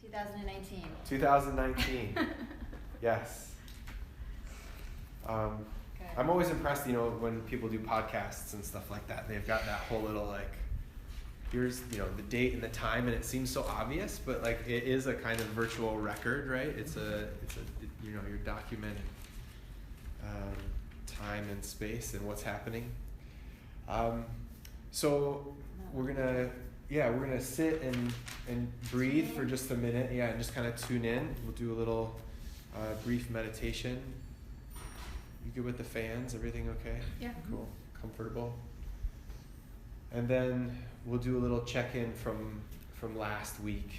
2019. 2019. Yes. I'm always impressed, when people do podcasts and stuff like that. They've got that whole little here's the date and the time, and it seems so obvious, but it is a kind of virtual record, right? It's you're documenting time and space and what's happening. So we're gonna sit and breathe for just a minute, and just kind of tune in. We'll do a little brief meditation. You good with the fans? Everything okay? Yeah. Cool. Comfortable. And then we'll do a little check-in from last week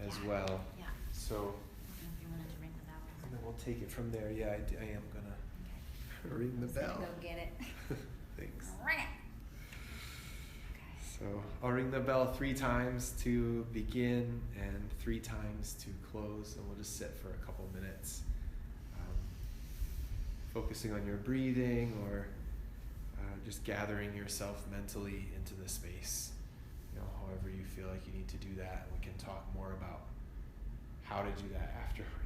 as well. Yeah. So. I don't know if you wanted to ring the bell. And then we'll take it from there. Yeah, I am gonna ring the bell. Go get it. Thanks. Okay. So I'll ring the bell 3 times to begin and 3 times to close, and we'll just sit for a couple minutes, focusing on your breathing or just gathering yourself mentally into the space. However you feel like you need to do that. We can talk more about how to do that afterwards.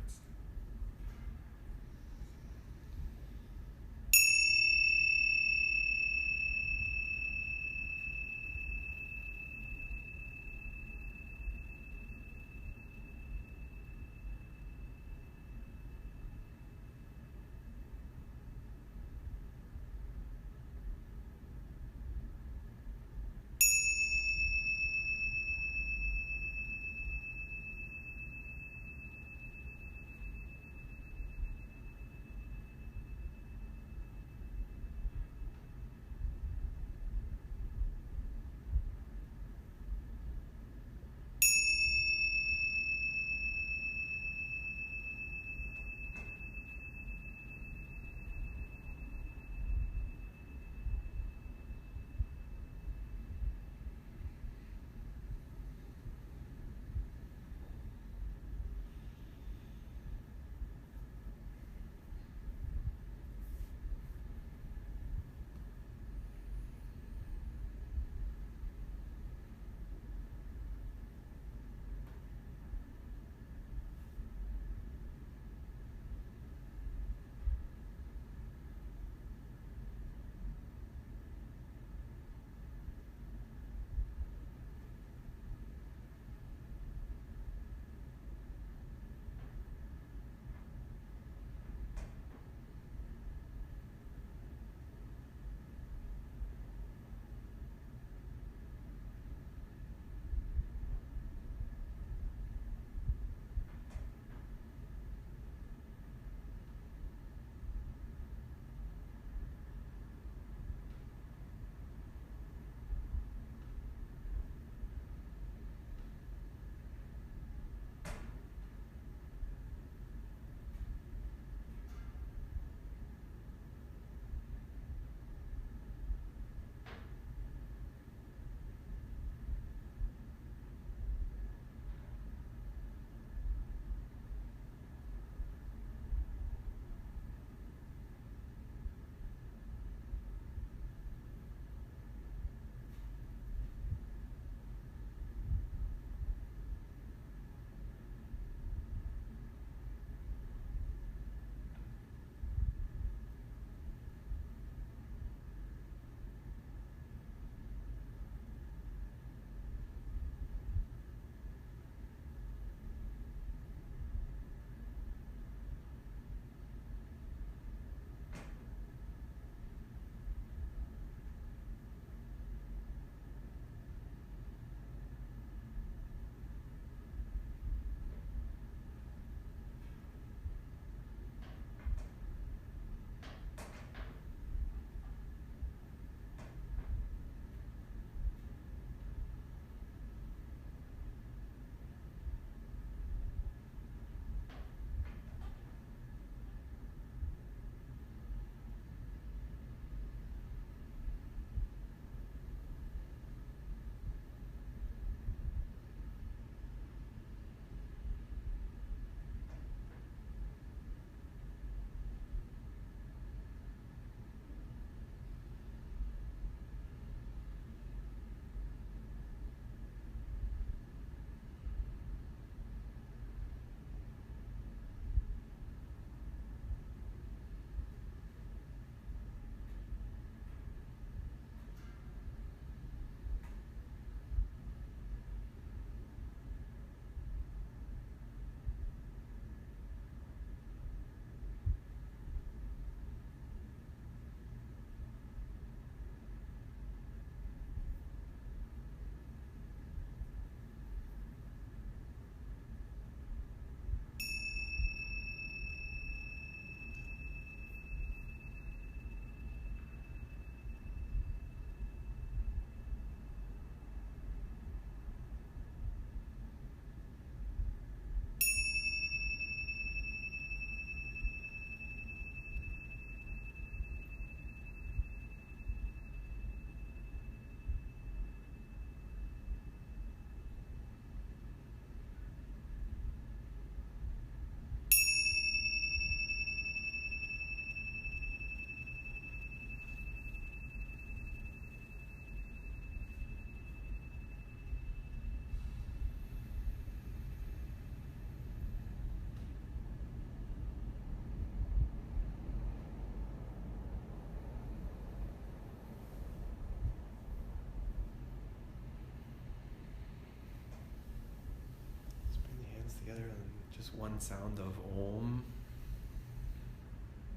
Just one sound of Om.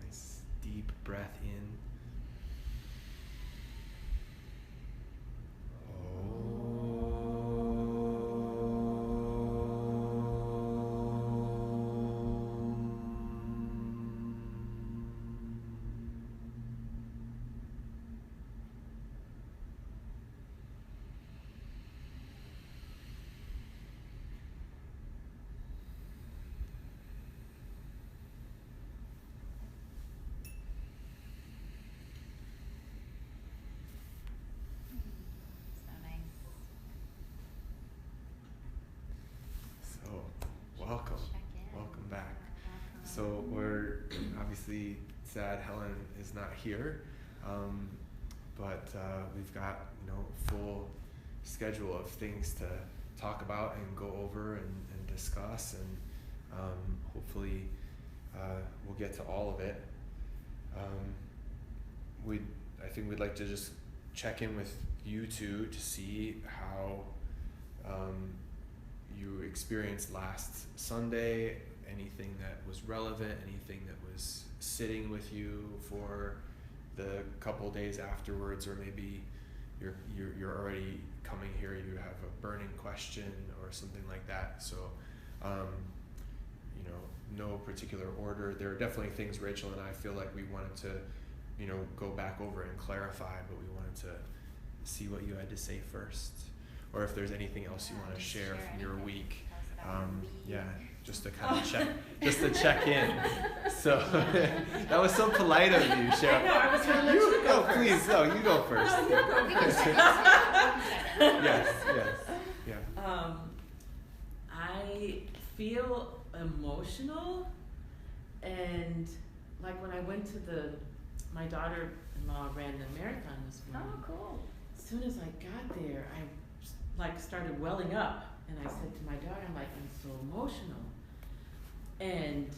Nice deep breath in. So nice. So, welcome. Check in. Welcome back. Welcome. So we're obviously sad Helen is not here, but we've got full schedule of things to talk about and go over and discuss, and hopefully we'll get to all of it. I think we'd like to just check in with you two to see how you experienced last Sunday, anything that was relevant, anything that was sitting with you for the couple days afterwards, or maybe you're already coming here, you have a burning question or something like that. So no particular order. There are definitely things Rachel and I feel like we wanted to go back over and clarify, but we wanted to see what you had to say first, or if there's anything else you want to share from your week. Yeah, just to kind of check in. So that was so polite of you, Cheryl. No, I was going to let you go first. Please, no, you go first. No, you go We can first. check in too. Yes, yeah. I feel emotional, and like when I went to my daughter-in-law ran the marathon this morning. Oh, cool. As soon as I got there, I started welling up, and I said to my daughter, I'm so emotional. And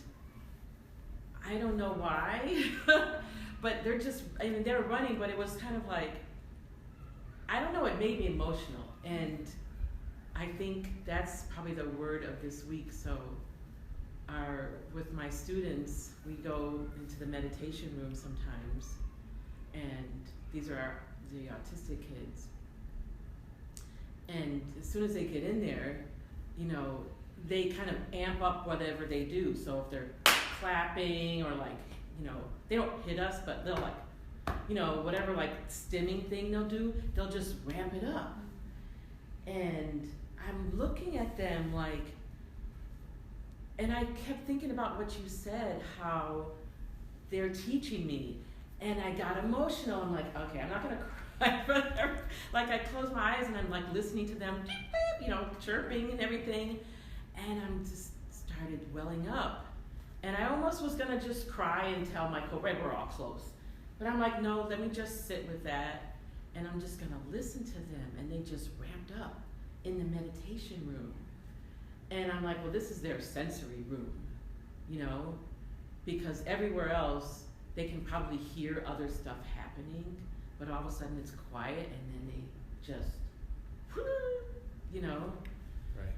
I don't know why, but they were running, but it was kind of like, I don't know, it made me emotional. And I think that's probably the word of this week. So with my students, we go into the meditation room sometimes, and these are the autistic kids. And as soon as they get in there, they kind of amp up whatever they do. So if they're clapping or they don't hit us, but they'll whatever stimming thing they'll do, they'll just ramp it up. And I'm looking at them and I kept thinking about what you said, how they're teaching me. And I got emotional. I'm like, okay, I'm not going to cry for them. I close my eyes and I'm listening to them, chirping and everything. And I'm just started welling up. And I almost was going to just cry and tell my we're all close. But I'm like, no, let me just sit with that. And I'm just going to listen to them. And they just ramped up in the meditation room. And I'm like, well, this is their sensory room, because everywhere else they can probably hear other stuff happening, but all of a sudden it's quiet, and then they just, Right.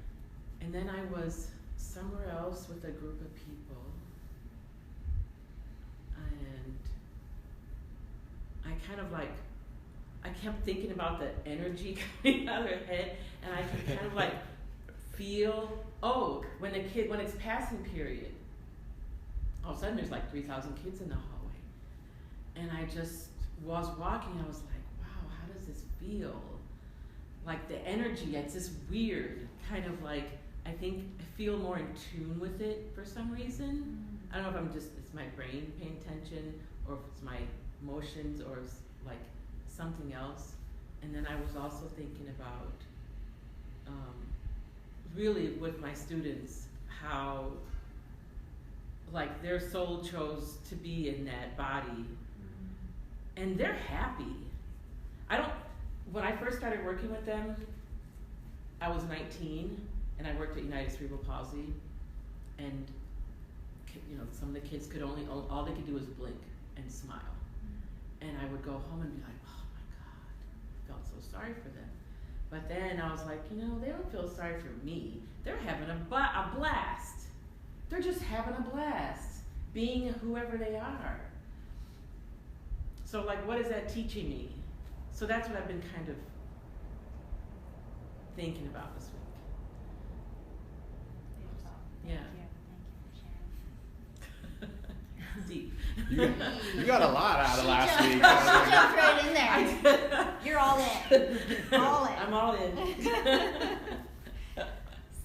And then I was somewhere else with a group of people, and I kind of I kept thinking about the energy coming out of their head, and I could kind of feel, when it's passing period, all of a sudden there's 3,000 kids in the hallway. And I just was walking, I was like, wow, how does this feel? The energy, it's this weird kind of I think I feel more in tune with it for some reason. I don't know if it's my brain paying attention, or if it's my emotions, or it's something else. And then I was also thinking about really with my students, how their soul chose to be in that body, and they're happy. When I first started working with them, I was 19, and I worked at United Cerebral Palsy, and some of the kids all they could do was blink and smile. And I would go home and be like, oh my God, I felt so sorry for them. But then I was like, they don't feel sorry for me. They're having a blast. they're just having a blast, being whoever they are. So like, what is that teaching me? So that's what I've been kind of thinking about this week. Yeah. Deep. You got a lot out of last week. She jumped right in there. You're all in. All in. I'm all in.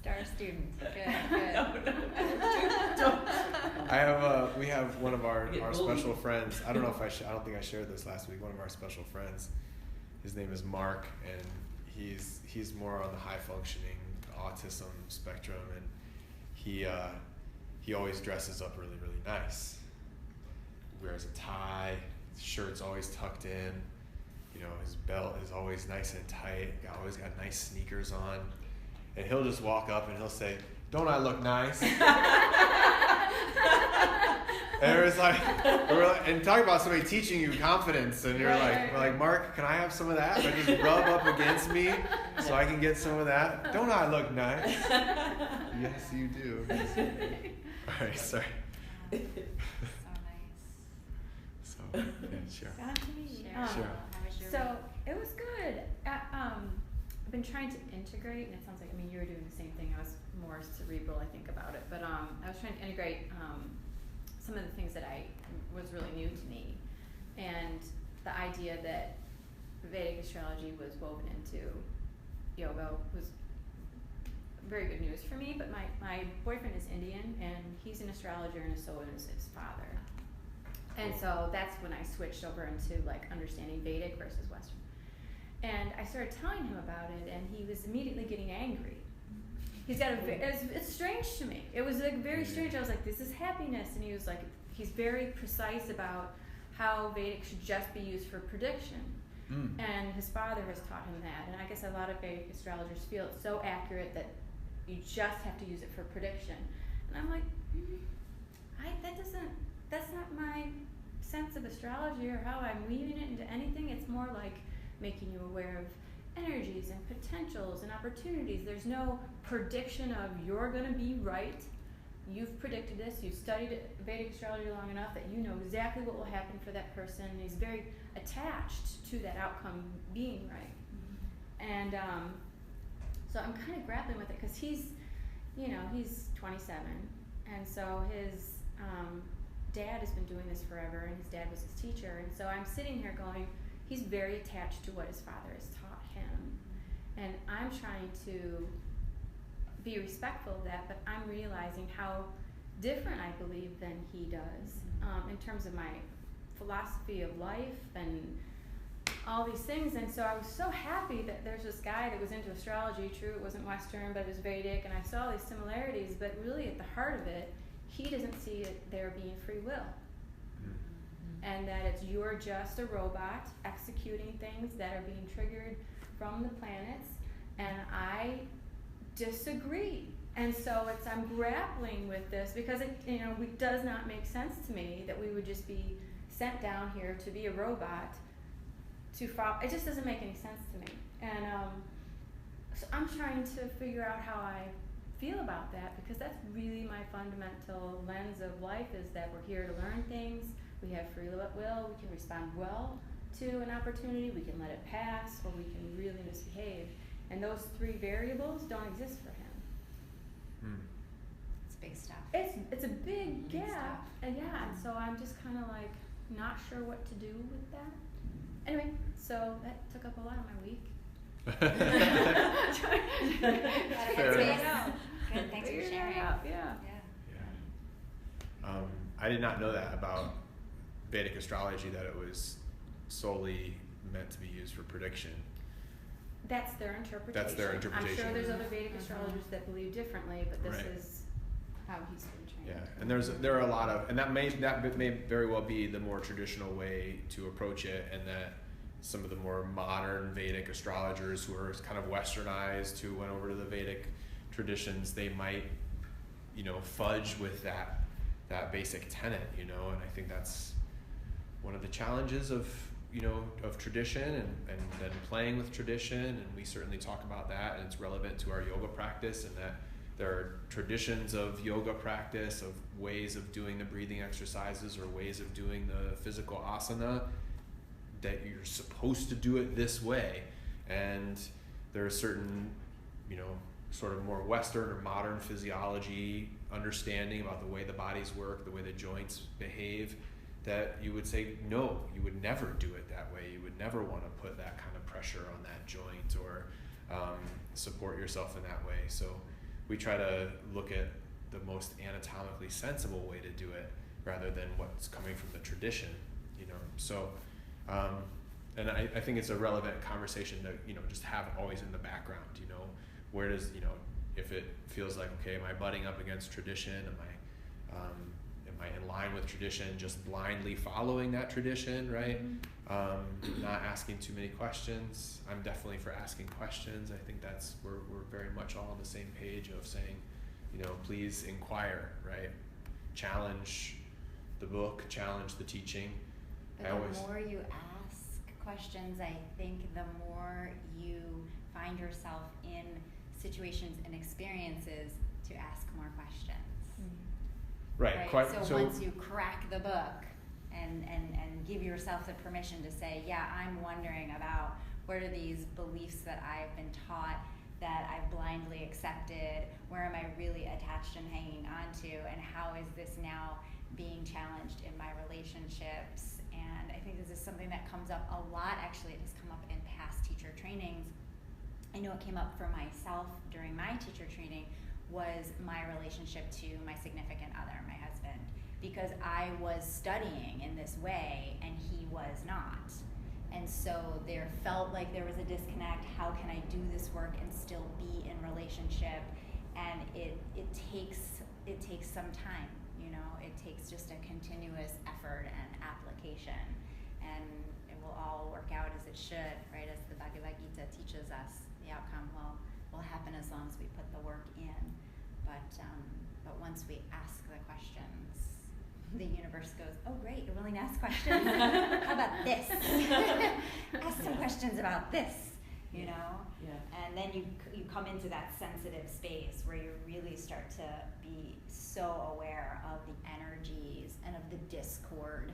Star student. Good. I have we have one of our Get special friends. I don't know if I don't think I shared this last week. One of our special friends, his name is Mark, and he's more on the high functioning autism spectrum, and he always dresses up really, really nice. Wears a tie, his shirt's always tucked in, you know, his belt is always nice and tight, always got nice sneakers on, and he'll just walk up and he'll say, "Don't I look nice?" And it was like, and talk about somebody teaching you confidence, and you're we're like, "Mark, can I have some of that? Or just rub up against me so I can get some of that? Don't I look nice?" Yes, you do. All right, sorry. Yeah, sure. On to me. Sure. So it was good. I've been trying to integrate, and it sounds like, I mean, you were doing the same thing. I was more cerebral, I think, about it. But I was trying to integrate some of the things that was really new to me. And the idea that Vedic astrology was woven into yoga was very good news for me. But my boyfriend is Indian, and he's an astrologer, and so is his father. And so that's when I switched over into like understanding Vedic versus Western. And I started telling him about it, and he was immediately getting angry. He's got it's strange to me. It was like very strange. I was like, this is happiness. And he was like, he's very precise about how Vedic should just be used for prediction. And his father has taught him that. And I guess a lot of Vedic astrologers feel it's so accurate that you just have to use it for prediction. And I'm like, that's not my sense of astrology or how I'm weaving it into anything. It's more like making you aware of energies and potentials and opportunities. There's no prediction of you're going to be right. You've predicted this. You've studied Vedic astrology long enough that you know exactly what will happen for that person. And he's very attached to that outcome being right. And so I'm kind of grappling with it because he's 27, and so his dad has been doing this forever, and his dad was his teacher. And so I'm sitting here going, he's very attached to what his father has taught him. And I'm trying to be respectful of that, but I'm realizing how different I believe than he does in terms of my philosophy of life and all these things. And so I was so happy that there's this guy that was into astrology. True, it wasn't Western, but it was Vedic, and I saw these similarities, but really at the heart of it, he doesn't see it there being free will. And that you're just a robot executing things that are being triggered from the planets, and I disagree. And so I'm grappling with this because it does not make sense to me that we would just be sent down here to be a robot to follow. It just doesn't make any sense to me. And so I'm trying to figure out how I feel about that, because that's really my fundamental lens of life, is that we're here to learn things. We have free will. We can respond well to an opportunity. We can let it pass, or we can really misbehave. And those three variables don't exist for him. It's big stuff. It's a big gap. And so I'm just kind of like not sure what to do with that. Anyway, so that took up a lot of my week. Good, thanks for sharing. Yeah. I did not know that about Vedic astrology, that it was solely meant to be used for prediction. That's their interpretation. I'm sure there's other Vedic astrologers that believe differently, but this is how he's been trained. Yeah, and there are a lot of, and that may very well be the more traditional way to approach it, and that some of the more modern Vedic astrologers who are kind of westernized, who went over to the Vedic traditions, they might, fudge with that basic tenet, and I think that's one of the challenges of tradition and then playing with tradition, and we certainly talk about that, and it's relevant to our yoga practice, and that there are traditions of yoga practice, of ways of doing the breathing exercises or ways of doing the physical asana, that you're supposed to do it this way. And there are certain, sort of more Western or modern physiology understanding about the way the bodies work, the way the joints behave, that you would say, no, you would never do it that way. You would never want to put that kind of pressure on that joint or support yourself in that way. So we try to look at the most anatomically sensible way to do it rather than what's coming from the tradition, So, and I think it's a relevant conversation to, just have always in the background, where does, if it feels like, okay, am I butting up against tradition? Am I in line with tradition, just blindly following that tradition, right? Not asking too many questions. I'm definitely for asking questions. I think we're very much all on the same page of saying, please inquire, right? Challenge the book, challenge the teaching. But the more you ask questions, I think the more you find yourself in situations and experiences to ask more questions. Right. So once you crack the book and give yourself the permission to say, yeah, I'm wondering about what are these beliefs that I've been taught that I've blindly accepted, where am I really attached and hanging on to, and how is this now being challenged in my relationships? And I think this is something that comes up a lot. Actually, it has come up in past teacher trainings. I know it came up for myself during my teacher training, was my relationship to my significant other, my husband, because I was studying in this way and he was not. And so there felt like there was a disconnect. How can I do this work and still be in relationship? And it takes some time, it takes just a continuous effort and application, and it will all work out as it should, right? As the Bhagavad Gita teaches us, the outcome will happen as long as we put the work in. But once we ask the questions, the universe goes, oh great, you're willing to ask questions? How about this? Ask some questions about this, Yeah. And then you come into that sensitive space where you really start to be so aware of the energies and of the discord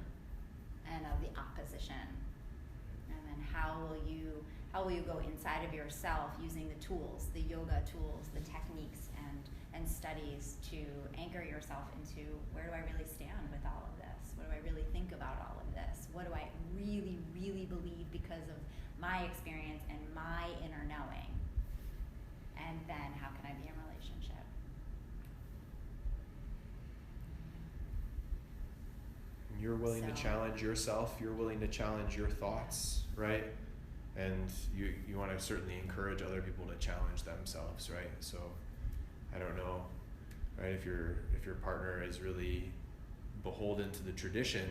and of the opposition. And then how will you go inside of yourself using the tools, the yoga tools, the techniques and studies to anchor yourself into, where do I really stand with all of this? What do I really think about all of this? What do I really, really believe because of my experience and my inner knowing? And then how can I be in relationship? You're willing to challenge yourself. You're willing to challenge your thoughts, right? And you want to certainly encourage other people to challenge themselves, right? So I don't know, right? If your partner is really beholden to the tradition,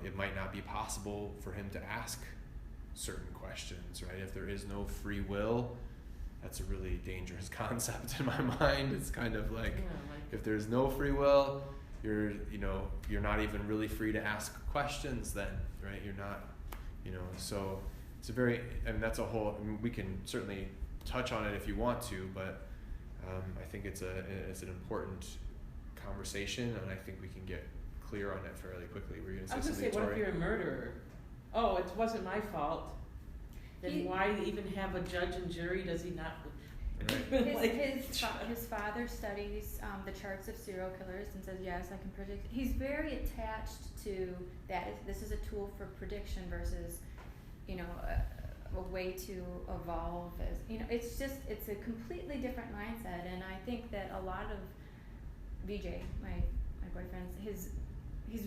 it might not be possible for him to ask certain questions, right? If there is no free will, that's a really dangerous concept in my mind. It's kind of like, if there's no free will, you're not even really free to ask questions then, right? You're not, so it's that's a whole, we can certainly touch on it if you want to, but I think it's an important conversation, and I think we can get clear on it fairly quickly. Were you going to say something, what Tori? if you're a murderer? Oh, it wasn't my fault. Then why even have a judge and jury? Does he not? Right. His father studies the charts of serial killers and says, yes, I can predict. He's very attached to that. This is a tool for prediction versus, a way to evolve. It's a completely different mindset. And I think that a lot of VJ, my boyfriend, he's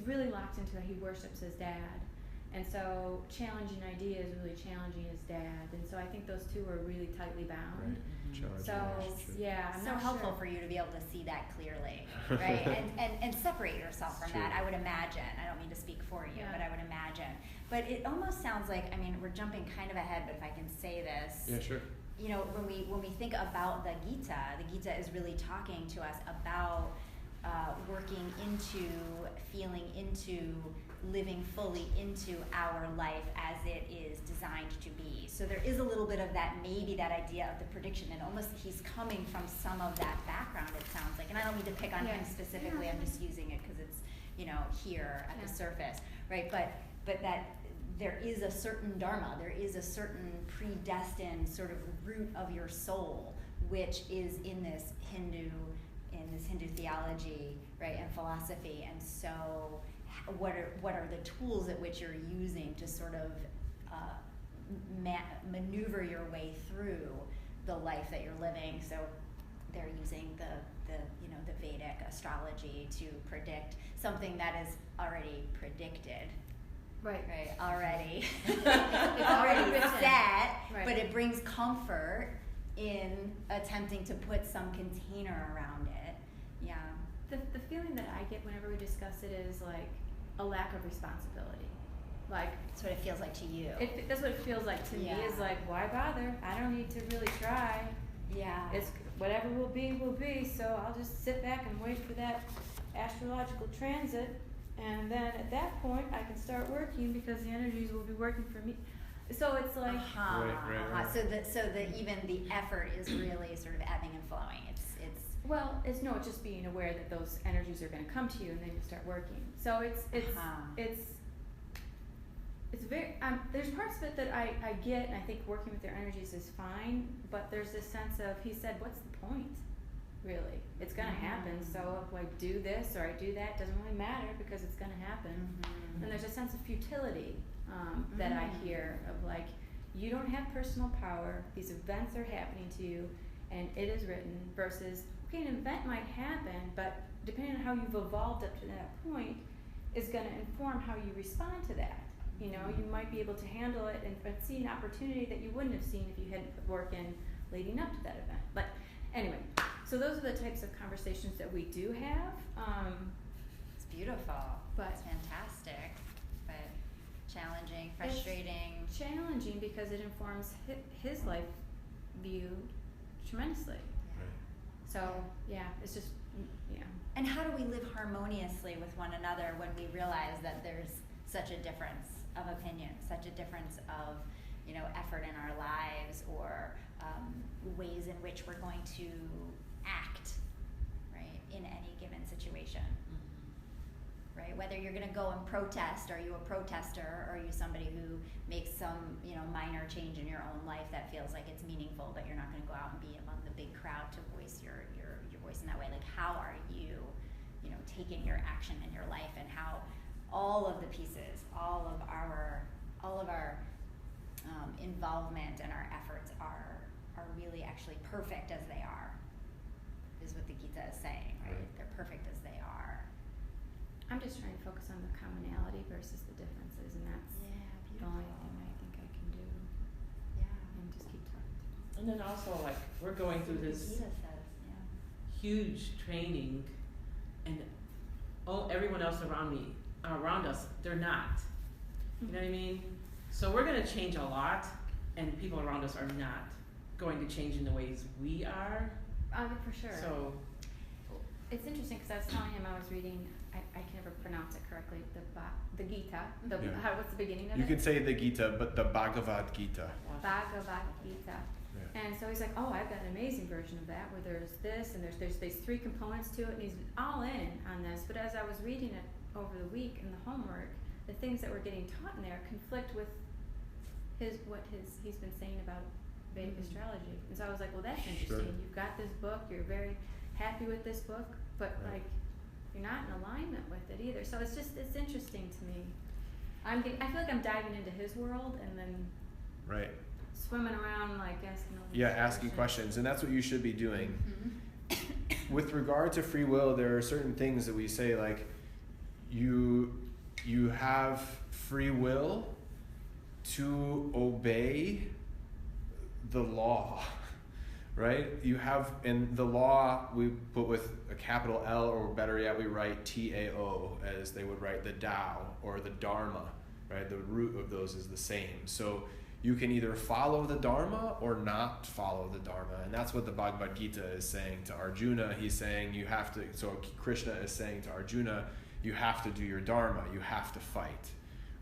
really locked into that. He worships his dad. And so challenging ideas really challenging his dad. And so I think those two are really tightly bound. Right. So yeah, I'm so not helpful sure. for you to be able to see that clearly, right? and separate yourself from that. I would imagine. I don't mean to speak for you, but I would imagine. But it almost sounds like, we're jumping kind of ahead, but if I can say this. Yeah, sure. When we think about the Gita is really talking to us about working into, feeling into living fully into our life as it is designed to be. So there is a little bit of that, maybe that idea of the prediction, and almost he's coming from some of that background, it sounds like. And I don't mean to pick on him specifically, I'm just using it because it's, here at the surface, right? But that there is a certain dharma, there is a certain predestined sort of root of your soul, which is in this Hindu theology, right, and philosophy. And so what are the tools at which you're using to sort of maneuver your way through the life that you're living? So they're using the Vedic astrology to predict something that is already predicted. Right. Already. It's already written. set, Right. but it brings comfort in attempting to put some container around it. Yeah. The feeling that I get whenever we discuss it is like a lack of responsibility. Like, That's what it feels like to you. that's what it feels like to me, is like, why bother? I don't need to really try. Yeah. It's whatever will be, so I'll just sit back and wait for that astrological transit, and then at that point I can start working because the energies will be working for me. So it's like, Right. So that even the effort is really sort of ebbing and flowing. It's it's just being aware that those energies are going to come to you, and then you start working. So it's very, there's parts of it that I get, and I think working with their energies is fine, but there's this sense of, he said, what's the point, really? It's going to happen, so if I do this or I do that, it doesn't really matter because it's going to happen. And there's a sense of futility that I hear of like, you don't have personal power, these events are happening to you, and it is written, versus, okay, an event might happen, but depending on how you've evolved up to that point, is going to inform how you respond to that. You might be able to handle it and see an opportunity that you wouldn't have seen if you hadn't put work in leading up to that event. But anyway, so those are the types of conversations that we do have. It's beautiful. But it's fantastic, but challenging, frustrating. It's challenging because it informs his life view tremendously. So it's just And how do we live harmoniously with one another when we realize that there's such a difference of opinion, such a difference of, effort in our lives, or ways in which we're going to act, right, in any given situation, right? Whether you're going to go and protest, are you a protester, or are you somebody who makes some, minor change in your own life that feels like it's meaningful, but you're not going to go out and be among the big crowd to voice your voice in that way? Like, how are you, taking your action in your life, and how all of the pieces, all of our involvement and our efforts are really actually perfect as they are, is what the Gita is saying, right? They're perfect as they are. I'm just trying to focus on the commonality versus the differences, and that's the only thing I think I can do. Yeah. And just keep talking. And then also, like, we're going through The this Gita says, huge training, and everyone else around us, they're not. You know what I mean? So we're going to change a lot, and people around us are not going to change in the ways we are. For sure. So it's interesting because I was telling him I was reading, I can never pronounce it correctly, the Gita. What's the beginning of it? You can say the Gita, but the Bhagavad Gita. Bhagavad Gita. Yeah. And so he's like, oh, I've got an amazing version of that where there's this and there's these three components to it, and he's all in on this. But as I was reading it over the week in the homework, the things that were getting taught in there conflict with he's been saying about Vedic astrology. And so I was like, well, that's interesting. Sure. You've got this book, you're very happy with this book, but like you're not in alignment with it either. So it's interesting to me. I feel like I'm diving into his world and then swimming around, like asking all these asking questions, and that's what you should be doing. With regard to free will, there are certain things that we say, like you have free will to obey the law, right? You have, in the law we put with a capital L, or better yet we write T-A-O, as they would write the Tao or the Dharma, right? The root of those is the same. So you can either follow the Dharma or not follow the Dharma. And that's what the Bhagavad Gita is saying to Arjuna. He's saying you have to, so Krishna is saying to Arjuna, you have to do your dharma, you have to fight,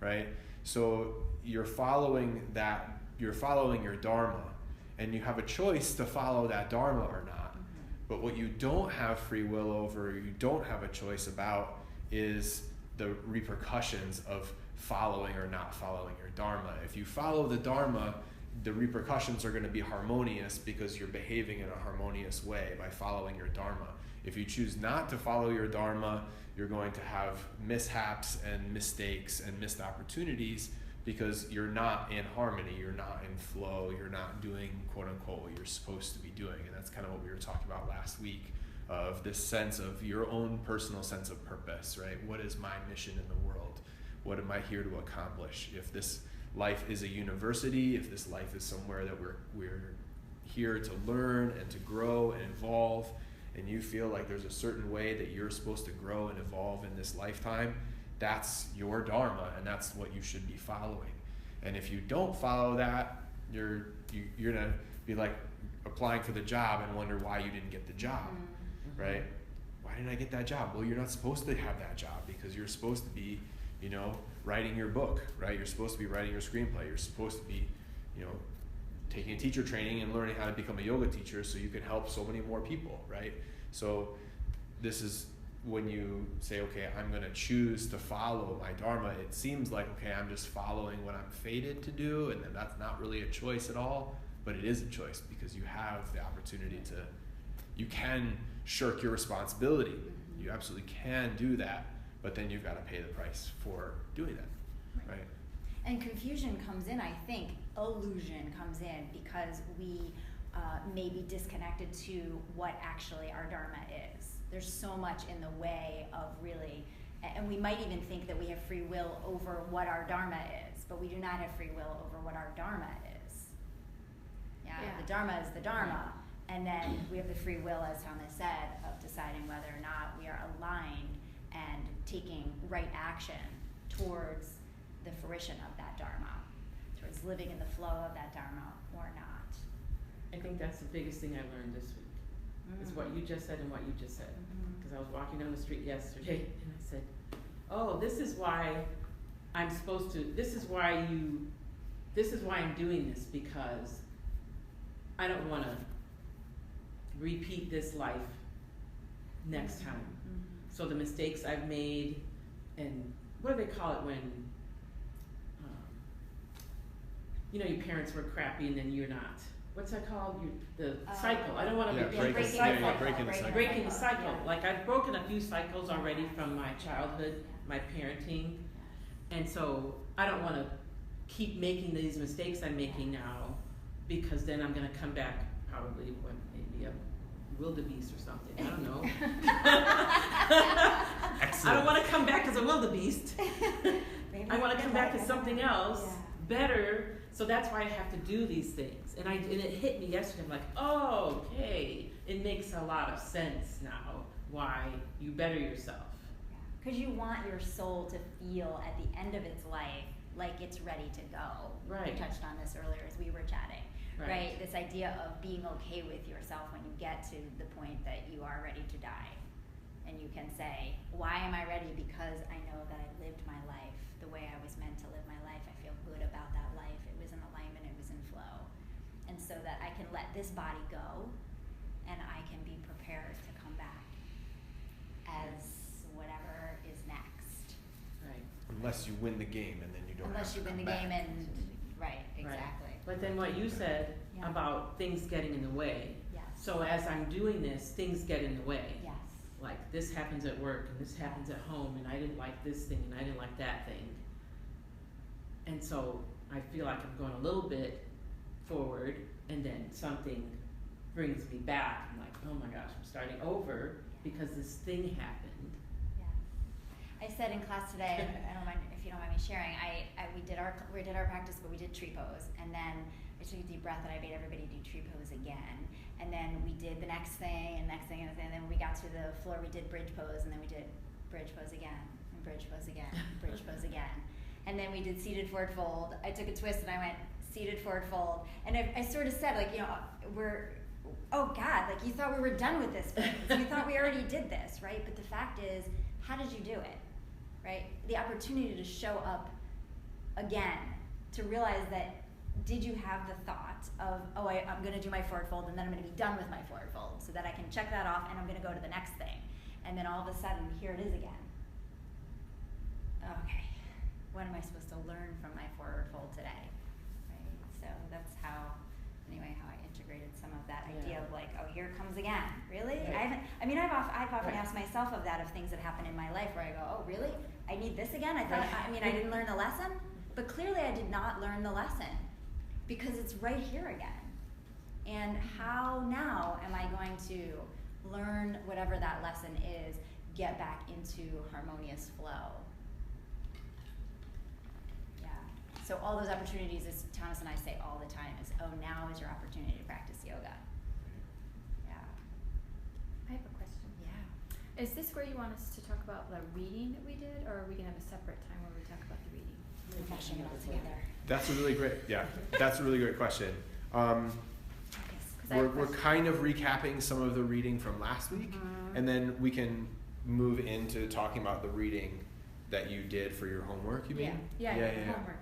right? So you're following your dharma, and you have a choice to follow that dharma or not. But what you don't have free will over, you don't have a choice about, is the repercussions of following or not following your dharma. If you follow the dharma, the repercussions are going to be harmonious because you're behaving in a harmonious way by following your dharma. If you choose not to follow your dharma, you're going to have mishaps and mistakes and missed opportunities because you're not in harmony, you're not in flow, you're not doing, quote unquote, what you're supposed to be doing. And that's kind of what we were talking about last week, of this sense of your own personal sense of purpose, right? What is my mission in the world? What am I here to accomplish? If this life is a university, if this life is somewhere that we're here to learn and to grow and evolve, and you feel like there's a certain way that you're supposed to grow and evolve in this lifetime, that's your dharma, and that's what you should be following. And if you don't follow that, you're gonna be like applying for the job and wonder why you didn't get the job, right? Why didn't I get that job? Well, you're not supposed to have that job because you're supposed to be, writing your book, right? You're supposed to be writing your screenplay. You're supposed to be, taking a teacher training and learning how to become a yoga teacher so you can help so many more people, right? So this is when you say, okay, I'm going to choose to follow my dharma. It seems like, okay, I'm just following what I'm fated to do, and then that's not really a choice at all, but it is a choice because you have the opportunity to, you can shirk your responsibility. You absolutely can do that, but then you've got to pay the price for doing that, right? And confusion comes in, I think, illusion comes in because we may be disconnected to what actually our dharma is. There's so much in the way of really, and we might even think that we have free will over what our dharma is, but we do not have free will over what our dharma is. Yeah. The dharma is the dharma, and then we have the free will, as Thomas said, of deciding whether or not we are aligned and taking right action towards the fruition of that dharma, towards living in the flow of that dharma or not. I think that's the biggest thing I learned this week, is what you just said and what you just said. Because I was walking down the street yesterday and I said, oh, this is why I'm supposed to, this is why I'm doing this, because I don't want to repeat this life next time. So the mistakes I've made, and what do they call it when, your parents were crappy and then you're not. What's that called? The cycle. I don't want to repeat the cycle. Breaking the cycle. Yeah. Like I've broken a few cycles already from my childhood, my parenting, and so I don't want to keep making these mistakes I'm making now, because then I'm going to come back probably maybe a wildebeest or something. I don't know. I don't want to come back as a wildebeest. I want to come back as something else better. So that's why I have to do these things. And it hit me yesterday. I'm like, oh, okay. It makes a lot of sense now why you better yourself. Because you want your soul to feel at the end of its life like it's ready to go. Right. We touched on this earlier as we were chatting. Right? This idea of being okay with yourself when you get to the point that you are ready to die. And you can say, why am I ready? Because I know that I lived my life the way I was meant to live my life. I feel good about that life. It was in alignment, it was in flow. And so that I can let this body go and I can be prepared to come back as whatever is next. Right. Unless you win the game and then you don't Unless you win the game and, right, exactly. Right. But then what you said about things getting in the way. Yes. So as I'm doing this, things get in the way. Yes. Like this happens at work and this happens at home and I didn't like this thing and I didn't like that thing. And so I feel like I'm going a little bit forward and then something brings me back. I'm like, oh my gosh, I'm starting over because this thing happened. Yeah. I said in class today, I don't mind if you don't mind me sharing, we did our practice, but we did tree pose, and then I took a deep breath and I made everybody do tree pose again. And then we did the next thing and next thing, and then when we got to the floor, we did bridge pose, and then we did bridge pose again, and bridge pose again, bridge pose again. And then we did seated forward fold. I took a twist and I went seated forward fold. And I sort of said, like, oh God, like you thought we were done with this phase. You thought we already did this, right? But the fact is, how did you do it? right? The opportunity to show up again, to realize that, did you have the thought of, oh, I'm going to do my forward fold and then I'm going to be done with my forward fold so that I can check that off and I'm going to go to the next thing. And then all of a sudden, here it is again. Okay, what am I supposed to learn from my forward fold today? Right? So that's how I integrated some of that idea of like, oh, here it comes again. Really? Right. I've often Right. asked myself of that, of things that happen in my life where I go, oh, really? I need this again? I thought, I didn't learn the lesson, but clearly I did not learn the lesson because it's right here again. And how now am I going to learn whatever that lesson is, get back into harmonious flow? Yeah. So all those opportunities, as Thomas and I say all the time, is, oh, now is your opportunity to practice yoga. Yeah. I have a question. Yeah. Is this where you want us to talk about the reading that we did, or are we gonna have a separate time where we talk about the reading? We're meshing it all together. That's a really great question. Focus. 'Cause I have a We're question. kind of recapping some of the reading from last week, and then we can move into talking about the reading that you did for your homework, you mean? Yeah. Homework.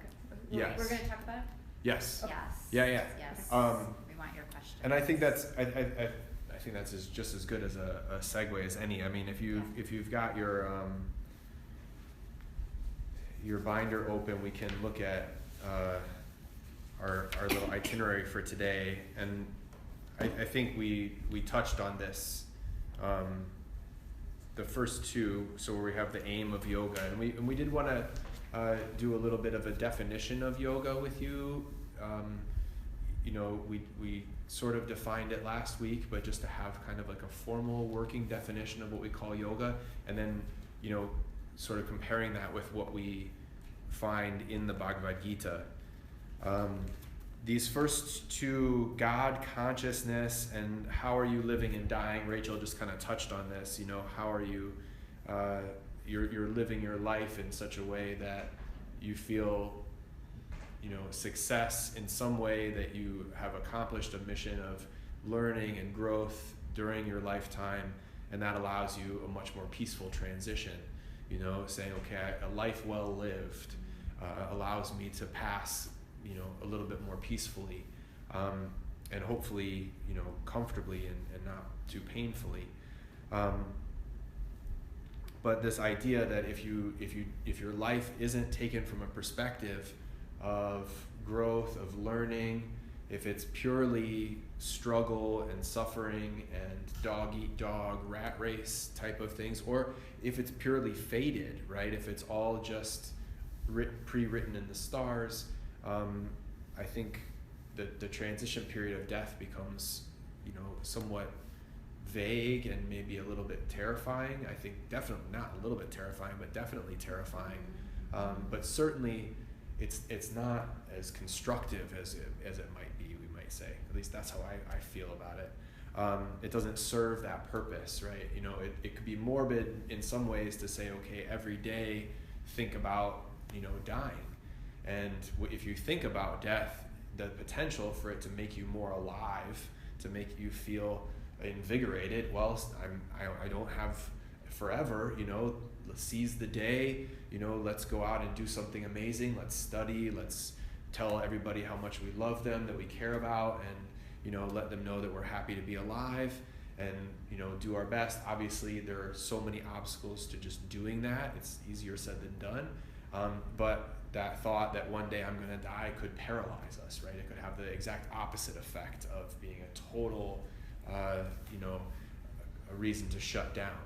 Yes. We're gonna talk about it? Yes. Yes. Yeah. Yes. Um, We want your question. And I think that's I think that's just as good as a segue as any. I mean, if you've got your binder open, we can look at our little itinerary for today, and I think we touched on this, the first two. So where we have the aim of yoga, and we did want to do a little bit of a definition of yoga with you. We sort of defined it last week, but just to have kind of like a formal working definition of what we call yoga, and then sort of comparing that with what we find in the Bhagavad Gita. These first two, God consciousness and how are you living and dying, Rachel just kind of touched on this. How are you you're living your life in such a way that you feel success in some way, that you have accomplished a mission of learning and growth during your lifetime, and that allows you a much more peaceful transition. Saying, okay, a life well lived allows me to pass a little bit more peacefully, and hopefully comfortably and not too painfully. But this idea that if your life isn't taken from a perspective of growth, of learning, if it's purely struggle and suffering and dog eat dog, rat race type of things, or if it's purely fated, right? If it's all just pre-written in the stars, I think the transition period of death becomes, somewhat vague and maybe a little bit terrifying. I think definitely not a little bit terrifying, but definitely terrifying. But certainly, it's not as constructive as it might be. We might say, at least that's how I feel about it. It doesn't serve that purpose, right? It could be morbid in some ways to say, okay, every day think about dying, and if you think about death, the potential for it to make you more alive, to make you feel invigorated. Well, I don't have forever. Let's seize the day. Let's go out and do something amazing. Let's study. Let's tell everybody how much we love them, that we care about, and let them know that we're happy to be alive, and do our best. Obviously, there are so many obstacles to just doing that. It's easier said than done. But that thought that one day I'm going to die could paralyze us, right? It could have the exact opposite effect of being a total, a reason to shut down,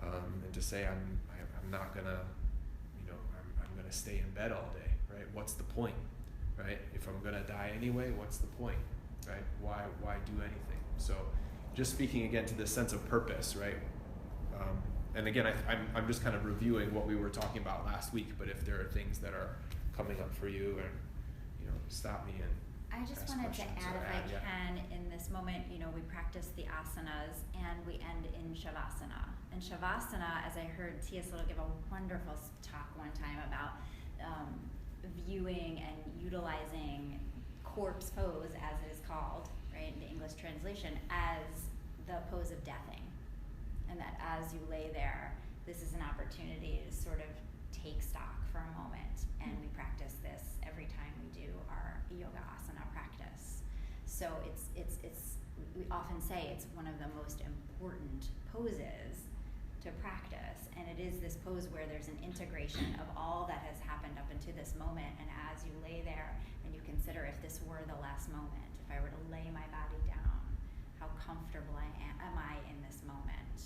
and to say I'm not gonna, I'm gonna stay in bed all day, right? What's the point, right? If I'm gonna die anyway, what's the point, right? Why do anything? So, just speaking again to this sense of purpose, right? And again, I'm just kind of reviewing what we were talking about last week. But if there are things that are coming up for you, and stop me and I just ask wanted to questions add, or if I yeah. can, in this moment, we practice the asanas and we end in Shavasana. And Shavasana, as I heard T.S. Little give a wonderful talk one time about viewing and utilizing corpse pose, as it is called, right, in the English translation, as the pose of deathing. And that as you lay there, this is an opportunity to sort of take stock for a moment, and we practice this every time we do our yoga asana practice. So we often say it's one of the most important poses to practice, and it is this pose where there's an integration of all that has happened up into this moment, and as you lay there and you consider, if this were the last moment, if I were to lay my body down, how comfortable am I in this moment?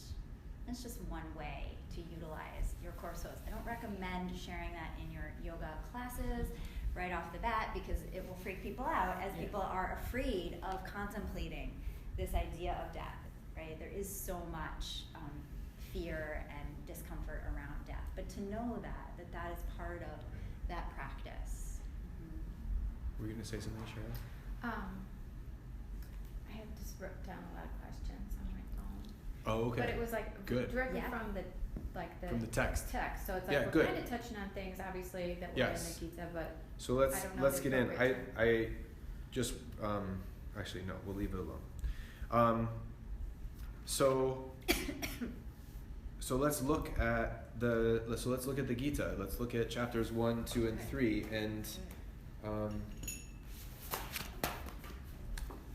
It's just one way to utilize your core pose. I don't recommend sharing that in your yoga classes right off the bat, because it will freak people out, as people are afraid of contemplating this idea of death, right? There is so much fear and discomfort around death, but to know that is part of that practice. Were you going to say something, Cheryl? I had just wrote down a lot of questions on my phone. Oh, okay. But it was like Good. directly Yeah. from the From the text. So it's Yeah, like we're good. kind of touching on things, obviously, that were Yes. in the Gita, but So I don't know let's the get in. appropriate I just actually no, we'll leave it alone. So let's look at let's look at the Gita. Let's look at chapters 1, 2, and 3, and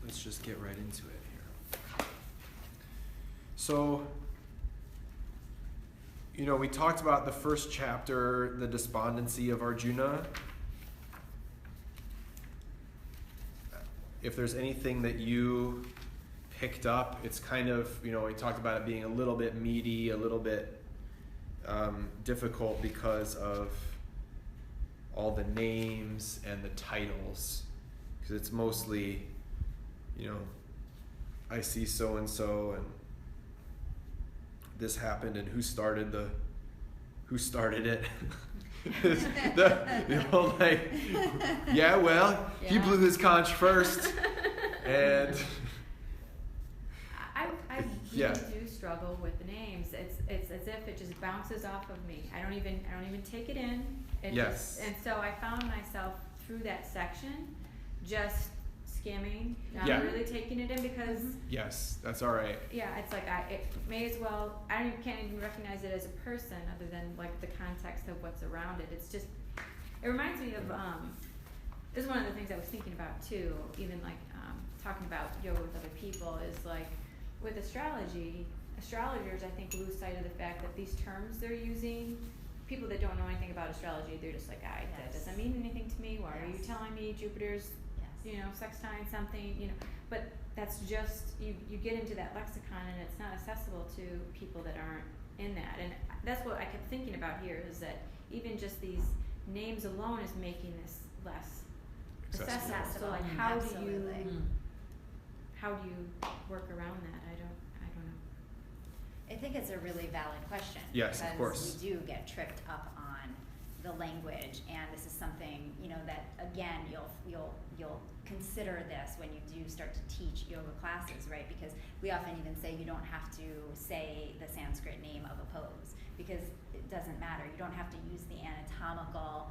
let's just get right into it here. So, we talked about the first chapter, the despondency of Arjuna. If there's anything that you picked up, it's kind of, we talked about it being a little bit meaty, a little bit difficult because of all the names and the titles. Because it's mostly, I see so-and-so, and this happened, and who started it. the whole he blew his conch first, and I Yeah. really do struggle with the names. It's as if it just bounces off of me. I don't even take it in. Yes. And so I found myself through that section just skimming, not Yeah. really taking it in, because yes, that's all right. it's like it may as well. Can't even recognize it as a person, other than like the context of what's around it. It's just, it reminds me of this is one of the things I was thinking about too. Even like talking about yoga with other people is like with astrology. Astrologers, I think, lose sight of the fact that these terms they're using. People that don't know anything about astrology, they're just like, that doesn't mean anything to me. Why are you telling me Jupiter's sextile something, but that's just, you get into that lexicon and it's not accessible to people that aren't in that. And that's what I kept thinking about here, is that even just these names alone is making this less accessible. So like, how do you work around that? I don't know. I think it's a really valid question. Yes, of course. Because we do get tripped up on the language, and this is something that again you'll consider this when you do start to teach yoga classes, right? Because we often even say you don't have to say the Sanskrit name of a pose, because it doesn't matter. You don't have to use the anatomical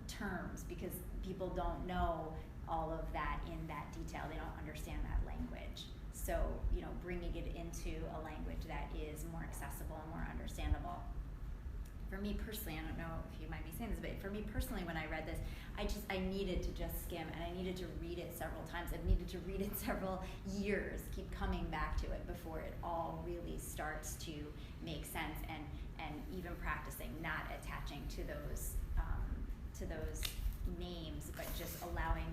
terms, because people don't know all of that in that detail. They don't understand that language. So bringing it into a language that is more accessible and more understandable. For me personally, I don't know if you might be saying this, but for me personally, when I read this, I needed to just skim, and I needed to read it several times. I've needed to read it several years, keep coming back to it before it all really starts to make sense, and even practicing not attaching to those names, but just allowing,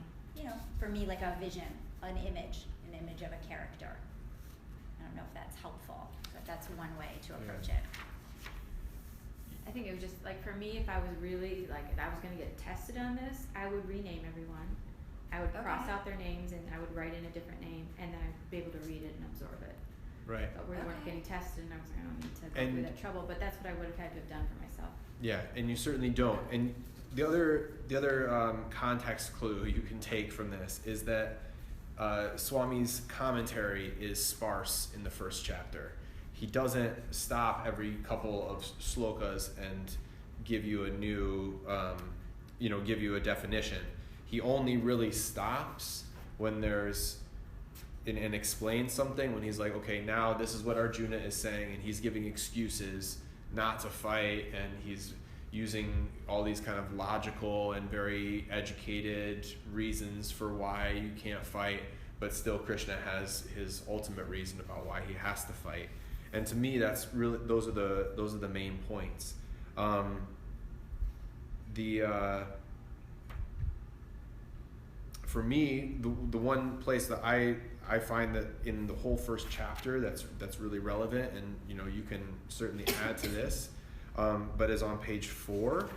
for me, like a vision, an image of a character. I don't know if that's helpful, but that's one way to approach it. I think it was just like, for me, if I was really like, if I was going to get tested on this, I would rename everyone. I would cross out their names, and I would write in a different name, and then I'd be able to read it and absorb it. Right. But we weren't getting tested, and I was like, I don't need to go through that trouble. But that's what I would have had to have done for myself. Yeah, and you certainly don't. And the other context clue you can take from this is that Swami's commentary is sparse in the first chapter. He doesn't stop every couple of slokas and give you a new, give you a definition. He only really stops when there's, and explains something, when he's like, okay, now this is what Arjuna is saying, and he's giving excuses not to fight, and he's using all these kind of logical and very educated reasons for why you can't fight, but still Krishna has his ultimate reason about why he has to fight. And to me, that's really, those are the main points. For me, the one place that I find that in the whole first chapter that's really relevant, and you can certainly add to this, but is on page 4,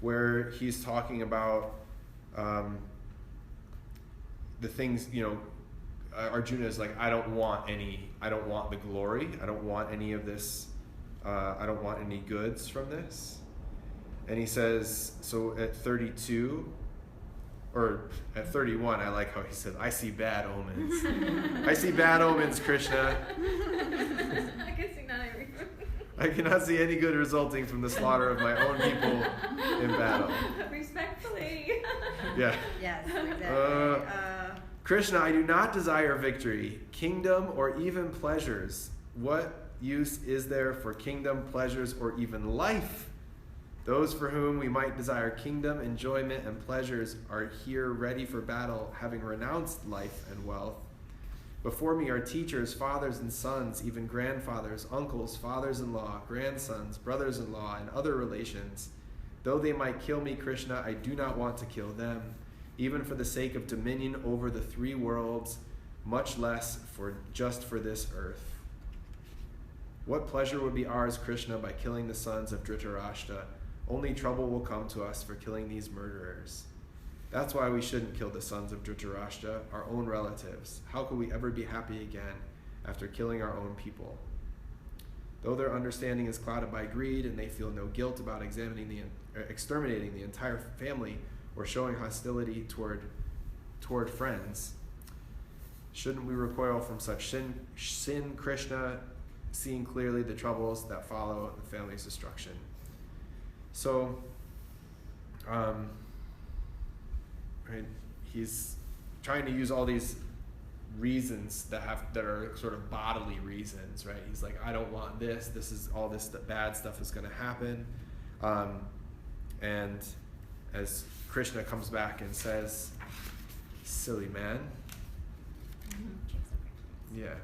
where he's talking about the things, Arjuna is like, I don't want the glory, I don't want any of this, I don't want any goods from this. And he says, so at 32, or at 31, I like how he said, I see bad omens. I see bad omens, Krishna. I can see not every. I cannot see any good resulting from the slaughter of my own people in battle. Respectfully. Yeah. Yes, exactly. Krishna, I do not desire victory, kingdom, or even pleasures. What use is there for kingdom, pleasures, or even life? Those for whom we might desire kingdom, enjoyment, and pleasures are here ready for battle, having renounced life and wealth. Before me are teachers, fathers and sons, even grandfathers, uncles, fathers-in-law, grandsons, brothers-in-law, and other relations. Though they might kill me, Krishna, I do not want to kill them, even for the sake of dominion over the 3 worlds, much less just for this earth. What pleasure would be ours, Krishna, by killing the sons of Dhritarashtra? Only trouble will come to us for killing these murderers. That's why we shouldn't kill the sons of Dhritarashtra, our own relatives. How could we ever be happy again after killing our own people? Though their understanding is clouded by greed and they feel no guilt about exterminating the entire family or showing hostility toward friends, shouldn't we recoil from such sin, Krishna, seeing clearly the troubles that follow the family's destruction? So, right, he's trying to use all these reasons that are sort of bodily reasons, right? He's like, I don't want this. This is all this bad stuff is going to happen, and as Krishna comes back and says, "Silly man." Mm-hmm. Yeah.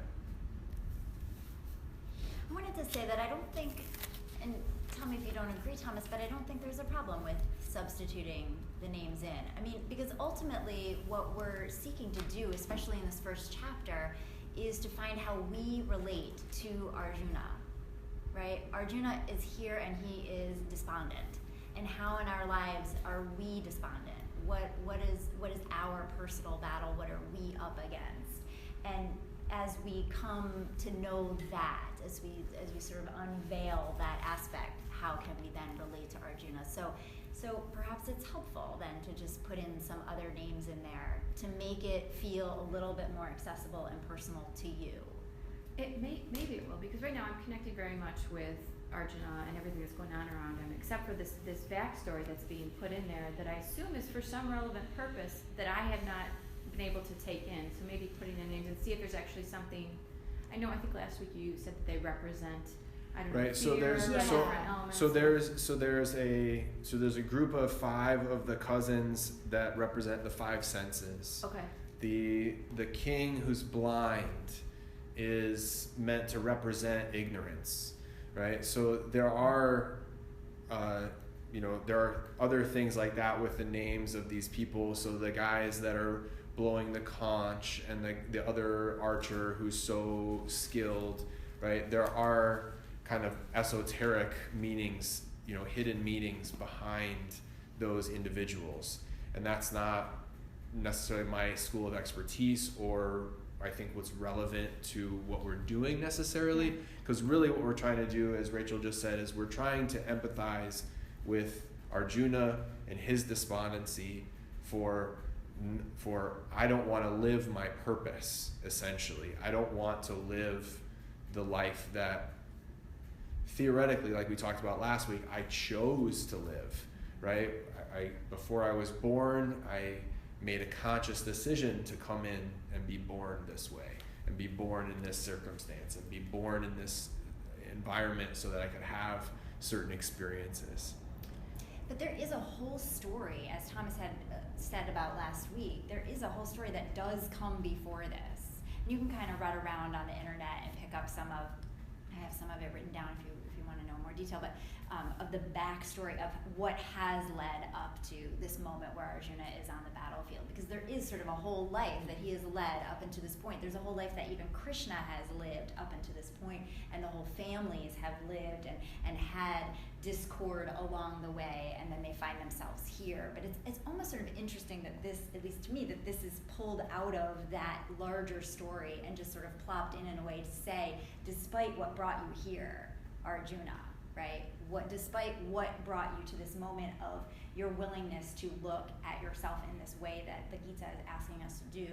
I wanted to say that I don't think, and tell me if you don't agree, Thomas, but I don't think there's a problem with substituting the names in. I mean, because ultimately what we're seeking to do, especially in this first chapter, is to find how we relate to Arjuna, right? Arjuna is here and he is despondent. And how in our lives are we despondent? What is our personal battle? What are we up against? And as we come to know that, as we sort of unveil that aspect, how can we then relate to Arjuna? So perhaps it's helpful then to just put in some other names in there to make it feel a little bit more accessible and personal to you. Maybe it will, because right now I'm connected very much with Arjuna and everything that's going on around him, except for this backstory that's being put in there that I assume is for some relevant purpose that I have not been able to take in. So maybe putting in names and see if there's actually something. I think last week you said that they represent, I don't know, right. fear, So there's a group of 5 of the cousins that represent the 5 senses. Okay. The king who's blind is meant to represent ignorance, right? So there are there are other things like that with the names of these people. So the guys that are blowing the conch and the other archer who's so skilled, right? There are kind of esoteric meanings, hidden meanings behind those individuals. And that's not necessarily my school of expertise or I think what's relevant to what we're doing necessarily, because really what we're trying to do, as Rachel just said, is we're trying to empathize with Arjuna and his despondency for I don't want to live my purpose, essentially. I don't want to live the life that theoretically, like we talked about last week, I chose to live, right? Before I was born, I made a conscious decision to come in and be born this way, and be born in this circumstance, and be born in this environment so that I could have certain experiences. But there is a whole story, as Thomas had said about last week, there is a whole story that does come before this. And you can kind of run around on the internet and pick up some of, I have some of it written down if you want to know more detail, but of the backstory of what has led up to this moment where Arjuna is on the battlefield. Because there is sort of a whole life that he has led up until this point. There's a whole life that even Krishna has lived up until this point, and the whole families have lived and had discord along the way, and then they find themselves here. But it's almost sort of interesting that this, at least to me, that this is pulled out of that larger story and just sort of plopped in a way to say, despite what brought you here, Arjuna, right? Despite what brought you to this moment of your willingness to look at yourself in this way that the Gita is asking us to do,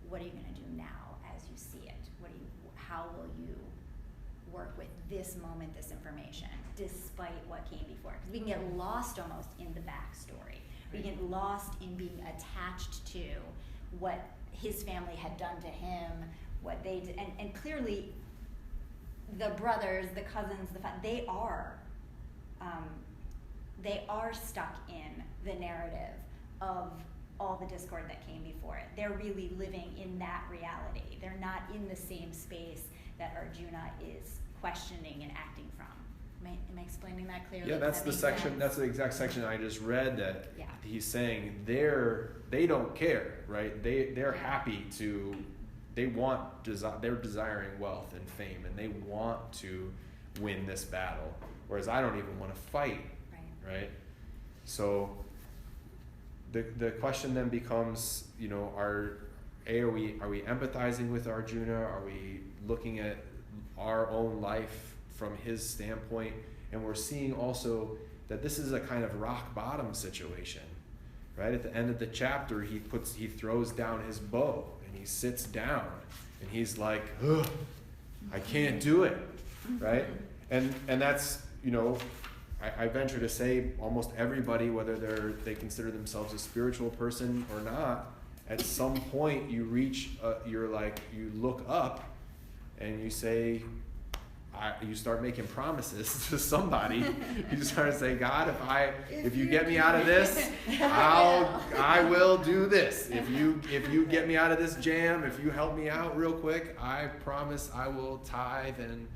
what are you going to do now as you see it? How will you work with this moment, this information, despite what came before? Because we can get lost almost in the backstory. We get lost in being attached to what his family had done to him, what they did, and clearly the brothers, the cousins, they are stuck in the narrative of all the discord that came before it. They're really living in that reality. They're not in the same space that Arjuna is questioning and acting from. Am I explaining that clearly? Yeah, that's the section. Sense? That's the exact section I just read. That yeah. He's saying they don't care, right? They're happy to. They're desiring wealth and fame, and they want to win this battle. Whereas I don't even want to fight, right? So the question then becomes, are we empathizing with Arjuna? Are we looking at our own life from his standpoint? And we're seeing also that this is a kind of rock bottom situation, right? At the end of the chapter, he throws down his bow and he sits down and he's like, ugh, I can't do it, right? And that's, I venture to say almost everybody, whether they consider themselves a spiritual person or not, at some point you reach, you look up and you say, you start making promises to somebody. You start to say, God, if you get me out of this, I will do this. If you get me out of this jam, if you help me out real quick, I promise I will tithe and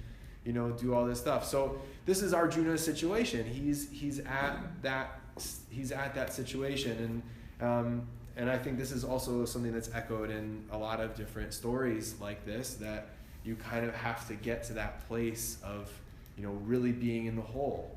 do all this stuff. So this is Arjuna's situation. He's at that situation, and I think this is also something that's echoed in a lot of different stories like this, that you kind of have to get to that place of, really being in the whole.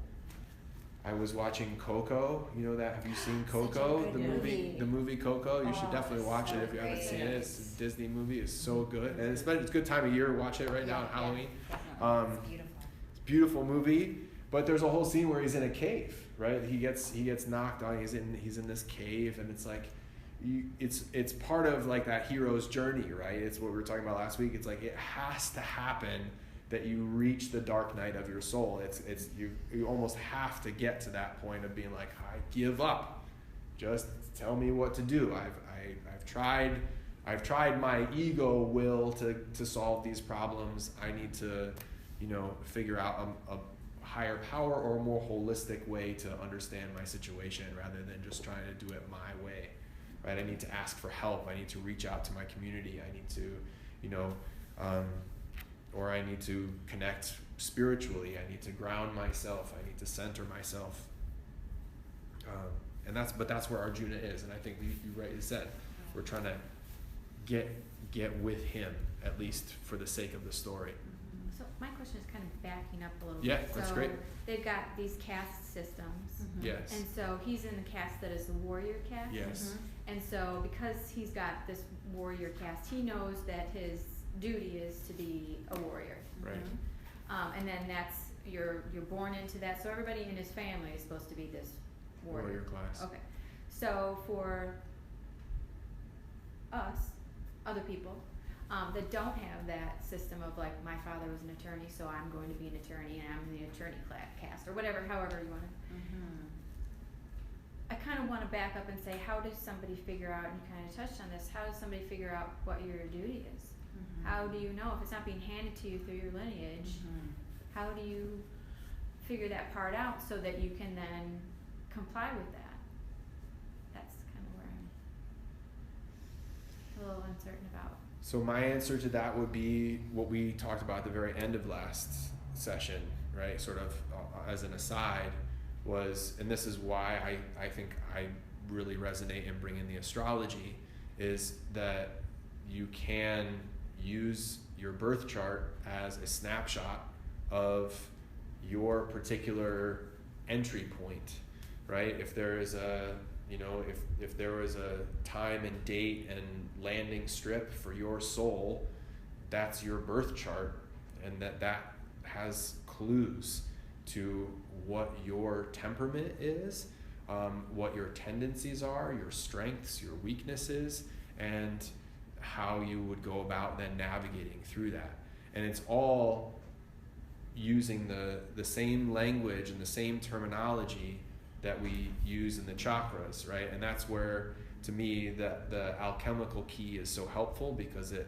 I was watching Coco. Have you seen Coco? The movie Coco. You should definitely watch it if you haven't seen it. It's a Disney movie. It's so good, and it's a good time of year to watch it right now on Halloween. It's beautiful. It's a beautiful movie, but there's a whole scene where he's in a cave, right? He gets knocked on. He's in this cave, and it's like, it's part of like that hero's journey, right? It's what we were talking about last week. It's like it has to happen that you reach the dark night of your soul. It's you almost have to get to that point of being like, I give up. Just tell me what to do. I've tried my ego will to solve these problems. I need to, figure out a higher power or a more holistic way to understand my situation rather than just trying to do it my way. Right? I need to ask for help. I need to reach out to my community. I need to, or I need to connect spiritually. I need to ground myself. I need to center myself. But that's where Arjuna is. And I think you rightly said, we're trying to get with him, at least for the sake of the story. So my question is kind of backing up a little bit. Yeah, that's great. They've got these caste systems. Yes. And so he's in the caste that is the warrior caste. Yes. And so because he's got this warrior caste, he knows that his duty is to be a warrior. Right. And then you're born into that. So everybody in his family is supposed to be this warrior class. Okay. So for us, other people, that don't have that system of like, my father was an attorney, so I'm going to be an attorney and I'm in the attorney caste, or whatever, however you want to. I kind of want to back up and say, how does somebody figure out, and you kind of touched on this, how does somebody figure out what your duty is? How do you know if it's not being handed to you through your lineage? How do you figure that part out so that you can then comply with that. That's kind of where I'm a little uncertain about. So my answer to that would be what we talked about at the very end of last session, right? Sort of as an aside was, and this is why I think I really resonate in bringing the astrology, is that you can use your birth chart as a snapshot of your particular entry point, right? If there is a, if there was a time and date and landing strip for your soul, that's your birth chart, and that has clues to what your temperament is, what your tendencies are, your strengths, your weaknesses, and how you would go about then navigating through that. And it's all using the same language and the same terminology that we use in the chakras, right? And that's where, to me, the alchemical key is so helpful, because it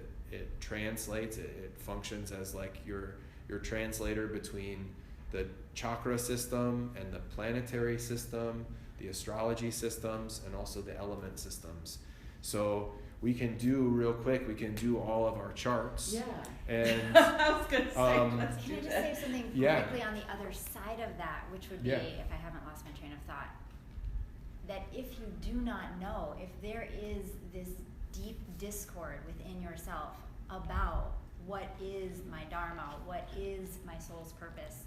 translates, it functions as like your translator between the chakra system and the planetary system, the astrology systems, and also the element systems. So we can do all of our charts. Yeah. And I was gonna say, let's Can do I just that. say something Yeah. quickly on the other side of that, which would be, Yeah. if I haven't lost my train of thought, that if you do not know, if there is this deep discord within yourself about what is my dharma, what is my soul's purpose,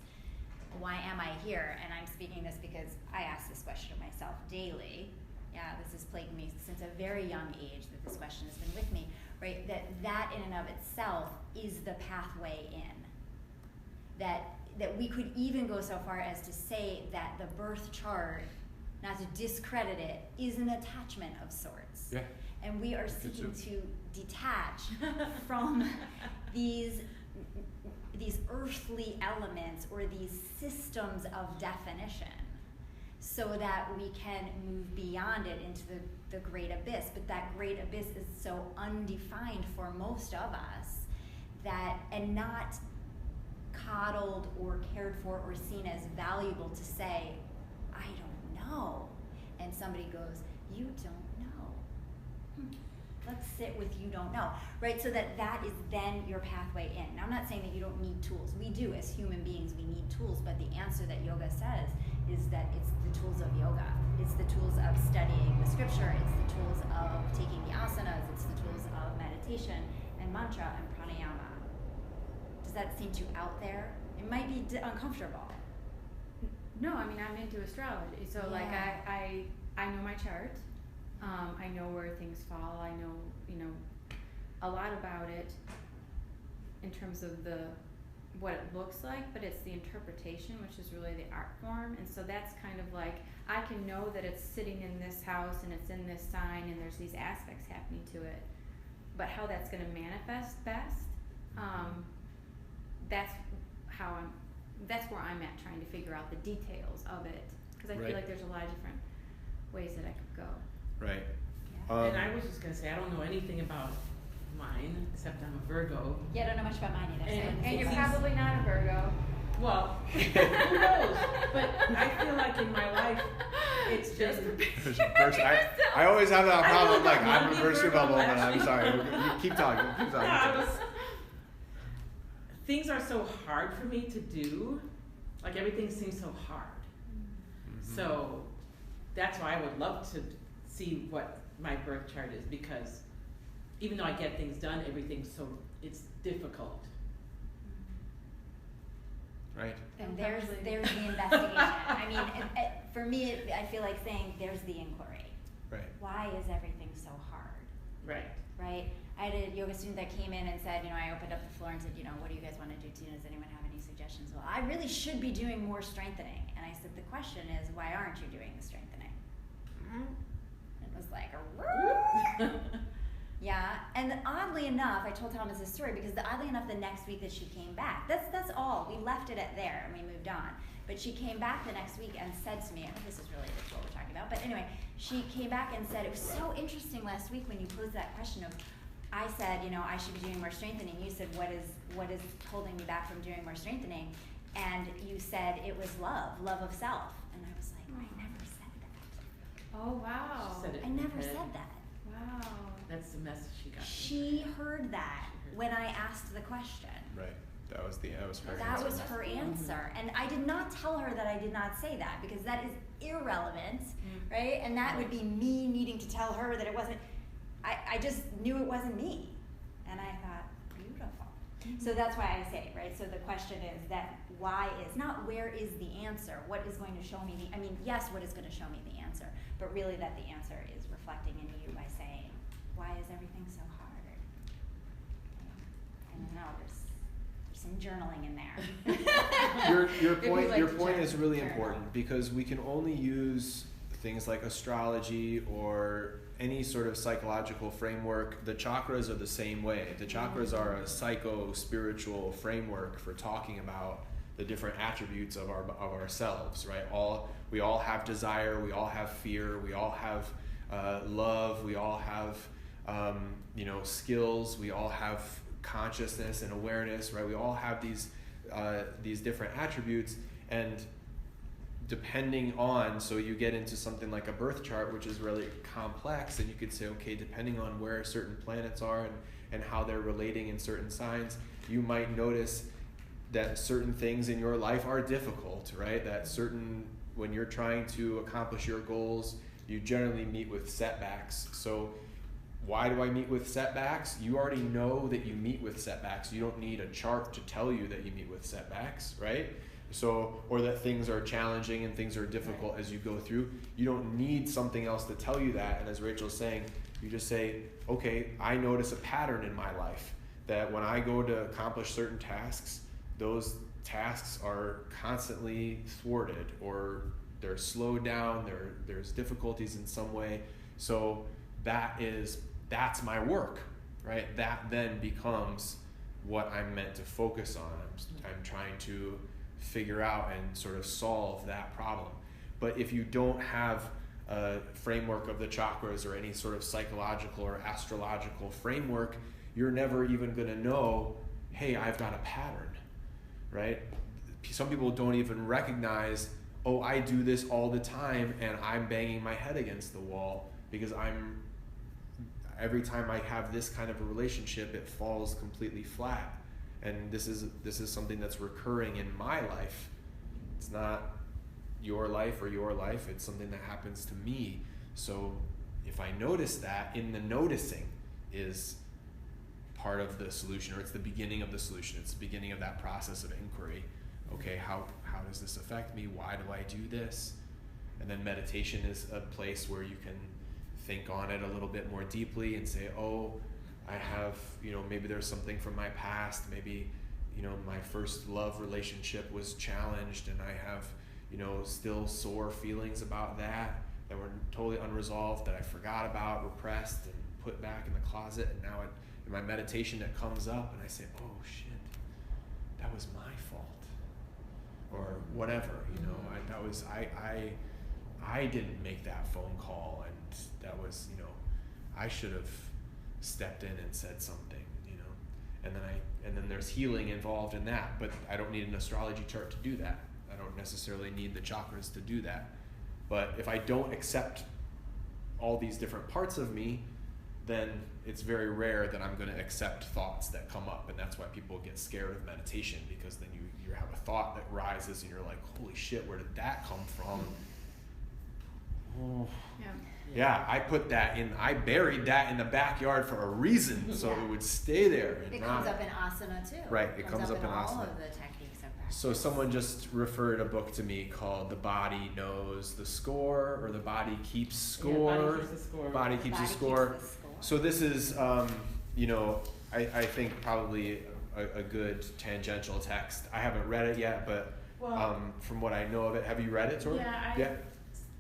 why am I here? And I'm speaking this because I ask this question of myself daily. Yeah, this has plagued me since a very young age, that this question has been with me, right? That in and of itself is the pathway in. That we could even go so far as to say that the birth chart, not to discredit it, is an attachment of sorts. Yeah. And we are seeking to detach from these earthly elements or these systems of definition, so that we can move beyond it into the great abyss. But that great abyss is so undefined for most of us, and not coddled or cared for or seen as valuable to say, I don't know. And somebody goes, you don't know. Let's sit with you don't know, right? So that is then your pathway in. Now, I'm not saying that you don't need tools. We do, as human beings, we need tools, but the answer that yoga says is that it's the tools of yoga. It's the tools of studying the scripture. It's the tools of taking the asanas. It's the tools of meditation and mantra and pranayama. Does that seem too out there? It might be uncomfortable. No, I mean, I'm into astrology, so Yeah. like I know my chart. I know where things fall. I know, a lot about it in terms of what it looks like, but it's the interpretation, which is really the art form. And so that's kind of like, I can know that it's sitting in this house and it's in this sign and there's these aspects happening to it. But how that's going to manifest best, that's where I'm at, trying to figure out the details of it, because I Right. feel like there's a lot of different ways that I could go. Right. Yeah. And I was just gonna say, I don't know anything about mine, except I'm a Virgo. Yeah, I don't know much about mine either. And- And you're It's- probably not a Virgo. Well, who knows? But I feel like in my life, it's just. I always have that I problem. really Like, don't I'm want a to be burst your Virgo, bubble, but I'm actually. sorry. You keep talking. Keep talking. No, I was, things are so hard for me to do. Like, everything seems so hard. Mhm. So that's why I would love to see what my birth chart is, because even though I get things done, it's difficult. Right. And Yeah, there's probably. the investigation. I mean, for me, I feel like saying there's the inquiry. Right. Why is everything so hard, Right. right? I had a yoga student that came in and said, I opened up the floor and said, what do you guys want to do? Does anyone have any suggestions? Well, I really should be doing more strengthening. And I said, the question is, why aren't you doing the strengthening? It was like, yeah. And oddly enough, I told Thomas this story because oddly enough, the next week that she came back, that's all. We left it at there and we moved on. But she came back the next week and said to me, I think this is related to what we're talking about, but anyway, she came back and said, it was so interesting last week when you posed that question of, I said, I should be doing more strengthening. You said, what is holding me back from doing more strengthening? And you said it was love of self. And I was like, I never said Oh, wow. She said it I in her never head. said that. Wow. That's the message she got. She heard that when I asked the question. Right. That was her That answer. was her answer. And I did not tell her that I did not say that, because that is irrelevant, right? And that would be me needing to tell her that it wasn't, I just knew it wasn't me. And I thought, beautiful. So that's why I say, right? So the question is that why is, not where is the answer, what is going to show me the, I mean, yes, what is going to show me the answer, but really that the answer is reflecting in you by saying, why is everything so hard? I don't know, there's some journaling in there. Your If you point like your to point is really journal. important, because we can only use things like astrology or any sort of psychological framework. The chakras are the same way. The chakras are a psycho-spiritual framework for talking about the different attributes of ourselves, right? We all have desire, we all have fear, we all have love, we all have skills, we all have consciousness and awareness, right? We all have these different attributes, and depending on, so you get into something like a birth chart, which is really complex, and you could say, okay, depending on where certain planets are and how they're relating in certain signs, you might notice that certain things in your life are difficult, right? That when you're trying to accomplish your goals, you generally meet with setbacks. So why do I meet with setbacks? You already know that you meet with setbacks. You don't need a chart to tell you that you meet with setbacks, right? So, or that things are challenging and things are difficult as you go through. You don't need something else to tell you that. And as Rachel's saying, you just say, okay, I notice a pattern in my life that when I go to accomplish certain tasks, those tasks are constantly thwarted, or they're slowed down, there's difficulties in some way. So that's my work, right? That then becomes what I'm meant to focus on. I'm trying to figure out and sort of solve that problem. But if you don't have a framework of the chakras or any sort of psychological or astrological framework, you're never even going to know, hey, I've got a pattern, right? Some people don't even recognize, oh, I do this all the time and I'm banging my head against the wall because every time I have this kind of a relationship, it falls completely flat. And this is something that's recurring in my life. It's not your life or your life, it's something that happens to me. So if I notice that, in the noticing is part of the solution, or it's the beginning of the solution. It's the beginning of that process of inquiry. Okay, how does this affect me? Why do I do this? And then meditation is a place where you can think on it a little bit more deeply and say, oh, I have, maybe there's something from my past, maybe, my first love relationship was challenged and I have, still sore feelings about that were totally unresolved, that I forgot about, repressed, and put back in the closet. And now in my meditation it comes up and I say, oh shit, that was my fault. Or whatever, I didn't make that phone call, and that was, I should have stepped in and said something, and then there's healing involved in that, but I don't need an astrology chart to do that. I don't necessarily need the chakras to do that. But if I don't accept all these different parts of me, then it's very rare that I'm going to accept thoughts that come up, and that's why people get scared of meditation, because then you have a thought that rises and you're like, holy shit, where did that come from? Oh. Yeah, I buried that in the backyard for a reason, so it would stay there. It comes up in asana too. Right, it comes up in all asana. of the techniques of practice. So someone just referred a book to me called The Body Knows the Score, or The Body Keeps Score. Yeah, Body Keeps the Score. Body Keeps the Score. So this is, I think probably a good tangential text. I haven't read it yet, but from what I know of it, have you read it, Tori? Yeah,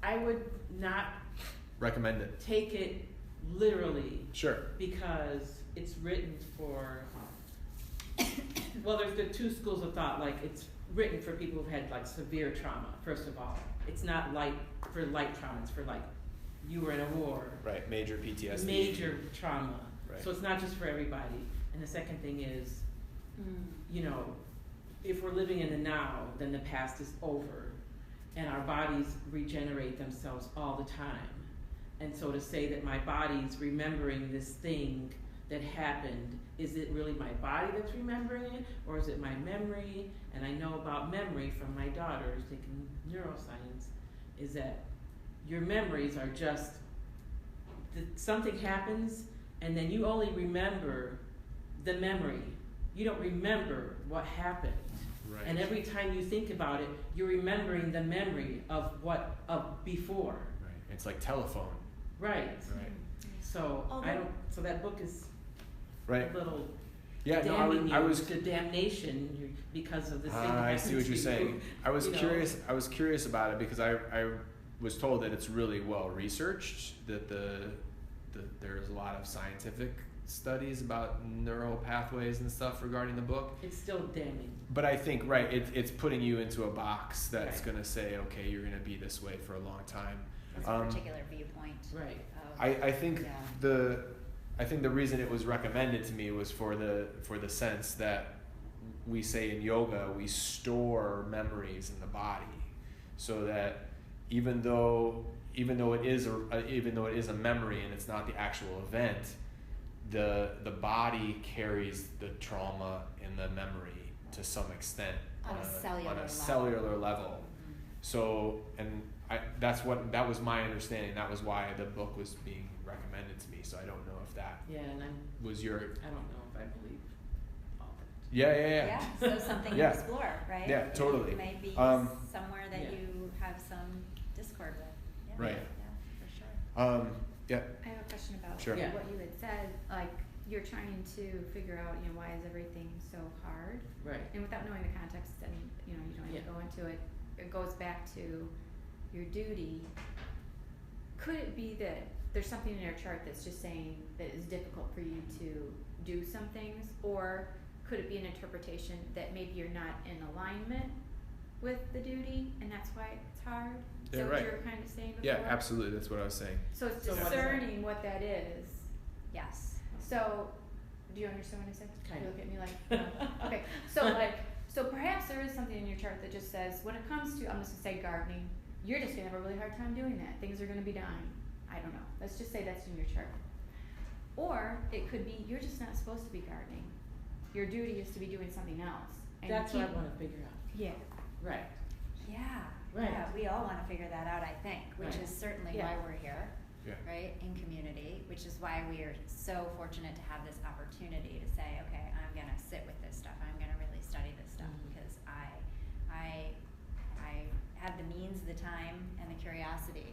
I would not recommend it. Take it literally. Sure. Because it's written for, there's the two schools of thought. Like, it's written for people who've had like severe trauma, first of all. It's not light trauma, it's for like, you were in a war. Right, major PTSD. Major trauma. Right. So it's not just for everybody. And the second thing is, if we're living in the now, then the past is over. and our bodies regenerate themselves all the time. And so to say that my body's remembering this thing that happened, is it really my body that's remembering it, or is it my memory? And I know about memory from my daughter who's taking neuroscience, is that your memories are just, something happens and then you only remember the memory. You don't remember what happened. Right. And every time you think about it, you're remembering the memory of before. Right. It's like telephone. Right. Right. So so that book is right. a little Yeah, damning no, I was to damnation because of the thing. I see what you're saying. I was curious. I was curious about it because I was told that it's really well researched. That there's a lot of scientific studies about neural pathways and stuff regarding the book. It's still damning. But I think it's putting you into a box that's Right. going to say, okay, you're going to be this way for a long time. That's a particular viewpoint. Right. I think the reason it was recommended to me was for the sense that we say in yoga we store memories in the body, so that even though it is a memory and it's not the actual event, the body carries the trauma in the memory to some extent On a cellular level. Mm-hmm. So, and that was my understanding. That was why the book was being recommended to me. So I don't know if that And was your. I don't know if I believe all that. Yeah. So something Yeah. to explore, right? Yeah, totally. It might be somewhere that Yeah. you have some discord with. Yeah. Right. Yeah, for sure. Yeah. I have a question about Sure. Yeah. what you had said. Like, you're trying to figure out, why is everything so hard? Right. And without knowing the context, and you don't have to go into it. It goes back to your duty. Could it be that there's something in your chart that's just saying that it's difficult for you to do some things, or could it be an interpretation that maybe you're not in alignment with the duty, and that's why it's hard? Is Yeah, that right. what you were kind of saying before? Yeah, absolutely. That's what I was saying. So it's So what is that? discerning what that is. Yes. So, do you understand what I said? Kind You of. look at me like, okay. So perhaps there is something in your chart that just says, when it comes to, I'm just gonna say gardening, you're just gonna have a really hard time doing that. Things are gonna be dying. I don't know. Let's just say that's in your chart. Or it could be you're just not supposed to be gardening. Your duty is to be doing something else. And That's what I want to figure out. Yeah. Right. Yeah. Right. Yeah, we all want to figure that out, I think, which Right. is certainly Yeah. why we're here, Yeah. right, in community, which is why we are so fortunate to have this opportunity to say, okay, I'm going to sit with this stuff. I'm going to really study this stuff Mhm. because I have the means, the time, and the curiosity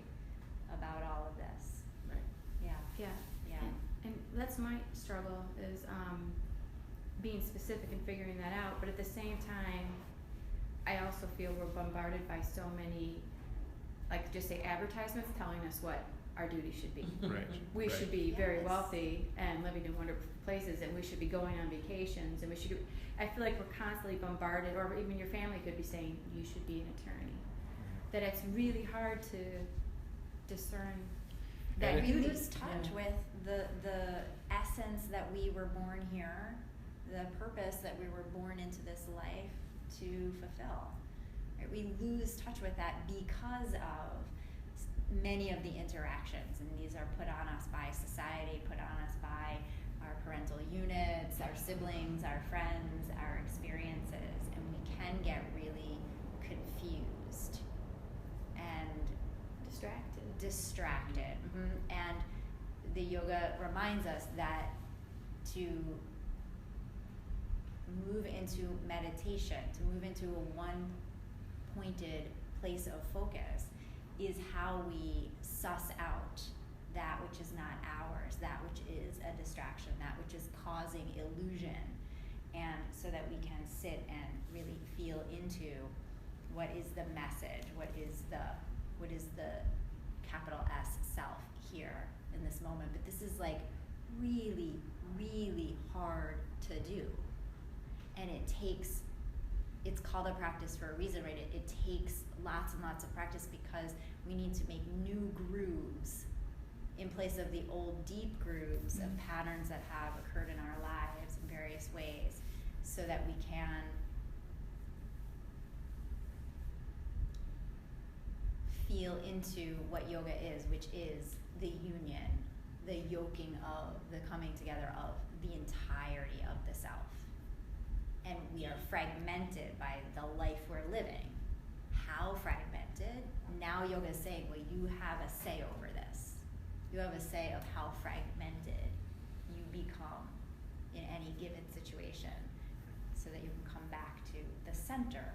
about all of this. Right. Yeah. Yeah. Yeah. And that's my struggle is being specific and figuring that out. But at the same time, I also feel we're bombarded by so many, like just say advertisements telling us what our duty should be. Right. We Right. should be very Yes. wealthy and living in wonderful places, and we should be going on vacations, and we should. I feel like we're constantly bombarded, or even your family could be saying you should be an attorney. That it's really hard to discern that And We duty. lose touch Yeah. with the essence that we were born here, the purpose that we were born into this life to fulfill. Right? We lose touch with that because of many of the interactions, and these are put on us by society, put on us by our parental units, our siblings, our friends, our experiences, and we can get really confused and distracted. And the yoga reminds us that to move into meditation, to move into a one-pointed place of focus, is how we suss out that which is not ours, that which is a distraction, that which is causing illusion, and so that we can sit and really feel into what is the message, what is the capital S self here in this moment. But this is like really, really hard to do. And it's called a practice for a reason, right? It takes lots and lots of practice because we need to make new grooves in place of the old deep grooves of patterns that have occurred in our lives in various ways, so that we can feel into what yoga is, which is the union, the yoking of, the coming together of the entirety of the self. And we are fragmented by the life we're living. How fragmented? Now yoga is saying, well, you have a say over this. You have a say of how fragmented you become in any given situation, so that you can come back to the center.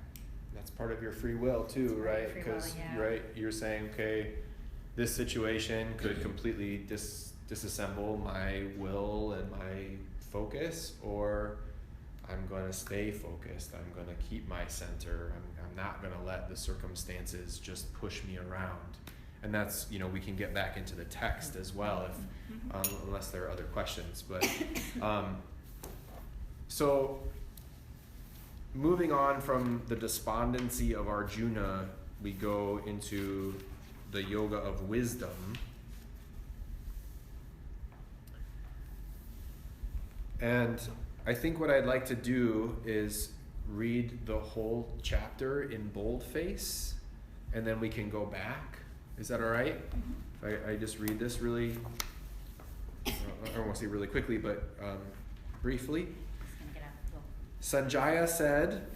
That's part of your free will too, right? Because right, you're saying, okay, this situation could completely disassemble my will and my focus, or I'm going to stay focused. I'm going to keep my center. I'm not going to let the circumstances just push me around. And that's, we can get back into the text as well, if unless there are other questions. But so moving on from the despondency of Arjuna, we go into the yoga of wisdom. And I think what I'd like to do is read the whole chapter in boldface, and then we can go back. Is that all right? If I just read this really, I don't want to say really quickly, but briefly. Sanjaya said,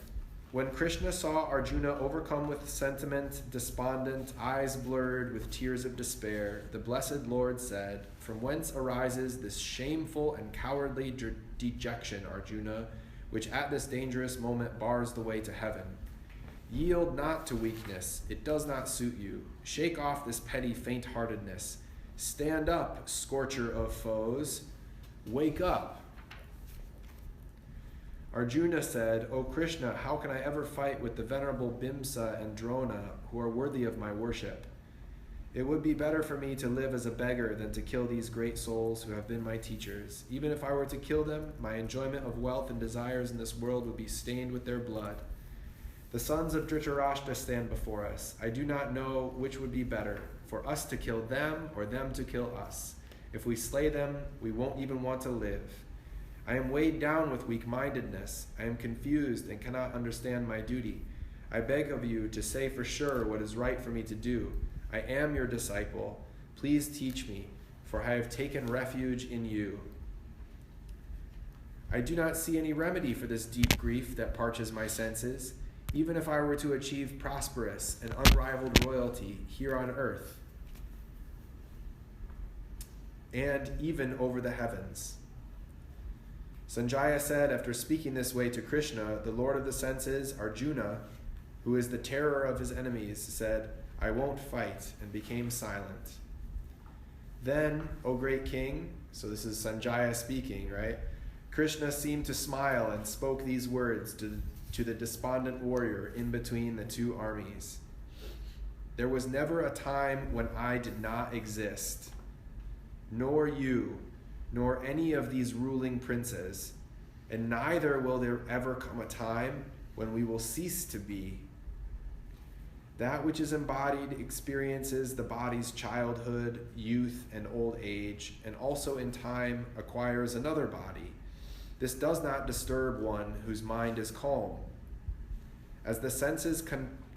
when Krishna saw Arjuna overcome with sentiment, despondent, eyes blurred with tears of despair, the blessed Lord said, from whence arises this shameful and cowardly dejection, Arjuna, which at this dangerous moment bars the way to heaven? Yield not to weakness, it does not suit you. Shake off this petty faint-heartedness. Stand up, scorcher of foes. Wake up. Arjuna said, O Krishna, how can I ever fight with the venerable Bhimsa and Drona, who are worthy of my worship? It would be better for me to live as a beggar than to kill these great souls who have been my teachers. Even if I were to kill them, my enjoyment of wealth and desires in this world would be stained with their blood. The sons of Dhritarashtra stand before us. I do not know which would be better, for us to kill them or them to kill us. If we slay them, we won't even want to live. I am weighed down with weak-mindedness. I am confused and cannot understand my duty. I beg of you to say for sure what is right for me to do. I am your disciple. Please teach me, for I have taken refuge in you. I do not see any remedy for this deep grief that parches my senses, even if I were to achieve prosperous and unrivaled royalty here on earth, and even over the heavens. Sanjaya said, after speaking this way to Krishna, the Lord of the senses, Arjuna, who is the terror of his enemies, said, I won't fight, and became silent. Then, O great king, so this is Sanjaya speaking, right? Krishna seemed to smile and spoke these words to the despondent warrior in between the two armies. There was never a time when I did not exist, nor you, nor any of these ruling princes, and neither will there ever come a time when we will cease to be. That which is embodied experiences the body's childhood, youth, and old age, and also in time acquires another body. This does not disturb one whose mind is calm. As the senses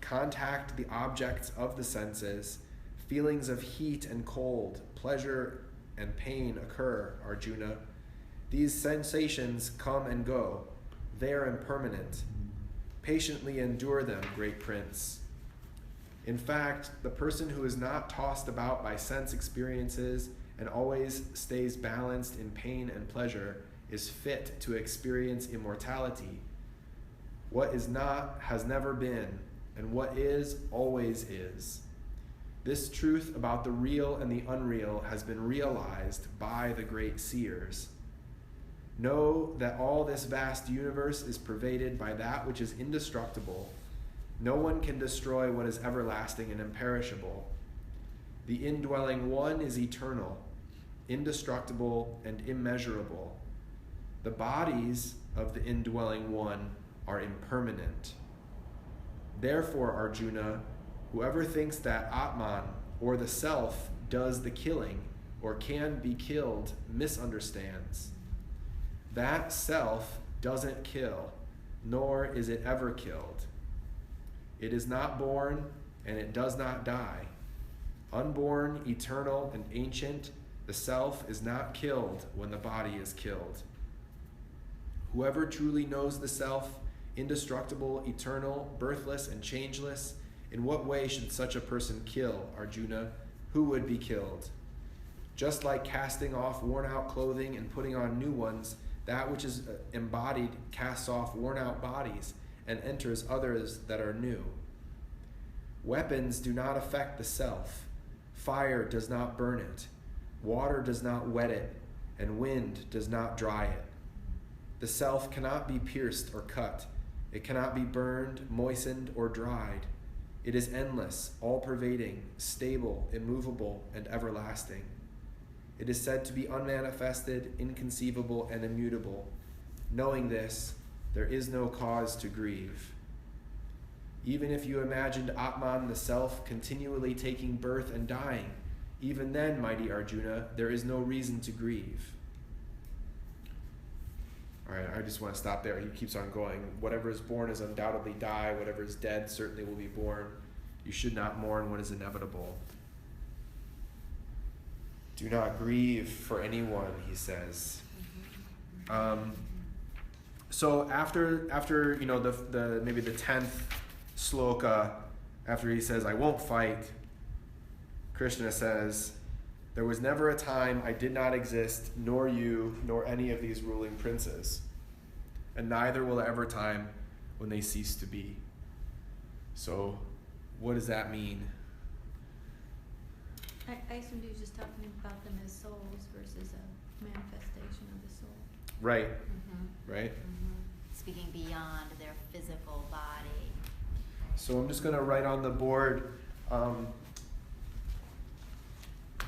contact the objects of the senses, feelings of heat and cold, pleasure and pain occur, Arjuna. These sensations come and go. They are impermanent. Patiently endure them, great prince. In fact, the person who is not tossed about by sense experiences and always stays balanced in pain and pleasure is fit to experience immortality. What is not has never been, and what is always is. This truth about the real and the unreal has been realized by the great seers. Know that all this vast universe is pervaded by that which is indestructible. No one can destroy what is everlasting and imperishable. The indwelling one is eternal, indestructible, and immeasurable. The bodies of the indwelling one are impermanent. Therefore, Arjuna, whoever thinks that Atman, or the self, does the killing, or can be killed, misunderstands. That self doesn't kill, nor is it ever killed. It is not born, and it does not die. Unborn, eternal, and ancient, the self is not killed when the body is killed. Whoever truly knows the self, indestructible, eternal, birthless, and changeless, in what way should such a person kill, Arjuna? Who would be killed? Just like casting off worn-out clothing and putting on new ones, that which is embodied casts off worn-out bodies and enters others that are new. Weapons do not affect the self. Fire does not burn it. Water does not wet it, and wind does not dry it. The self cannot be pierced or cut. It cannot be burned, moistened, or dried. It is endless, all-pervading, stable, immovable, and everlasting. It is said to be unmanifested, inconceivable, and immutable. Knowing this, there is no cause to grieve. Even if you imagined Atman, the self, continually taking birth and dying, even then, mighty Arjuna, there is no reason to grieve. All right, I just want to stop there. He keeps on going. Whatever is born is undoubtedly die. Whatever is dead certainly will be born. You should not mourn what is inevitable. Do not grieve for anyone, he says. So after the maybe the 10th sloka, after he says, I won't fight, Krishna says, there was never a time I did not exist, nor you, nor any of these ruling princes, and neither will ever time when they cease to be. So what does that mean? I assumed he was just talking about them as souls versus a manifestation of the soul. Right. Right? Speaking beyond their physical body. So I'm just going to write on the board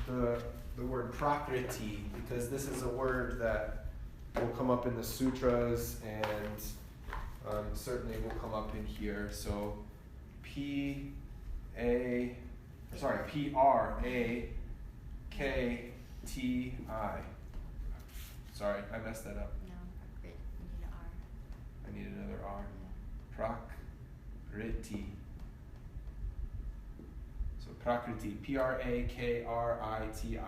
the word prakriti, because this is a word that will come up in the sutras and certainly will come up in here. So P-R-A-K-T-I. Sorry, I messed that up. No, Prakrit, you need an R. I need another R. Prakriti. So prakriti, Prakriti.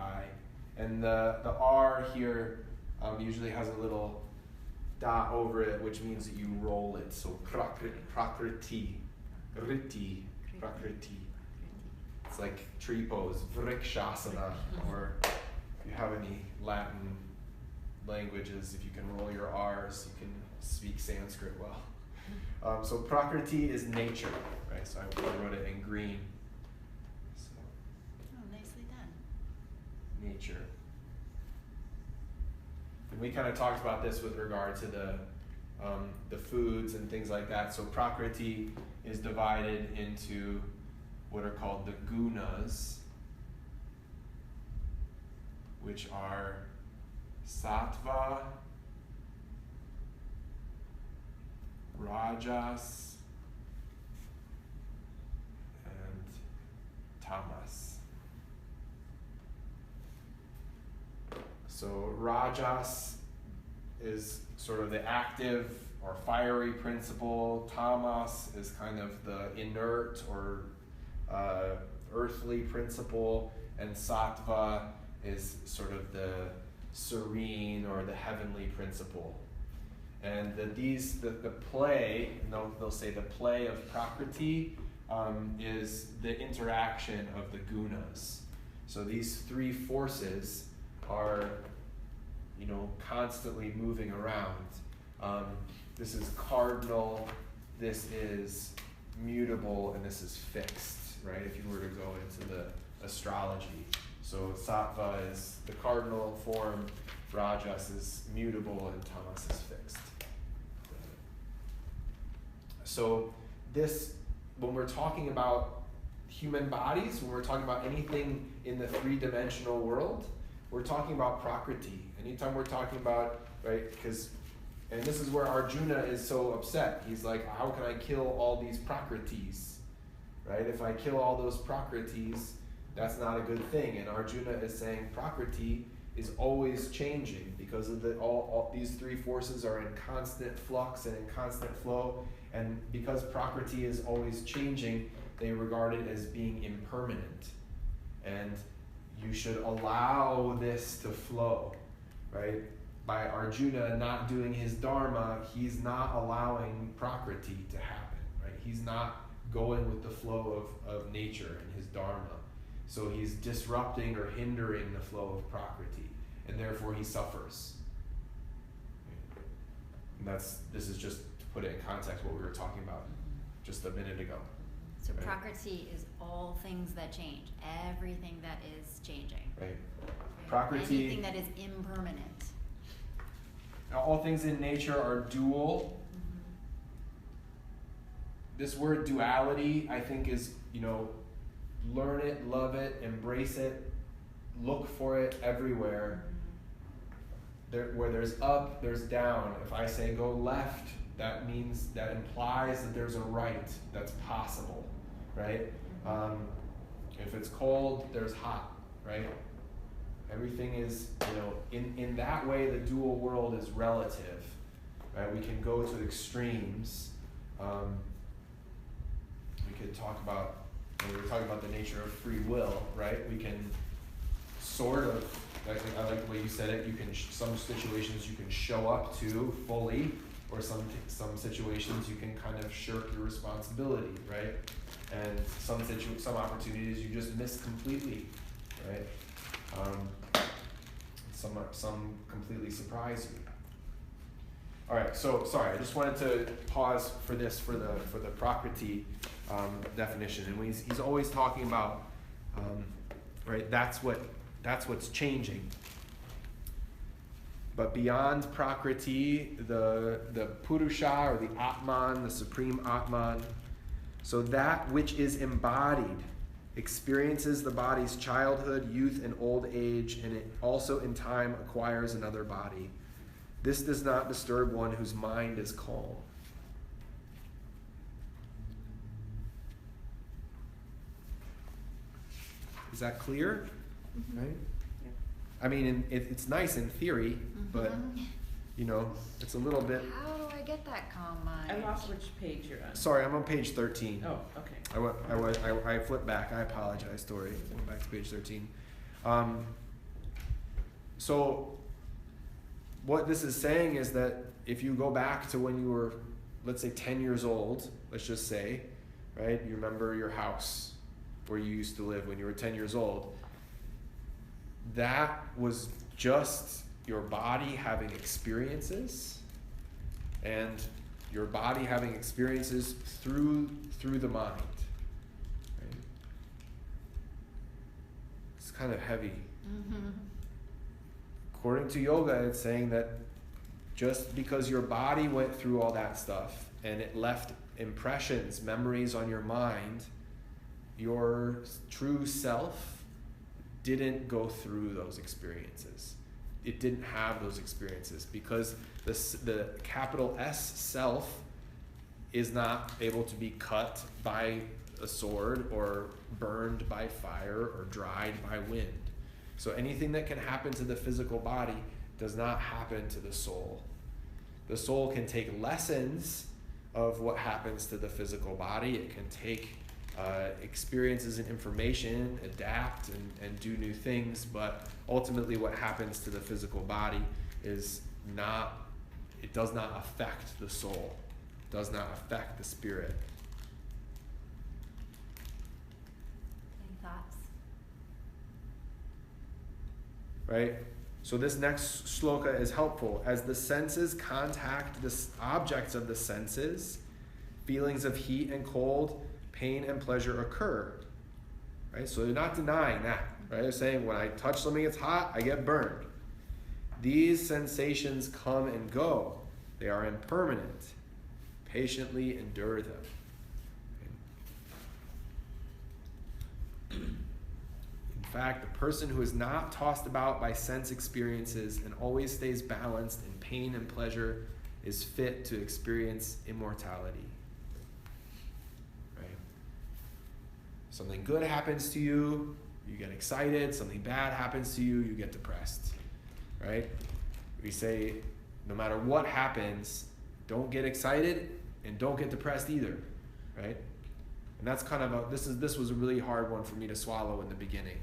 And the R here usually has a little dot over it, which means that you roll it. So prakriti. Riti. Prakriti. It's like tree pose, vrikshasana, or if you have any Latin languages, if you can roll your R's, you can speak Sanskrit well. So prakriti is nature, right? So I wrote it in green. So, Oh, nicely done. nature. And we kind of talked about this with regard to the foods and things like that. So prakriti is divided into what are called the gunas, which are sattva, rajas, and tamas. So rajas is sort of the active or fiery principle. Tamas is kind of the inert or earthly principle, and sattva is sort of the serene or the heavenly principle. And the play, and they'll say the play of prakriti is the interaction of the gunas. So these three forces are, constantly moving around. This is cardinal, this is mutable, and this is fixed, right? If you were to go into the astrology. So sattva is the cardinal form, rajas is mutable, and tamas is fixed. So when we're talking about human bodies, when we're talking about anything in the three-dimensional world, we're talking about prakriti. Anytime we're talking about, right, and this is where Arjuna is so upset. He's like, how can I kill all these prakritis, right? If I kill all those prakritis, that's not a good thing. And Arjuna is saying prakriti is always changing because of all these three forces are in constant flux and in constant flow. And because prakriti is always changing, they regard it as being impermanent. And you should allow this to flow, right? By Arjuna not doing his dharma, he's not allowing prakriti to happen, right? He's not going with the flow of nature and his dharma. So he's disrupting or hindering the flow of prakriti, and therefore he suffers. And this is just to put it in context what we were talking about just a minute ago. So right? Prakriti is all things that change, everything that is changing. Right. Right? Prakriti, anything that is impermanent. all things in nature are dual. This word duality, I think, is, learn it, love it, embrace it, look for it everywhere. Where there's up, there's down. If I say go left, that implies that there's a right that's possible, right? If it's cold, there's hot, right? Everything is, in that way, the dual world is relative, right? We can go to extremes. We could talk about, when we were talking about the nature of free will, right? We can sort of, I like the way you said it, some situations you can show up to fully, or some situations you can kind of shirk your responsibility, right? And some opportunities you just miss completely, right? Some completely surprise you. All right, so sorry, I just wanted to pause for this for the Prakriti definition, and he's always talking about right. That's what's changing. But beyond Prakriti, the Purusha or the Atman, the supreme Atman, so that which is embodied experiences the body's childhood, youth, and old age, and it also in time acquires another body. This does not disturb one whose mind is calm. Is that clear? Mm-hmm. Right? Yeah. I mean, it's nice in theory, but it's a little bit. How do I get that calm mind? I lost which page you're on. Sorry, I'm on page 13. Oh, okay. I flipped back. I apologize, Tori. I went back to page 13. So what this is saying is that if you go back to when you were, let's say, 10 years old, let's just say, right? You remember your house where you used to live when you were 10 years old. That was just your body having experiences, and your body having experiences through the mind. Right? It's kind of heavy. Mm-hmm. According to yoga, it's saying that just because your body went through all that stuff and it left impressions, memories on your mind, your true self didn't go through those experiences. It didn't have those experiences because the capital S self is not able to be cut by a sword or burned by fire or dried by wind. So anything that can happen to the physical body does not happen to the soul. The soul can take lessons of what happens to the physical body. It can take experiences and information, adapt and do new things, but ultimately what happens to the physical body it does not affect the soul, does not affect the spirit. Any thoughts? Right? So this next shloka is helpful. As the senses contact the objects of the senses, feelings of heat and cold, pain and pleasure occur. Right? So they're not denying that. Right? They're saying when I touch something that's hot, I get burned. These sensations come and go. They are impermanent. Patiently endure them. In fact, the person who is not tossed about by sense experiences and always stays balanced in pain and pleasure is fit to experience immortality. Right? Something good happens to you, you get excited. Something bad happens to you, you get depressed. Right? We say, no matter what happens, don't get excited and don't get depressed either. Right? And that's kind of this was a really hard one for me to swallow in the beginning.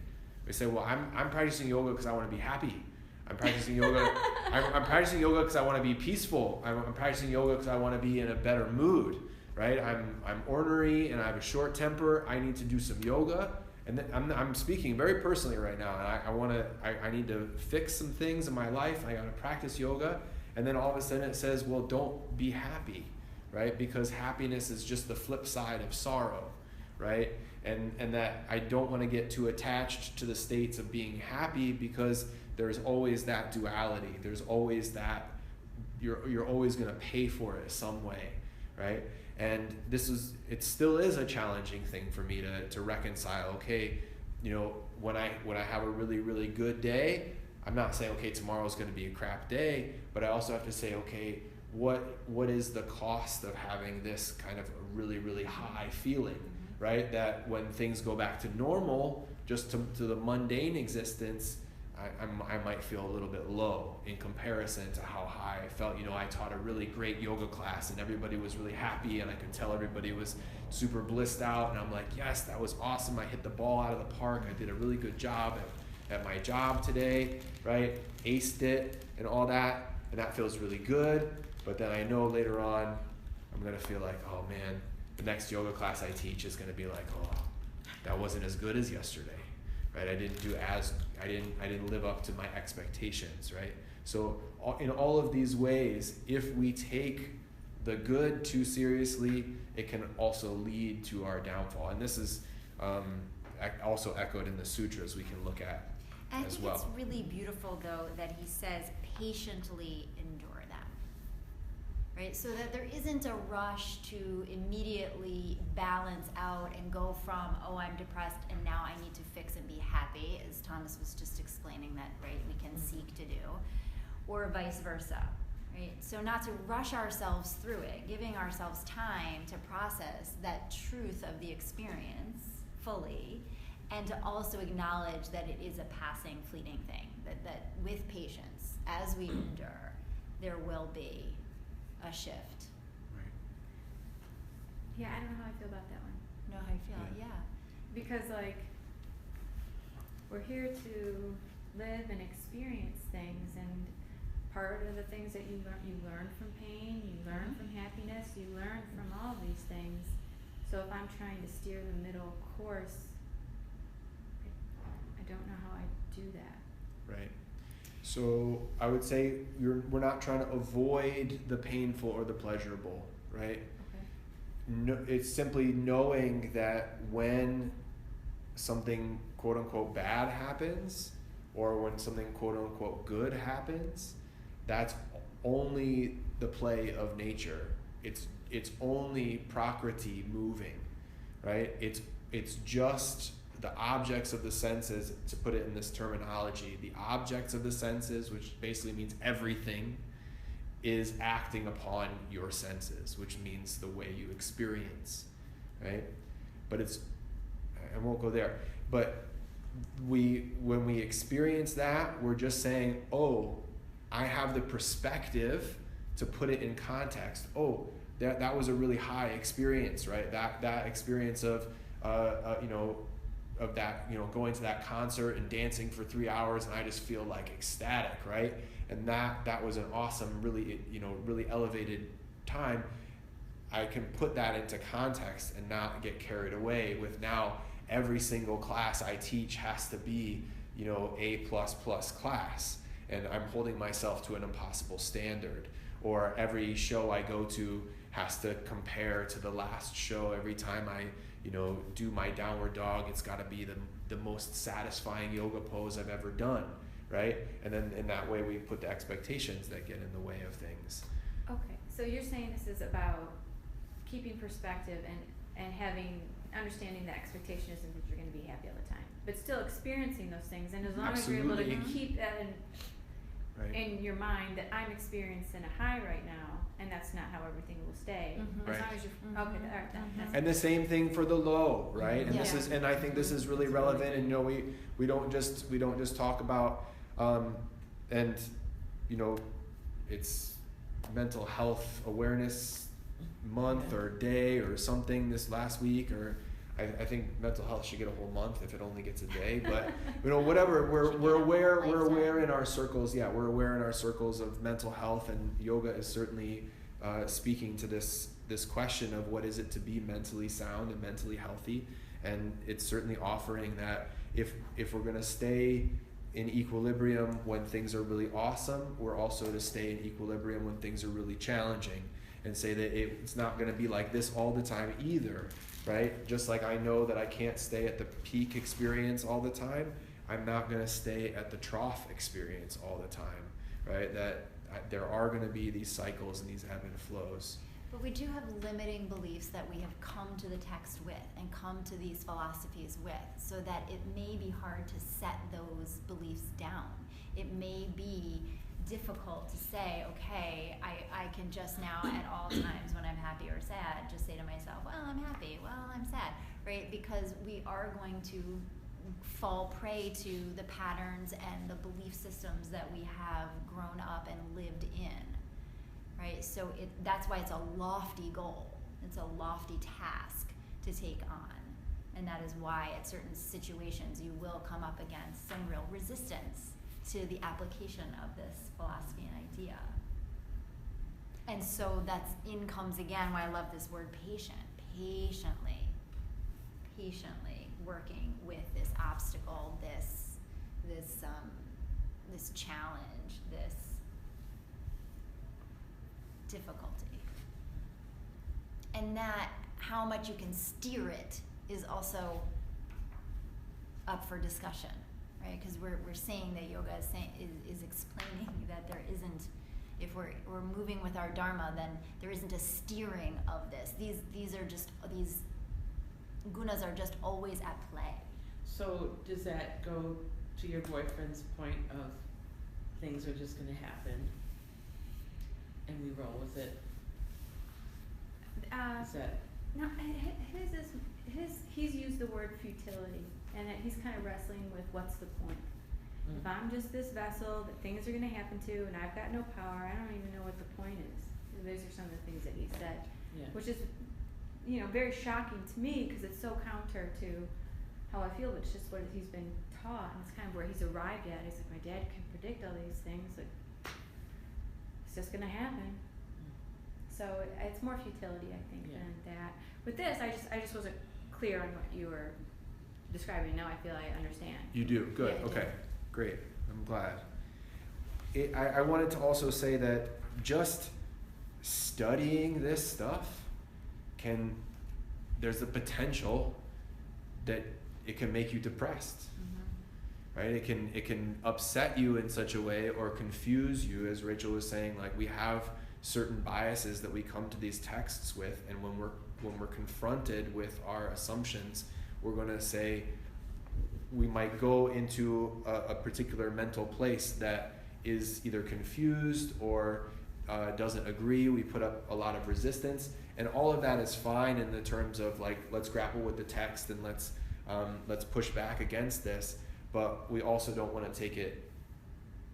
We say, well, I'm practicing yoga because I want to be happy. I'm practicing yoga. I'm practicing yoga because I want to be peaceful. I'm practicing yoga because I want to be in a better mood, right? I'm ornery and I have a short temper. I need to do some yoga. And then I'm speaking very personally right now, and I need to fix some things in my life. I got to practice yoga, and then all of a sudden it says, well, don't be happy, right? Because happiness is just the flip side of sorrow, right? And that I don't want to get too attached to the states of being happy, because there's always that duality. There's always that you're always going to pay for it some way, right? And it still is a challenging thing for me to reconcile. Okay, when I have a really, really good day, I'm not saying, okay, tomorrow's going to be a crap day, but I also have to say, okay, what is the cost of having this kind of a really, really high feeling, right? That when things go back to normal, just to the mundane existence, I might feel a little bit low in comparison to how high I felt. I taught a really great yoga class and everybody was really happy, and I could tell everybody was super blissed out, and I'm like, yes, that was awesome. I hit the ball out of the park. I did a really good job at my job today, right? Aced it and all that, and that feels really good. But then I know later on I'm gonna feel like, oh man, the next yoga class I teach is gonna be like, oh, that wasn't as good as yesterday. Right, I didn't live up to my expectations, right? So in all of these ways, if we take the good too seriously, it can also lead to our downfall. And this is also echoed in the sutras we can look at as well. I think it's really beautiful, though, that he says patiently endure them, right? So that there isn't a rush to immediately balance out and go from, oh, I'm depressed and now I need to fix and be happy, as Thomas was just explaining that, right, we can seek to do, or vice versa, right? So not to rush ourselves through it, giving ourselves time to process that truth of the experience fully, and to also acknowledge that it is a passing, fleeting thing, that with patience, as we endure, there will be a shift. Right. Yeah, I don't know how I feel about that one. Know how you feel? Yeah. Because we're here to live and experience things, and part of the things that you learn from pain, you learn from happiness, you learn from all these things. So if I'm trying to steer the middle course, I don't know how I do that. Right. So I would say we're not trying to avoid the painful or the pleasurable, right? Okay. No, it's simply knowing that when something quote unquote bad happens, or when something quote unquote good happens, that's only the play of nature. It's only Prakriti moving, right? It's just the objects of the senses, to put it in this terminology, the objects of the senses, which basically means everything, is acting upon your senses, which means the way you experience, right? But I won't go there, but when we experience that, we're just saying, oh, I have the perspective to put it in context. Oh, that was a really high experience, right? That experience of going to that concert and dancing for 3 hours, and I just feel like ecstatic, right? And that was an awesome, really elevated time. I can put that into context and not get carried away with now every single class I teach has to be, A++ class, and I'm holding myself to an impossible standard. Or every show I go to has to compare to the last show. Every time I do my downward dog, it's got to be the most satisfying yoga pose I've ever done, right? And then in that way we put the expectations that get in the way of things. Okay, so you're saying this is about keeping perspective and understanding the expectation isn't that you're going to be happy all the time, but still experiencing those things. And as long as you're able to keep that in your mind, that I'm experiencing a high right now, and that's not how everything will stay. As long as you're okay. All right, that's And the same thing for the low, right? And Yeah. and I think this is really relevant. And we don't just talk about it's mental health awareness month or day or something this last week, or I think mental health should get a whole month if it only gets a day, but whatever, we're aware in our circles, we're aware in our circles of mental health, and yoga is certainly speaking to this question of what is it to be mentally sound and mentally healthy, and it's certainly offering that if we're going to stay in equilibrium when things are really awesome, we're also to stay in equilibrium when things are really challenging, and say that it's not going to be like this all the time either, right? Just like I know that I can't stay at the peak experience all the time, I'm not going to stay at the trough experience all the time, right? That there are going to be these cycles and these ebb and flows. But we do have limiting beliefs that we have come to the text with and come to these philosophies with, so that it may be hard to set those beliefs down. It may be difficult to say, okay, I can just now at all times when I'm happy or sad just say to myself, well, I'm happy, well, I'm sad, right? Because we are going to fall prey to the patterns and the belief systems that we have grown up and lived in, right? So that's why it's a lofty goal. It's a lofty task to take on. And that is why at certain situations you will come up against some real resistance to the application of this philosophy and idea. And so that's in comes again why I love this word patient. Patiently working with this obstacle, this challenge, this difficulty. And that how much you can steer it is also up for discussion, right? Because we're saying that yoga is explaining that there isn't, if we're moving with our dharma, then there isn't a steering of this. These gunas are just always at play. So does that go to your boyfriend's point of things are just going to happen and we roll with it? Is that? No, he's used the word futility, and he's kind of wrestling with what's the point. If I'm just this vessel that things are going to happen to, and I've got no power, I don't even know what the point is. Those are some of the things that he said, which is, very shocking to me because it's so counter to how I feel, but it's just what he's been taught, and it's kind of where he's arrived at. He's like, my dad can predict all these things, like it's just going to happen. So it's more futility, I think, than that. With this, I just wasn't clear on what you were describing. Now I feel I understand. You do? Good. Yeah, okay. Great. I'm glad. I wanted to also say that just studying this stuff there's a potential that it can make you depressed. Right? It can upset you in such a way or confuse you, as Rachel was saying, like we have certain biases that we come to these texts with, and when we're confronted with our assumptions, we're going to say, we might go into a particular mental place that is either confused or doesn't agree. We put up a lot of resistance, and all of that is fine in the terms of like, let's grapple with the text and let's push back against this. But we also don't want to take it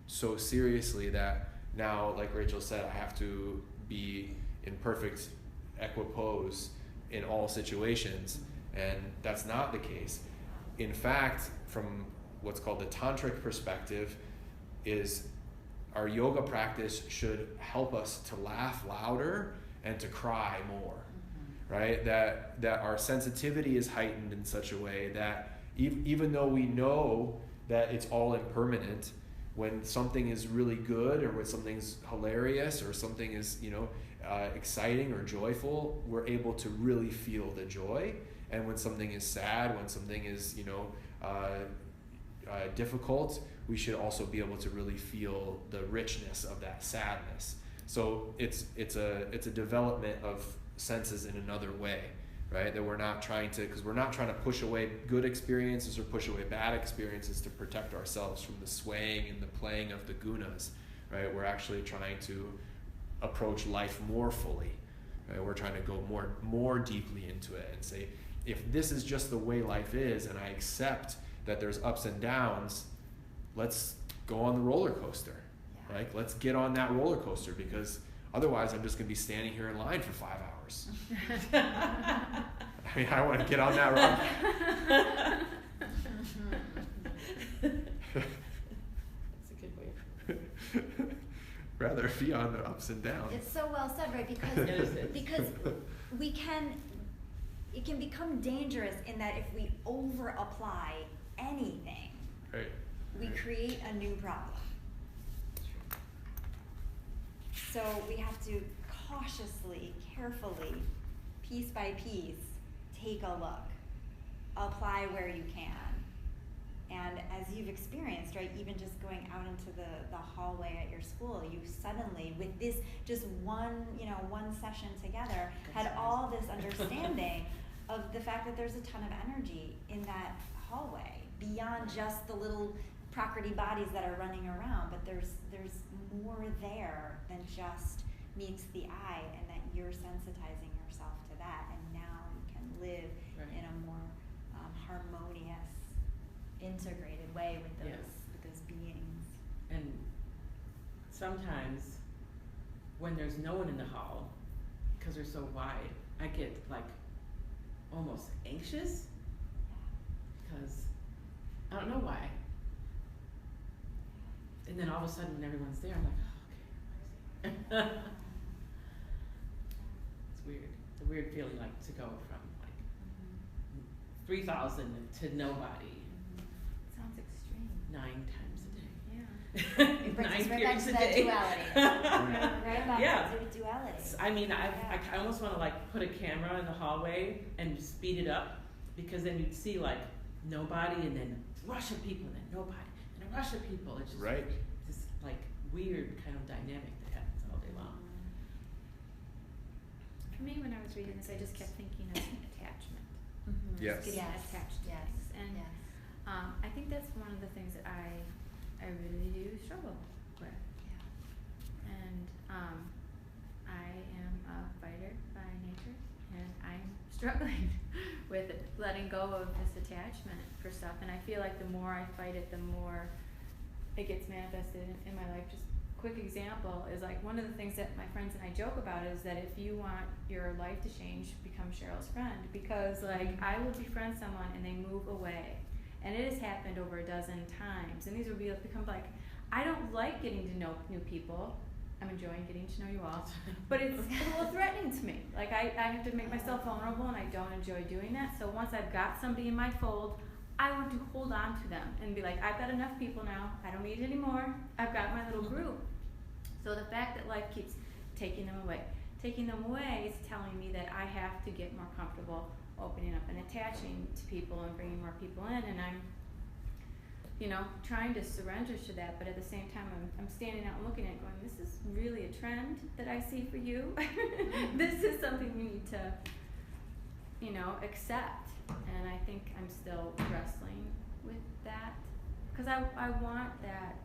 so seriously that now, like Rachel said, I have to be in perfect equipoise in all situations, and that's not the case. In fact, from what's called the tantric perspective, is our yoga practice should help us to laugh louder and to cry more, right? That our sensitivity is heightened in such a way that even though we know that it's all impermanent, when something is really good or when something's hilarious or something is exciting or joyful, we're able to really feel the joy. And when something is sad, when something is difficult, we should also be able to really feel the richness of that sadness. So it's a development of senses in another way, right? That we're not trying to push away good experiences or push away bad experiences to protect ourselves from the swaying and the playing of the gunas, right? We're actually trying to approach life more fully, right? We're trying to go more deeply into it and say, if this is just the way life is, and I accept that there's ups and downs, let's go on the roller coaster. Yeah. Like, let's get on that roller coaster, because otherwise I'm just going to be standing here in line for 5 hours. I mean, I want to get on that rock. That's a good way. Rather be on the ups and downs. It's so well said, right? Because it can become dangerous in that if we over apply anything, Right. we create a new problem. So we have to cautiously, carefully, piece by piece, take a look, apply where you can. And as you've experienced, right, even just going out into the hallway at your school, you suddenly, with this just one session together, had all this understanding of the fact that there's a ton of energy in that hallway, beyond just the little Prakriti bodies that are running around, but there's more there than just meets the eye, and that you're sensitizing yourself to that, and now you can live in a more harmonious, integrated way with those beings. And sometimes when there's no one in the hall, because they're so wide, I get like almost anxious, because I don't know why. And then all of a sudden when everyone's there, I'm like, oh, okay, it's weird. It's a weird feeling, like, to go from like 3,000 to nobody. Sounds extreme. 9 times a day. Yeah. It brings 9 us right back periods to a that day. duality. Right back Yeah. to duality. I mean, I almost want to like put a camera in the hallway and speed it up, because then you'd see like nobody and then a rush of people and then nobody and a rush of people. It's just Right. this like weird kind of dynamic that happens all day long. For me, when I was reading this, I just kept thinking of attachment. Mm-hmm. Yes. Getting attached to things. And I think that's one of the things that I really do struggle with. Yeah. And I am a fighter by nature, and I'm struggling with letting go of this attachment for stuff. And I feel like the more I fight it, the more it gets manifested in my life. Just quick example is like one of the things that my friends and I joke about is that if you want your life to change, become Cheryl's friend, because like I will befriend someone and they move away, and it has happened over a dozen times, and these will become like, I don't like getting to know new people. I'm enjoying getting to know you all, but it's a little threatening to me. Like I have to make myself vulnerable, and I don't enjoy doing that. So once I've got somebody in my fold, I want to hold on to them and be like, I've got enough people now. I don't need anymore. I've got my little group. So the fact that life keeps taking them away is telling me that I have to get more comfortable opening up and attaching to people and bringing more people in. And I'm, trying to surrender to that. But at the same time, I'm standing out and looking at it going, this is really a trend that I see for you. This is something you need to, accept. And I think I'm still wrestling with that, because I want that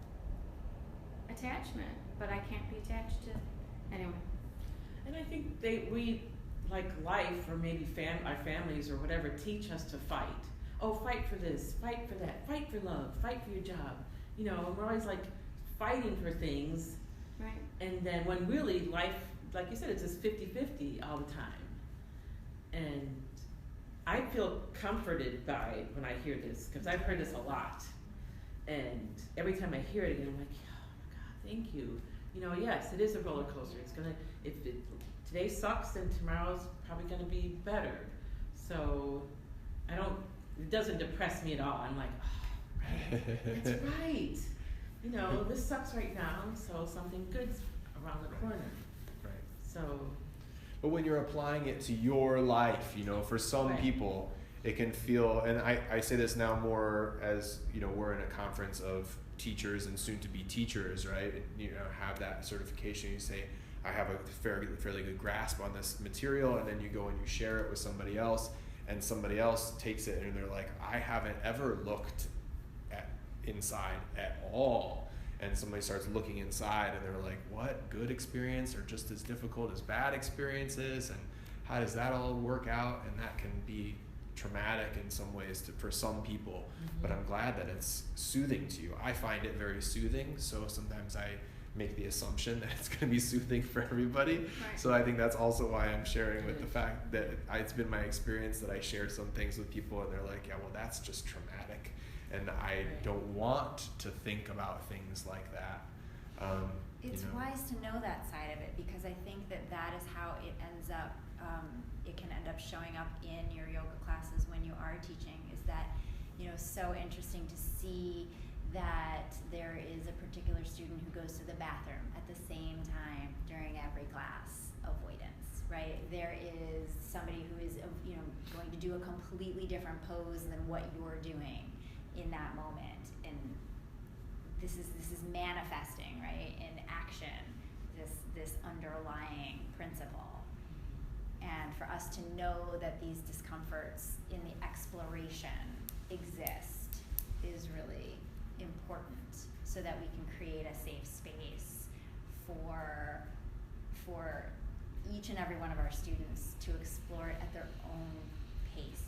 attachment, but I can't be attached to anyone. And I think we like life, or maybe our families or whatever, teach us to fight. Oh, fight for this, fight for that, fight for love, fight for your job. And we're always like fighting for things. Right. And then when really life, like you said, it's just 50-50 all the time. And I feel comforted by when I hear this, because I've heard this a lot. And every time I hear it again, I'm like, oh my God, thank you. Yes, it is a roller coaster. It's gonna, today sucks, then tomorrow's probably gonna be better. So it doesn't depress me at all. I'm like, oh, that's right. This sucks right now, so something good's around the corner. Right. So. But when you're applying it to your life, for some people, it can feel, and I say this now more as, we're in a conference of teachers and soon to be teachers, right? Have that certification. You say, I have a fairly good grasp on this material, and then you go and you share it with somebody else, and somebody else takes it and they're like, I haven't ever looked inside at all. And somebody starts looking inside and they're like, what, good experience or just as difficult as bad experiences? And how does that all work out? And that can be traumatic in some ways for some people. Mm-hmm. But I'm glad that it's soothing to you. I find it very soothing. So sometimes I make the assumption that it's going to be soothing for everybody. Right. So I think that's also why I'm sharing with the fact that it's been my experience that I share some things with people and they're like, yeah, well, that's just traumatic. And I don't want to think about things like that. It's wise to know that side of it, because I think that is how it ends up, it can end up showing up in your yoga classes when you are teaching, is that, so interesting to see that there is a particular student who goes to the bathroom at the same time during every class. Avoidance, right? There is somebody who is, going to do a completely different pose than what you're doing in that moment, and this is manifesting, right, in action, this underlying principle. And for us to know that these discomforts in the exploration exist is really important, so that we can create a safe space for each and every one of our students to explore it at their own pace,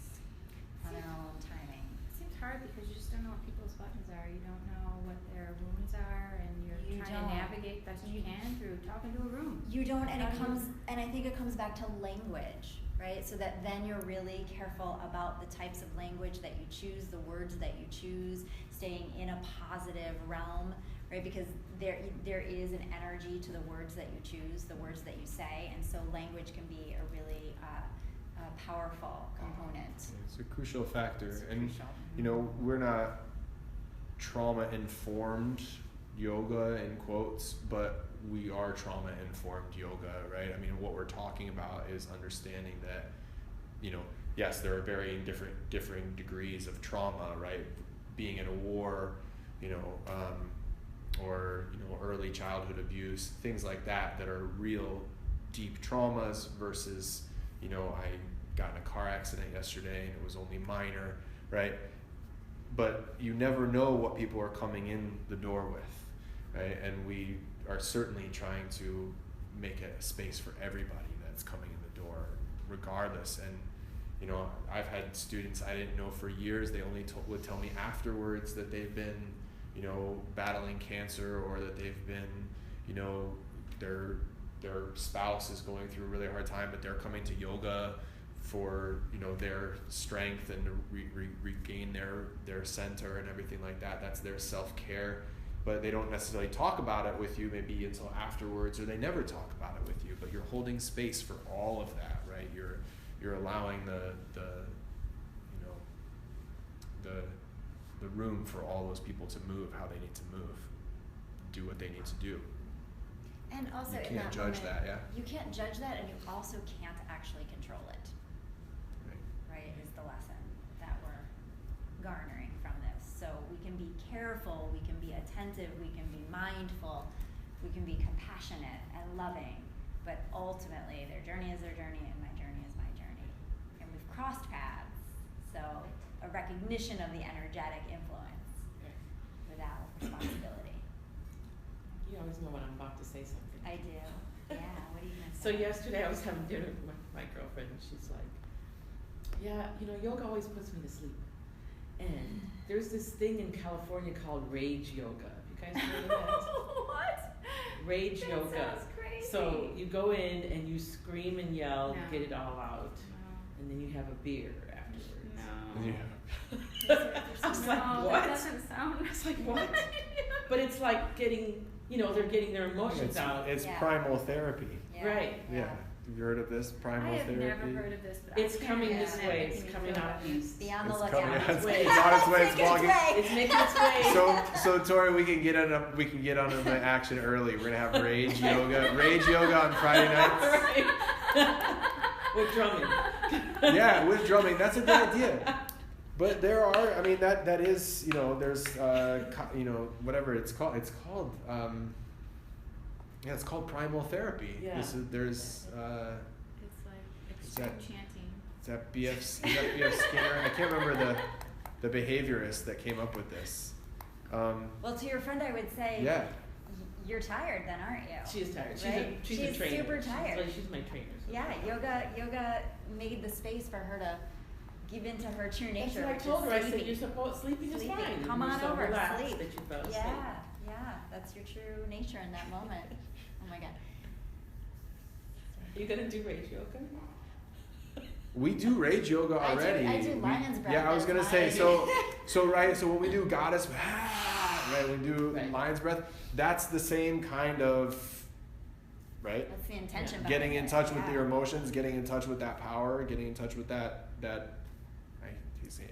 on their own timing. It seems hard because you just don't know what people's buttons are. You don't know what their wounds are, and you're trying to navigate best you can through talking to a room. You don't, and I think it comes back to language, right? So that then you're really careful about the types of language that you choose, the words that you choose, staying in a positive realm, right? Because there is an energy to the words that you choose, the words that you say, and so language can be a really powerful component. It's a crucial factor. It's and crucial. We're not trauma informed yoga in quotes, but we are trauma informed yoga, right? I mean, what we're talking about is understanding that, yes, there are varying differing degrees of trauma, right? Being in a war, or early childhood abuse, things like that are real deep traumas versus, I got in a car accident yesterday and it was only minor, right? But you never know what people are coming in the door with, right? And we are certainly trying to make a space for everybody that's coming in the door, regardless. And I've had students I didn't know for years. They only would tell me afterwards that they've been, battling cancer, or that they've been, their spouse is going through a really hard time, but they're coming to yoga for their strength and to regain their center and everything like that. That's their self-care, but they don't necessarily talk about it with you maybe until afterwards, or they never talk about it with you. But you're holding space for all of that, right? You're allowing the room for all those people to move how they need to move, do what they need to do. And also, you in can't that judge moment, that, yeah. You can't judge that, and you also can't actually control it. Right, is the lesson that we're garnering from this. So we can be careful, we can be attentive, we can be mindful, we can be compassionate and loving, but ultimately their journey is their journey and my journey is my journey. And we've crossed paths, so a recognition of the energetic influence without responsibility. You always know when I'm about to say something. I do. Yeah, what are you going to So say? yesterday I was having dinner with my girlfriend, and she's like, yeah, yoga always puts me to sleep. And there's this thing in California called rage yoga. Have you guys heard of that? What? Rage That yoga. sounds crazy. So you go in and you scream and yell, No. you get it all out, and then you have a beer afterwards. No. Yeah. I was No, like, that what? doesn't sound. It's like, what? But it's like getting, they're getting their emotions out. It's Yeah. primal therapy. Yeah, Right. Yeah. Have you heard of this? Primal I have therapy? never heard of this, but It's I can't coming imagine this it way. making It's me coming feel out better. east. Be on the It's lookout. coming out. It's way. It's on its way. It's Making its vlogging. way. It's making its way. So Tori, we can get on the action early. We're gonna have rage yoga on Friday nights. Right. With drumming. Yeah, with drumming. That's a good idea. But there are, I mean, that is, there's, whatever it's called. It's called, it's called primal therapy. Yeah. There's, It's like extreme that- chanting. is that B.F. Skinner? I can't remember the behaviorist that came up with this. Well, to your friend, I would say, Yeah. you're tired then, aren't you? She is tired. Right? She's a trainer. super tired. She's my trainer. So Yeah, yoga made the space for her to give into her true That's nature. what I which told is her. I said, sleeping. you're supposed sleeping is Sleeping. fine. Come You're on so over, relaxed sleep. that you fell asleep. Yeah, Yeah, that's your true nature in that moment. Oh my God. Are you gonna do rage yoga? We do rage yoga already. I do lion's breath. Yeah, I was gonna say, so when we do goddess, right, we do Right. lion's breath, that's the same kind of, right? That's the intention. Yeah. Getting in touch with yeah. your emotions, getting in touch with that power, getting in touch with that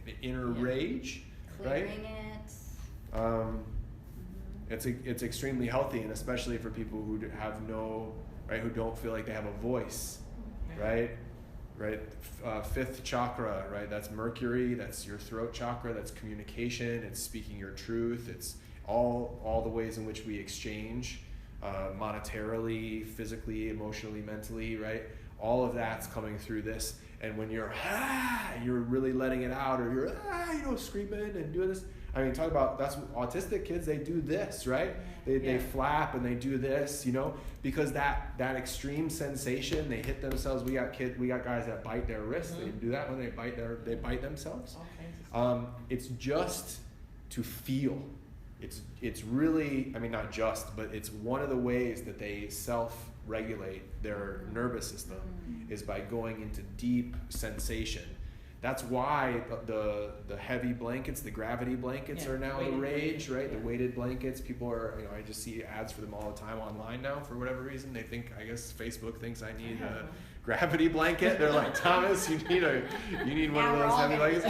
the inner Yeah. rage, right? Clearing it. It's extremely healthy, and especially for people who have who don't feel like they have a voice, right? Fifth chakra, right? That's Mercury. That's your throat chakra. That's communication. It's speaking your truth. It's all the ways in which we exchange, monetarily, physically, emotionally, mentally, right? All of that's coming through this. And when you're really letting it out, or you're screaming and doing this. I mean, talk about, that's autistic kids, they do this, right? They flap and they do this, because that extreme sensation, they hit themselves. We got guys that bite their wrists. Mm-hmm. They do that when they bite themselves. All kinds of stuff. It's just to feel. It's really, I mean, not just, but it's one of the ways that they self-regulate their nervous system is by going into deep sensation. That's why the heavy blankets, the gravity blankets are now the weighted rage, blankets, right? yeah. The weighted blankets. People are, I just see ads for them all the time online now for whatever reason. They think, I guess Facebook thinks I need a gravity blanket. They're like, Thomas, you need one of those heavy blankets.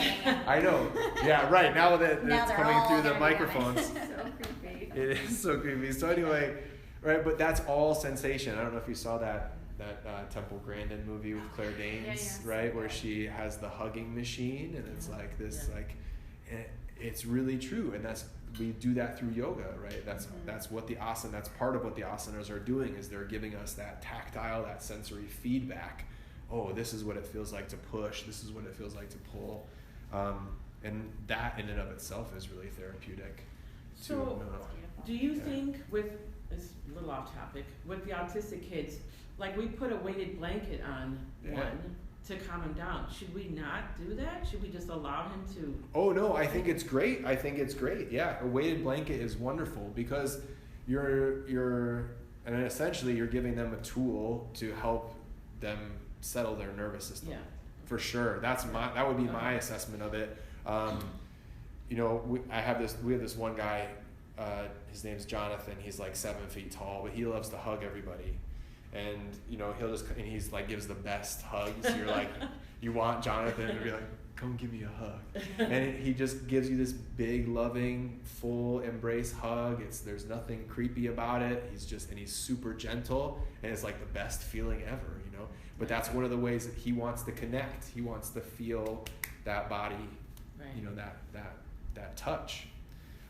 I know. Yeah, right. Now that it's coming through the microphones. So creepy. It is so creepy. So anyway, right, but that's all sensation. I don't know if you saw that Temple Grandin movie with Claire Danes, right, where she has the hugging machine, and it's like this, it's really true, and we do that through yoga, right? That's what that's part of what the asanas are doing, is they're giving us that tactile, that sensory feedback. Oh, this is what it feels like to push. This is what it feels like to pull, and that in and of itself is really therapeutic. So, do you think it's a little off topic, with the autistic kids, like we put a weighted blanket on one to calm him down. Should we not do that? Should we just allow him to? Oh no, I think it's great. Yeah, a weighted blanket is wonderful because and essentially you're giving them a tool to help them settle their nervous system. Yeah. For sure. That would be my assessment of it. We have this one guy, his name's Jonathan. He's like 7 feet tall, but he loves to hug everybody. And he's like gives the best hugs. You're like, you want Jonathan to be like, come give me a hug, and he just gives you this big, loving, full embrace hug. There's nothing creepy about it. He's super gentle, and it's like the best feeling ever, But that's one of the ways that he wants to connect. He wants to feel that body, Right. that touch.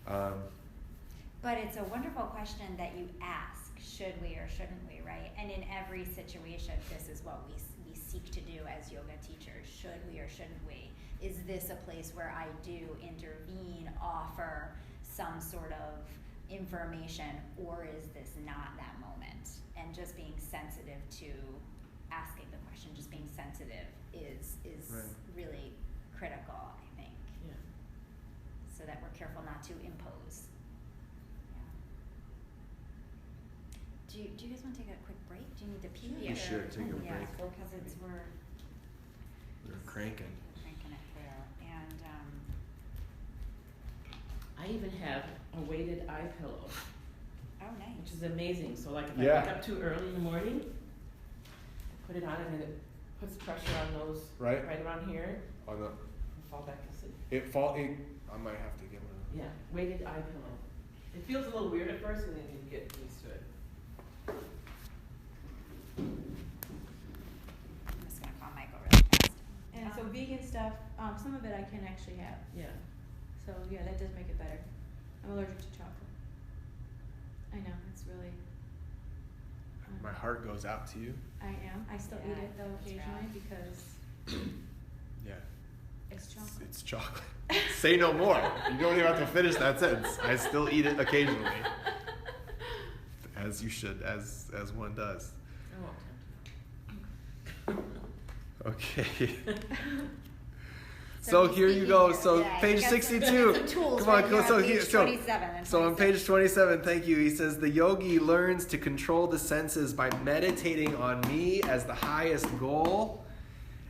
But it's a wonderful question that you ask. Should we or shouldn't we, right? And in every situation, this is what we seek to do as yoga teachers. Should we or shouldn't we? Is this a place where I do intervene, offer some sort of information, or is this not that moment? And just being sensitive to asking the question, just being sensitive is Right. really critical, I think. Yeah. So that we're careful not to impose. Do you guys want to take a quick break? Do you need to pee? Yeah. Sure, take a Yeah, break. because We're cranking. cranking it through. And I even have a weighted eye pillow, oh, nice. which is amazing. So like if Yeah. I wake up too early in the morning, I put it on and it puts pressure on those Right. around here On the and fall back to sleep. I might have to get one. Yeah, weighted eye pillow. It feels a little weird at first, and then you get used to it. I'm just gonna call Michael really fast. And so vegan stuff, some of it I can actually have. Yeah. So yeah, that does make it better. I'm allergic to chocolate. I know, it's really. My heart goes out to you. I am. I still eat Yeah, it though it's occasionally because Yeah. it's chocolate. It's chocolate. Say no more. You don't even have to finish that sentence. I still eat it occasionally. As you should, as one does. I won't tempt you. Okay. So here you go. So Yeah, page you got 62. some tools Come on, right go. here So on here, page so 27 and so on 26. page 27, thank you. He says the yogi learns to control the senses by meditating on me as the highest goal.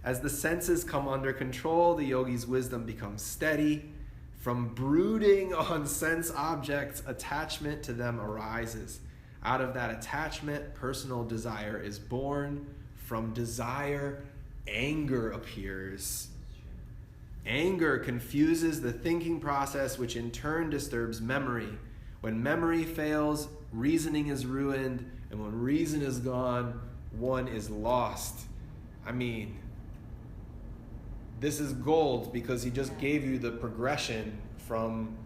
As the senses come under control, the yogi's wisdom becomes steady. From brooding on sense objects, attachment to them arises. Out of that attachment, personal desire is born. From desire, anger appears. Anger confuses the thinking process, which in turn disturbs memory. When memory fails, reasoning is ruined, and when reason is gone, one is lost. I mean, this is gold because he just gave you the progression from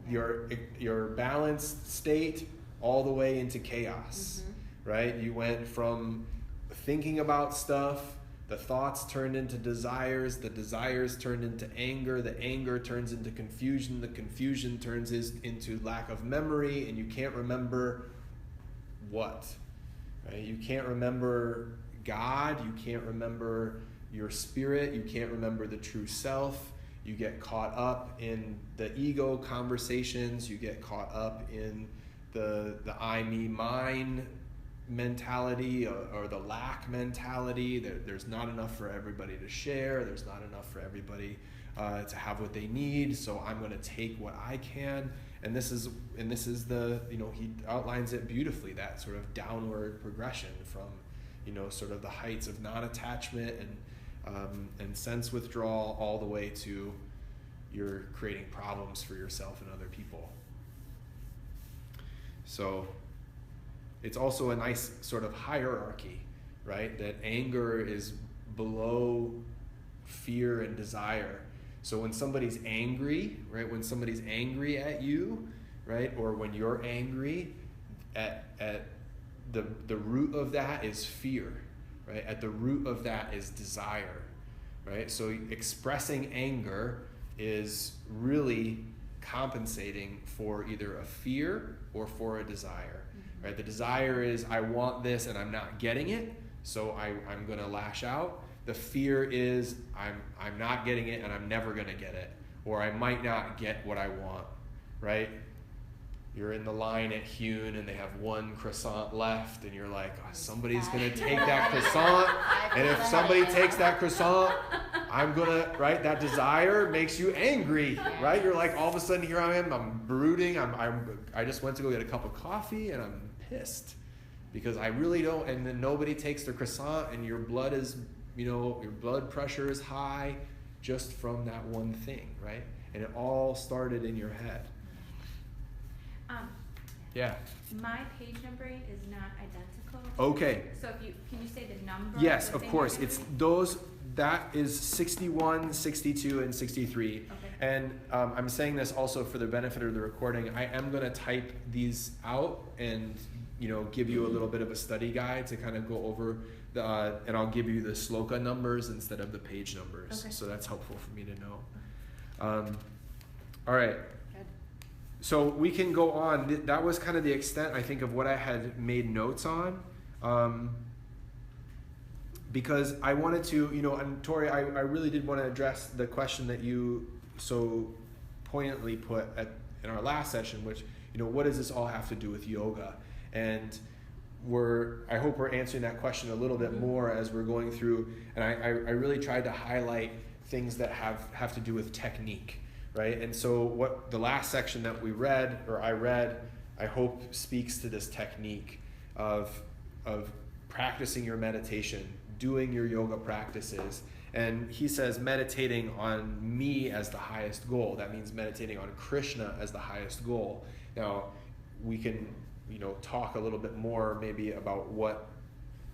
your balanced state all the way into chaos, right? You went from thinking about stuff, the thoughts turned into desires, the desires turned into anger, the anger turns into confusion, the confusion turns into lack of memory, and you can't remember what, right? You can't remember God, you can't remember your spirit, you can't remember the true self. You get caught up in the ego conversations, you get caught up in the I, me, mine mentality or the lack mentality. There's not enough for everybody to share. There's not enough for everybody to have what they need. So I'm going to take what I can. And this is the, he outlines it beautifully, that sort of downward progression from, sort of the heights of non-attachment and sense withdrawal all the way to you're creating problems for yourself and other people. So it's also a nice sort of hierarchy, right? That anger is below fear and desire. So when somebody's angry, right? When somebody's angry at you, right? Or when you're angry, at the root of that is fear, right? At the root of that is desire, right? So expressing anger is really compensating for either a fear or for a desire. Right? The desire is I want this and I'm not getting it, so I'm going to lash out. The fear is I'm not getting it and I'm never going to get it, or I might not get what I want. Right? You're in the line at Hune and they have one croissant left, and you're like, oh, somebody's going to take that croissant, and if somebody takes that croissant, I'm going to, right? That desire makes you angry, right? You're like, all of a sudden here I am, I'm brooding, I just went to go get a cup of coffee and I'm pissed because I really don't, and then nobody takes the croissant, and your blood is, your blood pressure is high just from that one thing, right? And it all started in your head. Yeah. My page numbering is not identical. Okay. So can you say the number? Yes, the of thing course. you're It's doing? those, that is 61, 62, and 63. Okay. And I'm saying this also for the benefit of the recording. I am going to type these out and, give you a little bit of a study guide to kind of go over and I'll give you the sloka numbers instead of the page numbers. Okay. So that's helpful for me to know. All right. So we can go on. That was kind of the extent, I think, of what I had made notes on. Because I wanted to, and Tori, I really did want to address the question that you so poignantly put in our last session, which, what does this all have to do with yoga? And I hope we're answering that question a little bit more as we're going through. And I really tried to highlight things that have to do with technique. Right? And so what the last section that I read, I hope speaks to this technique of practicing your meditation, doing your yoga practices. And he says meditating on me as the highest goal. That means meditating on Krishna as the highest goal. Now, we can, talk a little bit more maybe about what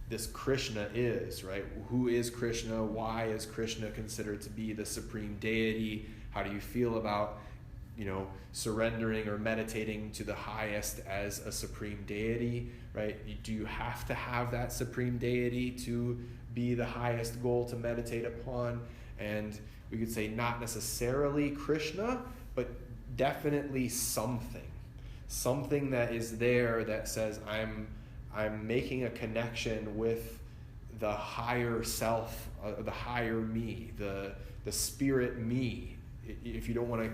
this Krishna is, right? Who is Krishna? Why is Krishna considered to be the supreme deity? How do you feel about, surrendering or meditating to the highest as a supreme deity, right? Do you have to have that supreme deity to be the highest goal to meditate upon? And we could say not necessarily Krishna, but definitely something that is there that says I'm making a connection with the higher self, the higher me, the spirit me. If you don't want to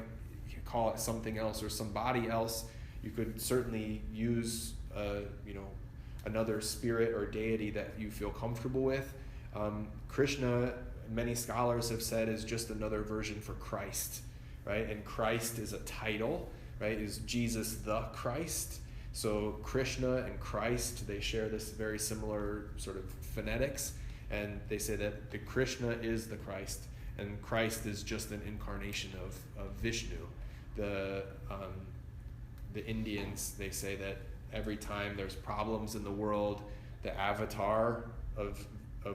call it something else or somebody else, you could certainly use another spirit or deity that you feel comfortable with. Krishna, many scholars have said, is just another version for Christ, right? And Christ is a title, right? Is Jesus the Christ? So Krishna and Christ, they share this very similar sort of phonetics, and they say that the Krishna is the Christ, and Christ is just an incarnation of Vishnu. The Indians, they say that every time there's problems in the world, the avatar of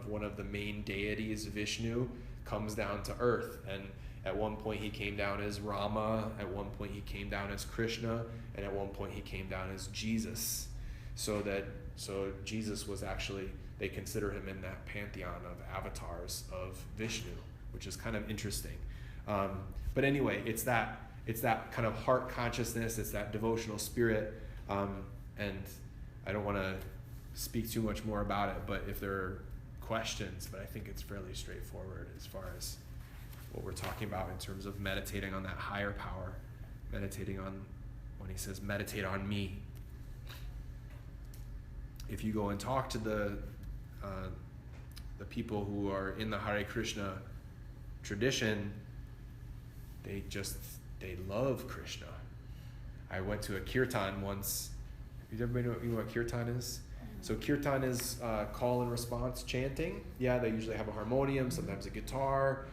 one of the main deities, Vishnu, comes down to earth. And at one point he came down as Rama, at one point he came down as Krishna, and at one point he came down as Jesus. So Jesus was actually, they consider him in that pantheon of avatars of Vishnu, which is kind of interesting. But anyway, it's that kind of heart consciousness, it's that devotional spirit, and I don't want to speak too much more about it, but if there are questions, but I think it's fairly straightforward as far as what we're talking about in terms of meditating on that higher power, meditating on, when he says, meditate on me. If you go and talk to the people who are in the Hare Krishna tradition, they love Krishna. I went to a kirtan once. Everybody know what kirtan is? So kirtan is call and response chanting. Yeah, they usually have a harmonium, sometimes a guitar,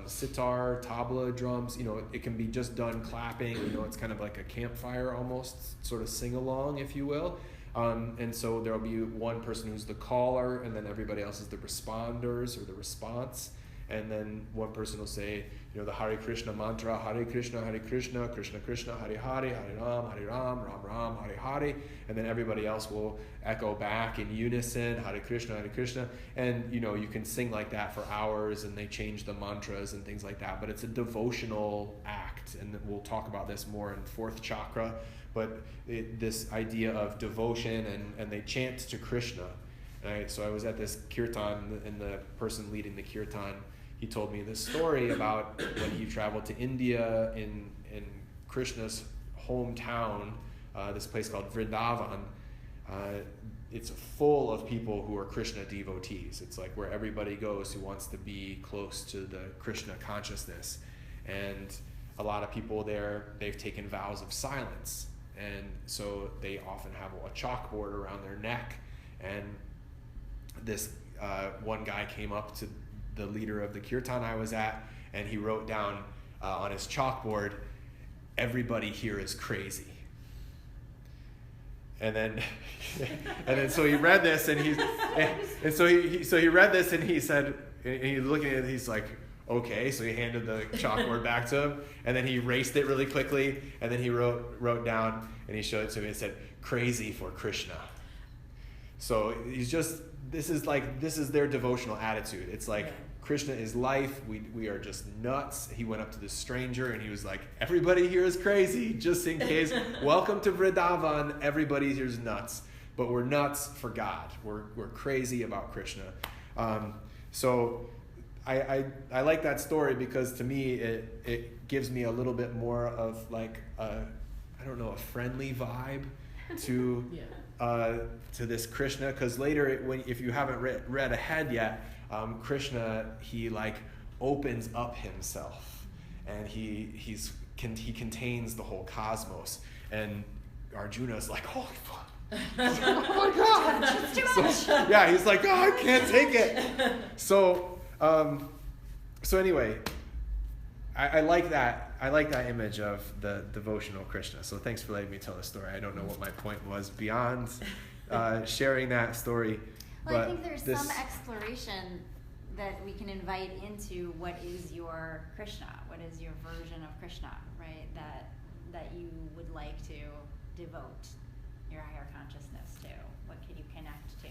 sitar, tabla, drums. It can be just done clapping. It's kind of like a campfire almost, sort of sing-along, if you will. And so there'll be one person who's the caller, and then everybody else is the responders or the response. And then one person will say, the Hare Krishna mantra, Hare Krishna, Krishna Krishna, Hare Hare, Hare Ram, Ram Ram, Hare Hare. And then everybody else will echo back in unison, Hare Krishna. And, you can sing like that for hours, and they change the mantras and things like that. But it's a devotional act, and we'll talk about this more in fourth chakra. But this idea of devotion, and they chant to Krishna. So I was at this kirtan, and the person leading the kirtan, he told me this story about when he traveled to India in Krishna's hometown, this place called Vrindavan. It's full of people who are Krishna devotees. It's like where everybody goes who wants to be close to the Krishna consciousness. And a lot of people there, they've taken vows of silence. And so they often have a chalkboard around their neck. And this one guy came up to the leader of the kirtan I was at, and he wrote down on his chalkboard, "Everybody here is crazy." And then so he read this, and he read this, and he said, and he's looking at it, he's like, okay. So he handed the chalkboard back to him, and then he erased it really quickly, and then he wrote down, and he showed it to me and said, "Crazy for Krishna." So he's just, this is their devotional attitude. It's like, Krishna is life. We are just nuts. He went up to this stranger and he was like, "Everybody here is crazy, just in case. Welcome to Vrindavan. Everybody here is nuts, but we're nuts for God. We're crazy about Krishna." So I like that story because to me it gives me a little bit more of like a friendly vibe to this Krishna, because later if you haven't read ahead yet, Krishna, he like opens up himself, and he contains the whole cosmos, and Arjuna's like, "Holy fuck, oh my God!" So, yeah, he's like, "Oh, I can't take it." So anyway, I like that. I like that image of the devotional Krishna. So thanks for letting me tell the story. I don't know what my point was beyond sharing that story. Well, I think there's some exploration that we can invite into what is your Krishna, what is your version of Krishna, right? That you would like to devote your higher consciousness to. What can you connect to?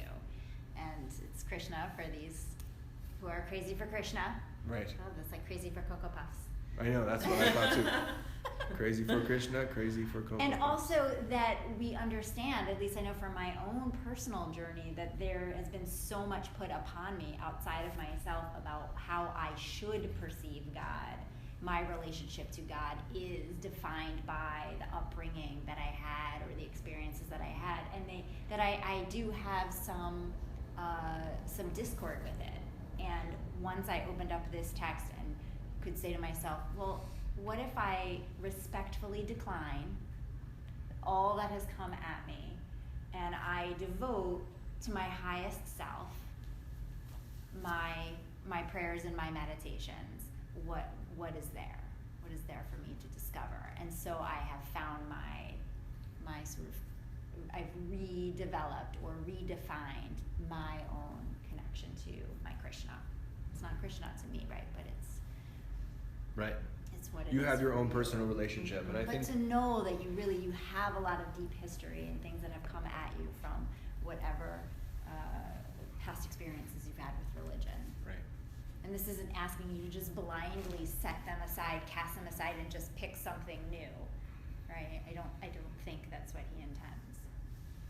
And it's Krishna for these who are crazy for Krishna. Right. Oh, that's like crazy for Cocoa Puffs. I know, that's what I thought too. Crazy for Krishna, crazy for Coco. And also that we understand, at least I know from my own personal journey, that there has been so much put upon me outside of myself about how I should perceive God. My relationship to God is defined by the upbringing that I had or the experiences that I had, and that I do have some discord with it. And once I opened up this text and could say to myself, well, what if I respectfully decline all that has come at me and I devote to my highest self my prayers and my meditations? What is there? What is there for me to discover? And so I have found my sort of, I've redeveloped or redefined my own connection to my Krishna. It's not Krishna to me, right? But it's right. It's what it You is have your for own you. personal relationship, and I But think to know that you have a lot of deep history and things that have come at you from whatever past experiences you've had with religion. right. And this isn't asking you to just blindly set them aside, cast them aside, and just pick something new, right? I don't think that's what he intends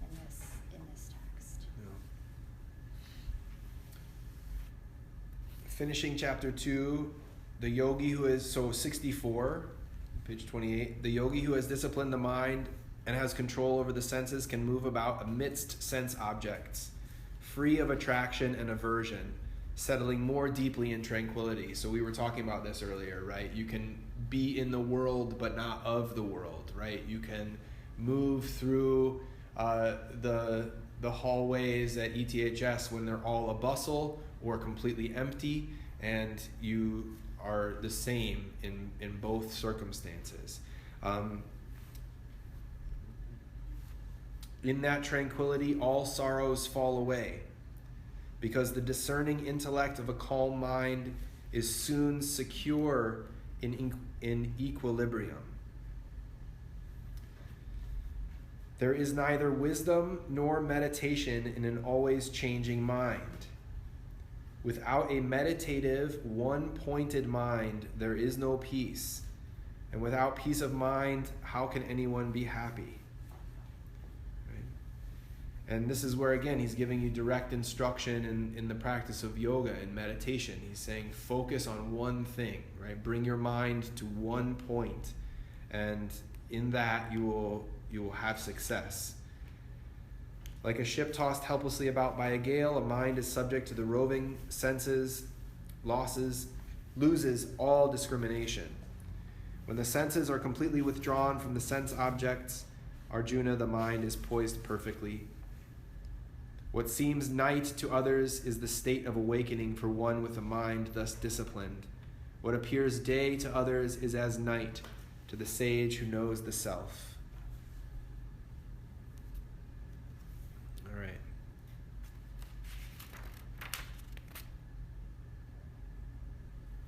in this text. Yeah. Finishing chapter 2, the yogi who is, 64, page 28, the yogi who has disciplined the mind and has control over the senses can move about amidst sense objects, free of attraction and aversion, settling more deeply in tranquility. So we were talking about this earlier, right? You can be in the world but not of the world, right? You can move through the hallways at ETHS when they're all a bustle or completely empty, and you are the same in both circumstances. In that tranquility, all sorrows fall away, because the discerning intellect of a calm mind is soon secure in equilibrium. There is neither wisdom nor meditation in an always changing mind. Without a meditative, one-pointed mind, there is no peace. And without peace of mind, how can anyone be happy? And this is where, again, he's giving you direct instruction in the practice of yoga and meditation. He's saying focus on one thing, right? Bring your mind to one point, and in that you will have success. Like a ship tossed helplessly about by a gale, a mind is subject to the roving senses, loses all discrimination. When the senses are completely withdrawn from the sense objects, Arjuna, the mind is poised perfectly. What seems night to others is the state of awakening for one with a mind thus disciplined. What appears day to others is as night to the sage who knows the self. All right.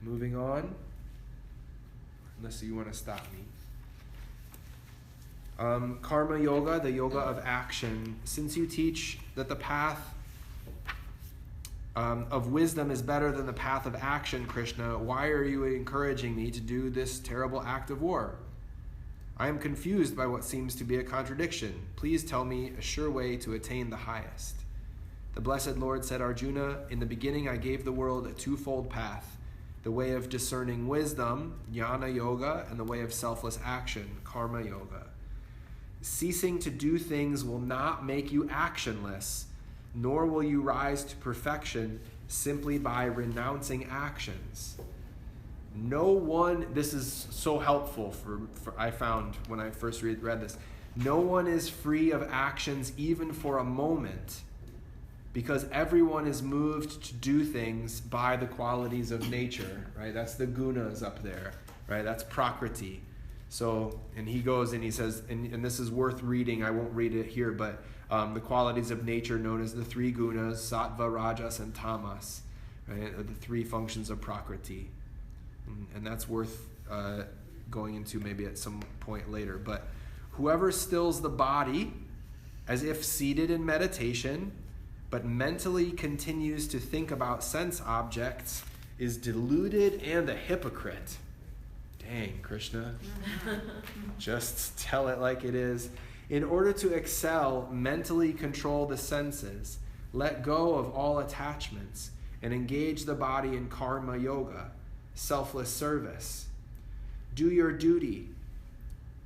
Moving on, unless you want to stop me. Karma yoga, the yoga of action. Since you teach that the path of wisdom is better than the path of action, Krishna, why are you encouraging me to do this terrible act of war? I am confused by what seems to be a contradiction. Please tell me a sure way to attain the highest. The blessed Lord said, Arjuna, in the beginning I gave the world a twofold path, the way of discerning wisdom, jnana yoga, and the way of selfless action, karma yoga. Ceasing to do things will not make you actionless, nor will you rise to perfection simply by renouncing actions. No one, this is so helpful for I found when I first read this, no one is free of actions even for a moment, because everyone is moved to do things by the qualities of nature, right? That's the gunas up there, right? That's prakriti. So, and he goes and he says, and this is worth reading, I won't read it here, but the qualities of nature known as the three gunas, sattva, rajas, and tamas, right? Are the three functions of prakriti. And that's worth going into maybe at some point later. But whoever stills the body as if seated in meditation, but mentally continues to think about sense objects, is deluded and a hypocrite. Dang, Krishna. Just tell it like it is. In order to excel, mentally control the senses, let go of all attachments, and engage the body in karma yoga, selfless service. Do your duty.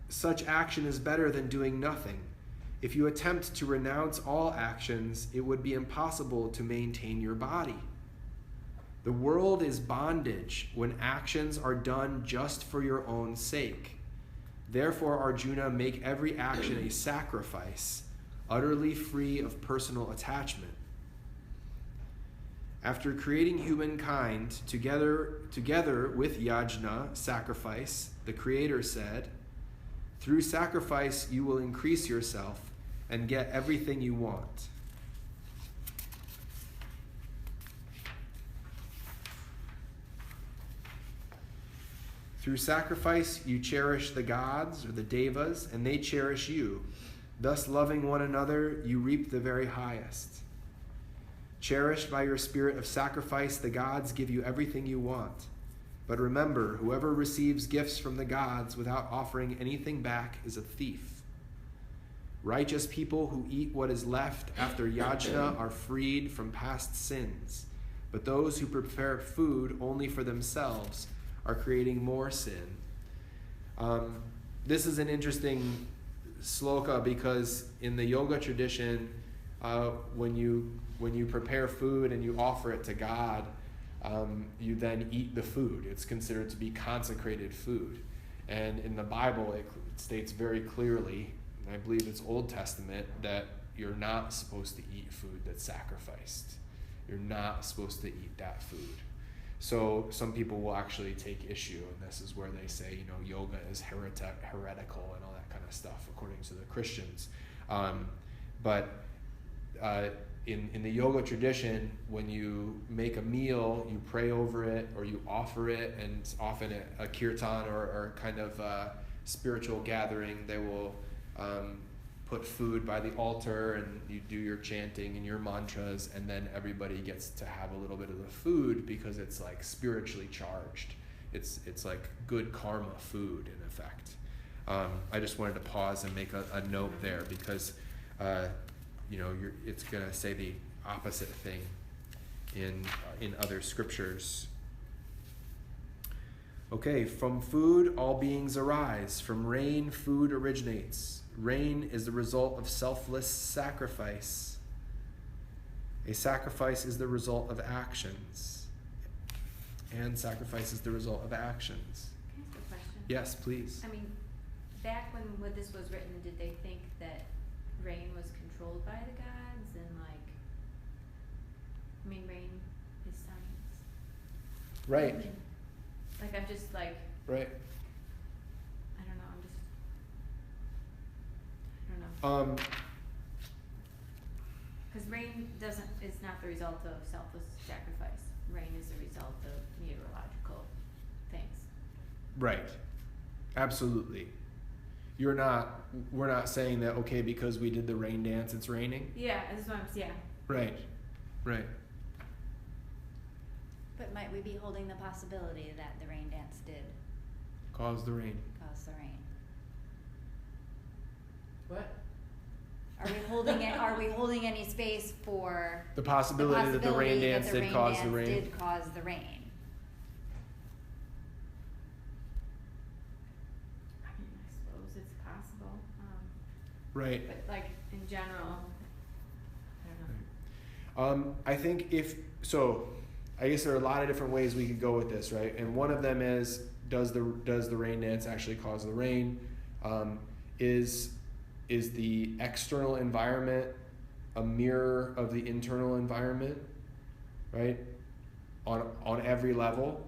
Such action is better than doing nothing. If you attempt to renounce all actions, it would be impossible to maintain your body. The world is bondage when actions are done just for your own sake. Therefore, Arjuna, make every action a sacrifice, utterly free of personal attachment. After creating humankind together with yajna, sacrifice, the Creator said, through sacrifice you will increase yourself and get everything you want. Through sacrifice you cherish the gods or the devas, and they cherish you. Thus, loving one another, you reap the very highest. Cherished by your spirit of sacrifice, the gods give you everything you want. But remember, whoever receives gifts from the gods without offering anything back is a thief. Righteous people who eat what is left after yajna are freed from past sins. But those who prepare food only for themselves are creating more sin. This is an interesting sloka because in the yoga tradition, when you prepare food and you offer it to God, you then eat the food. It's considered to be consecrated food. And in the Bible, it states very clearly, and I believe it's Old Testament, that you're not supposed to eat food that's sacrificed. You're not supposed to eat that food. So some people will actually take issue, and this is where they say, yoga is heretical and all that kind of stuff, according to the Christians. But in the yoga tradition, when you make a meal, you pray over it or you offer it, and it's often a kirtan or kind of a spiritual gathering, they will put food by the altar and you do your chanting and your mantras, and then everybody gets to have a little bit of the food because it's like spiritually charged. It's like good karma food in effect. I just wanted to pause and make a note there because it's going to say the opposite thing in other scriptures. Okay, from food all beings arise. From rain, food originates. Rain is the result of selfless sacrifice. A sacrifice is the result of actions. And sacrifice is the result of actions. Can I ask a question? Yes, please. I mean, back when this was written, did they think that rain was controlled by the gods and rain is science? Right. I'm just Right. I don't know. Because rain is not the result of selfless sacrifice. Rain is the result of meteorological things. Right. Absolutely. We're not saying that, okay, because we did the rain dance, it's raining. Yeah, that's what Right. But might we be holding the possibility that the rain dance did Cause the rain. cause the rain? What? Are we holding any space for The possibility that the rain dance did cause the rain. did cause the rain? I suppose it's possible. Right. But in general, I don't know. I think I guess there are a lot of different ways we could go with this, right? And one of them is, does the rain dance actually cause the rain? Is the external environment a mirror of the internal environment, right? On every level,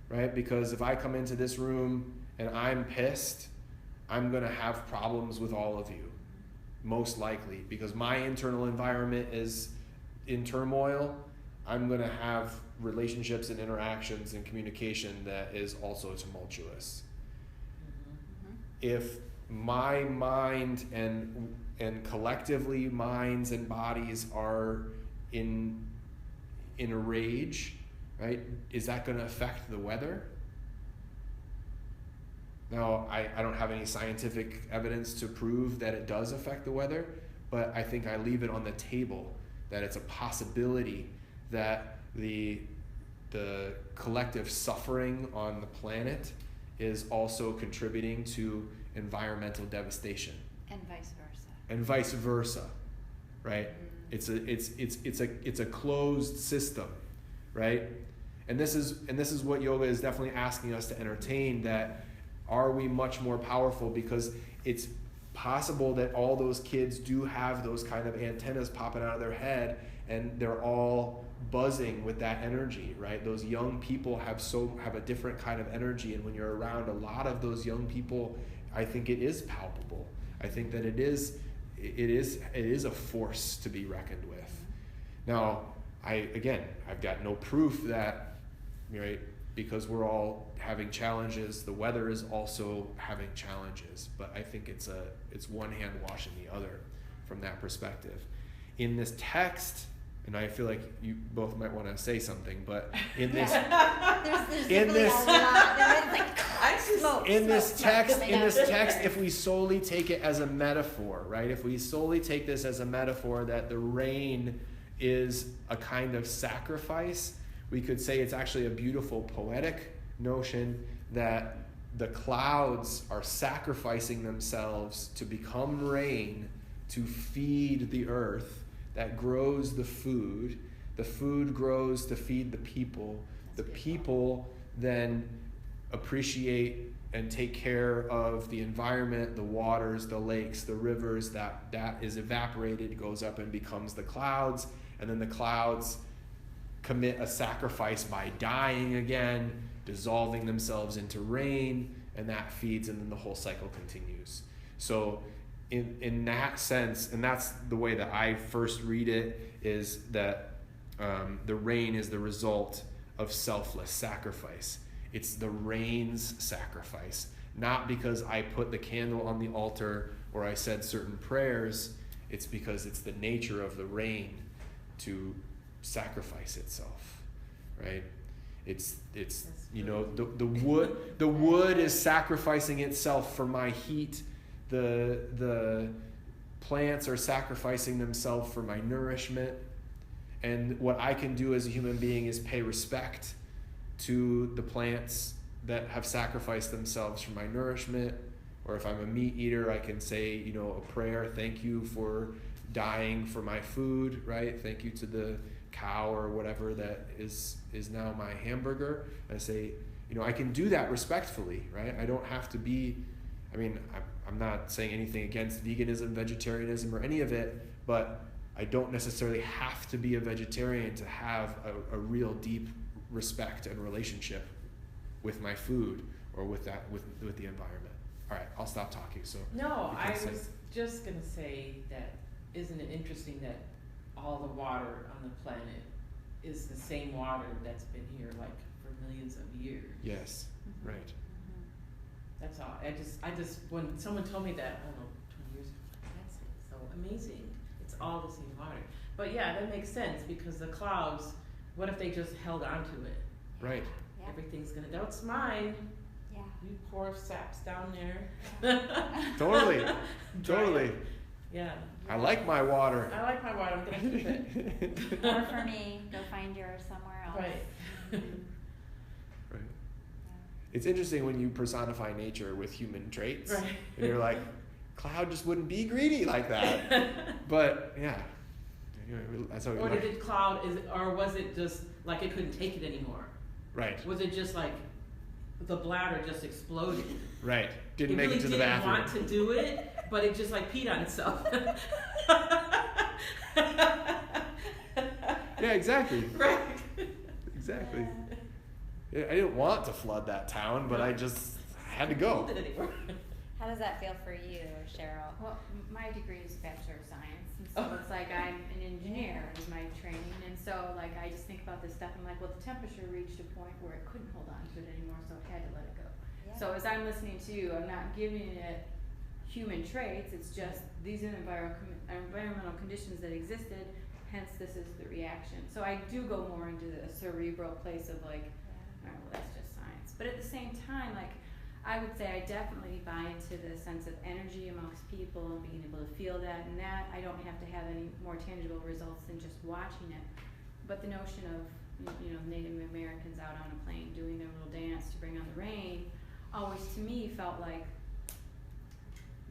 right? Because if I come into this room and I'm pissed, I'm gonna have problems with all of you, most likely, because my internal environment is in turmoil. I'm going to have relationships and interactions and communication that is also tumultuous. Mm-hmm. If my mind and collectively minds and bodies are in a rage, right, is that going to affect the weather? Now, I don't have any scientific evidence to prove that it does affect the weather, but I think I leave it on the table that it's a possibility that the collective suffering on the planet is also contributing to environmental devastation. And vice versa. And vice versa, right? It's a closed system, right? And this is what yoga is definitely asking us to entertain, that are we much more powerful? Because it's possible that all those kids do have those kind of antennas popping out of their head, and they're all buzzing with that energy, right? Those young people have a different kind of energy, and when you're around a lot of those young people, I think it is palpable. I think that it is a force to be reckoned with. Now, I've got no proof that, right, because we're all having challenges, the weather is also having challenges, but I think it's one hand washing the other from that perspective. In this text, and I feel like you both might want to say something, but in this text, if we solely take it as a metaphor, right? If we solely take this as a metaphor that the rain is a kind of sacrifice, we could say it's actually a beautiful poetic notion that the clouds are sacrificing themselves to become rain to feed the earth that grows the food. The food grows to feed the people. The people then appreciate and take care of the environment, the waters, the lakes, the rivers, that is evaporated, goes up and becomes the clouds, and then the clouds commit a sacrifice by dying again, dissolving themselves into rain, and that feeds, and then the whole cycle continues. So in that sense, and that's the way that I first read it, is that the rain is the result of selfless sacrifice. It's the rain's sacrifice, not because I put the candle on the altar or I said certain prayers. It's because it's the nature of the rain to sacrifice itself, right? It's the wood is sacrificing itself for my heat. The plants are sacrificing themselves for my nourishment. And what I can do as a human being is pay respect to the plants that have sacrificed themselves for my nourishment. Or if I'm a meat eater, I can say, a prayer, thank you for dying for my food, right? Thank you to the cow or whatever that is now my hamburger. I say, I can do that respectfully, right? I don't have to be, I'm not saying anything against veganism, vegetarianism, or any of it, but I don't necessarily have to be a vegetarian to have a real deep respect and relationship with my food or with the environment. All right, I'll stop talking. So no, I was just gonna say that isn't it interesting that all the water on the planet is the same water that's been here like for millions of years? Yes, right. That's all. I just when someone told me that, I don't know, 20 years ago, that's so amazing. It's all the same water. But yeah, that makes sense because the clouds, what if they just held on to it? Right. Yeah. Everything's gonna, that's mine. Yeah. You pour saps down there. Totally. Yeah. I like my water. I like my water. I'm gonna keep it. Or for me, go find yours somewhere else. Right. Right. It's interesting when you personify nature with human traits, Right. And you're like, cloud just wouldn't be greedy like that. But yeah, that's how we Or like. did cloud or was it just like it couldn't take it anymore? Right. Was it just like the bladder just exploded? Right. Didn't make really it to the bathroom. It didn't want to do it, but it just like peed on itself. Yeah, exactly. Right. Exactly. Yeah, I didn't want to flood that town, but I just had to go. Hold it anymore. How does that feel for you, Cheryl? Well, my degree is Bachelor of Science, and so it's like I'm an engineer is my training, and so like I just think about this stuff. I'm like, well, the temperature reached a point where it couldn't hold on to it anymore, so I had to let it go. Yeah. So as I'm listening to you, I'm not giving it human traits. It's just these are environmental conditions that existed. Hence, this is the reaction. So I do go more into the cerebral place of like, all right, well, that's just science. But at the same time, like, I would say I definitely buy into the sense of energy amongst people and being able to feel that, and that I don't have to have any more tangible results than just watching it. But the notion of, Native Americans out on a plane doing their little dance to bring on the rain always to me felt like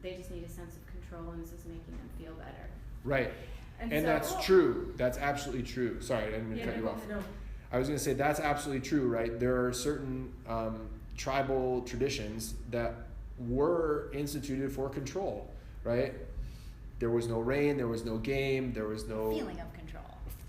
they just need a sense of control, and this is making them feel better. Right. And so, that's true. That's absolutely true. Sorry, I didn't mean to cut you off. No. I was going to say that's absolutely true, right? There are certain tribal traditions that were instituted for control, right? There was no rain, there was no game, there was no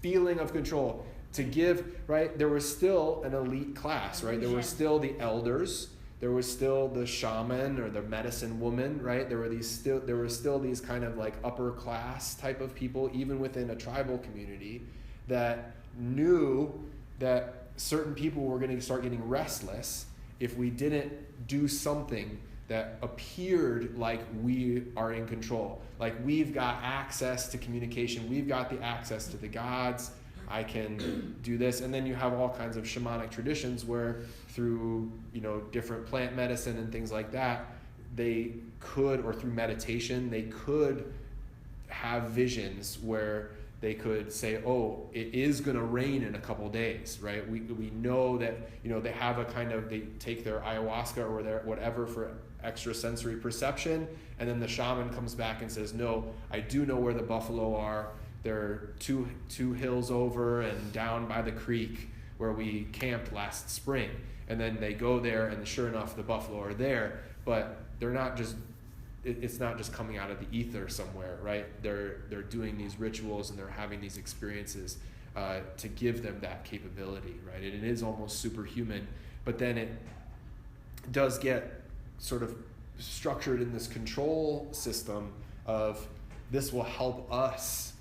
feeling of control to give, right? There was still an elite class, right? There were still the elders, there was still the shaman or the medicine woman, right? There were still these kind of like upper class type of people, even within a tribal community, that knew that certain people were going to start getting restless if we didn't do something that appeared like we are in control. Like we've got access to communication, we've got the access to the gods, I can do this. And then you have all kinds of shamanic traditions where through, different plant medicine and things like that, they could, or through meditation, they could have visions where they could say, oh, it is going to rain in a couple days, right? We know that, they have they take their ayahuasca or their whatever for extrasensory perception, and then the shaman comes back and says, no, I do know where the buffalo are. They're two hills over and down by the creek where we camped last spring. And then they go there, and sure enough, the buffalo are there, but they're not just, it's not just coming out of the ether somewhere, right? They're doing these rituals and they're having these experiences to give them that capability, right? And it is almost superhuman, but then it does get sort of structured in this control system of this will help us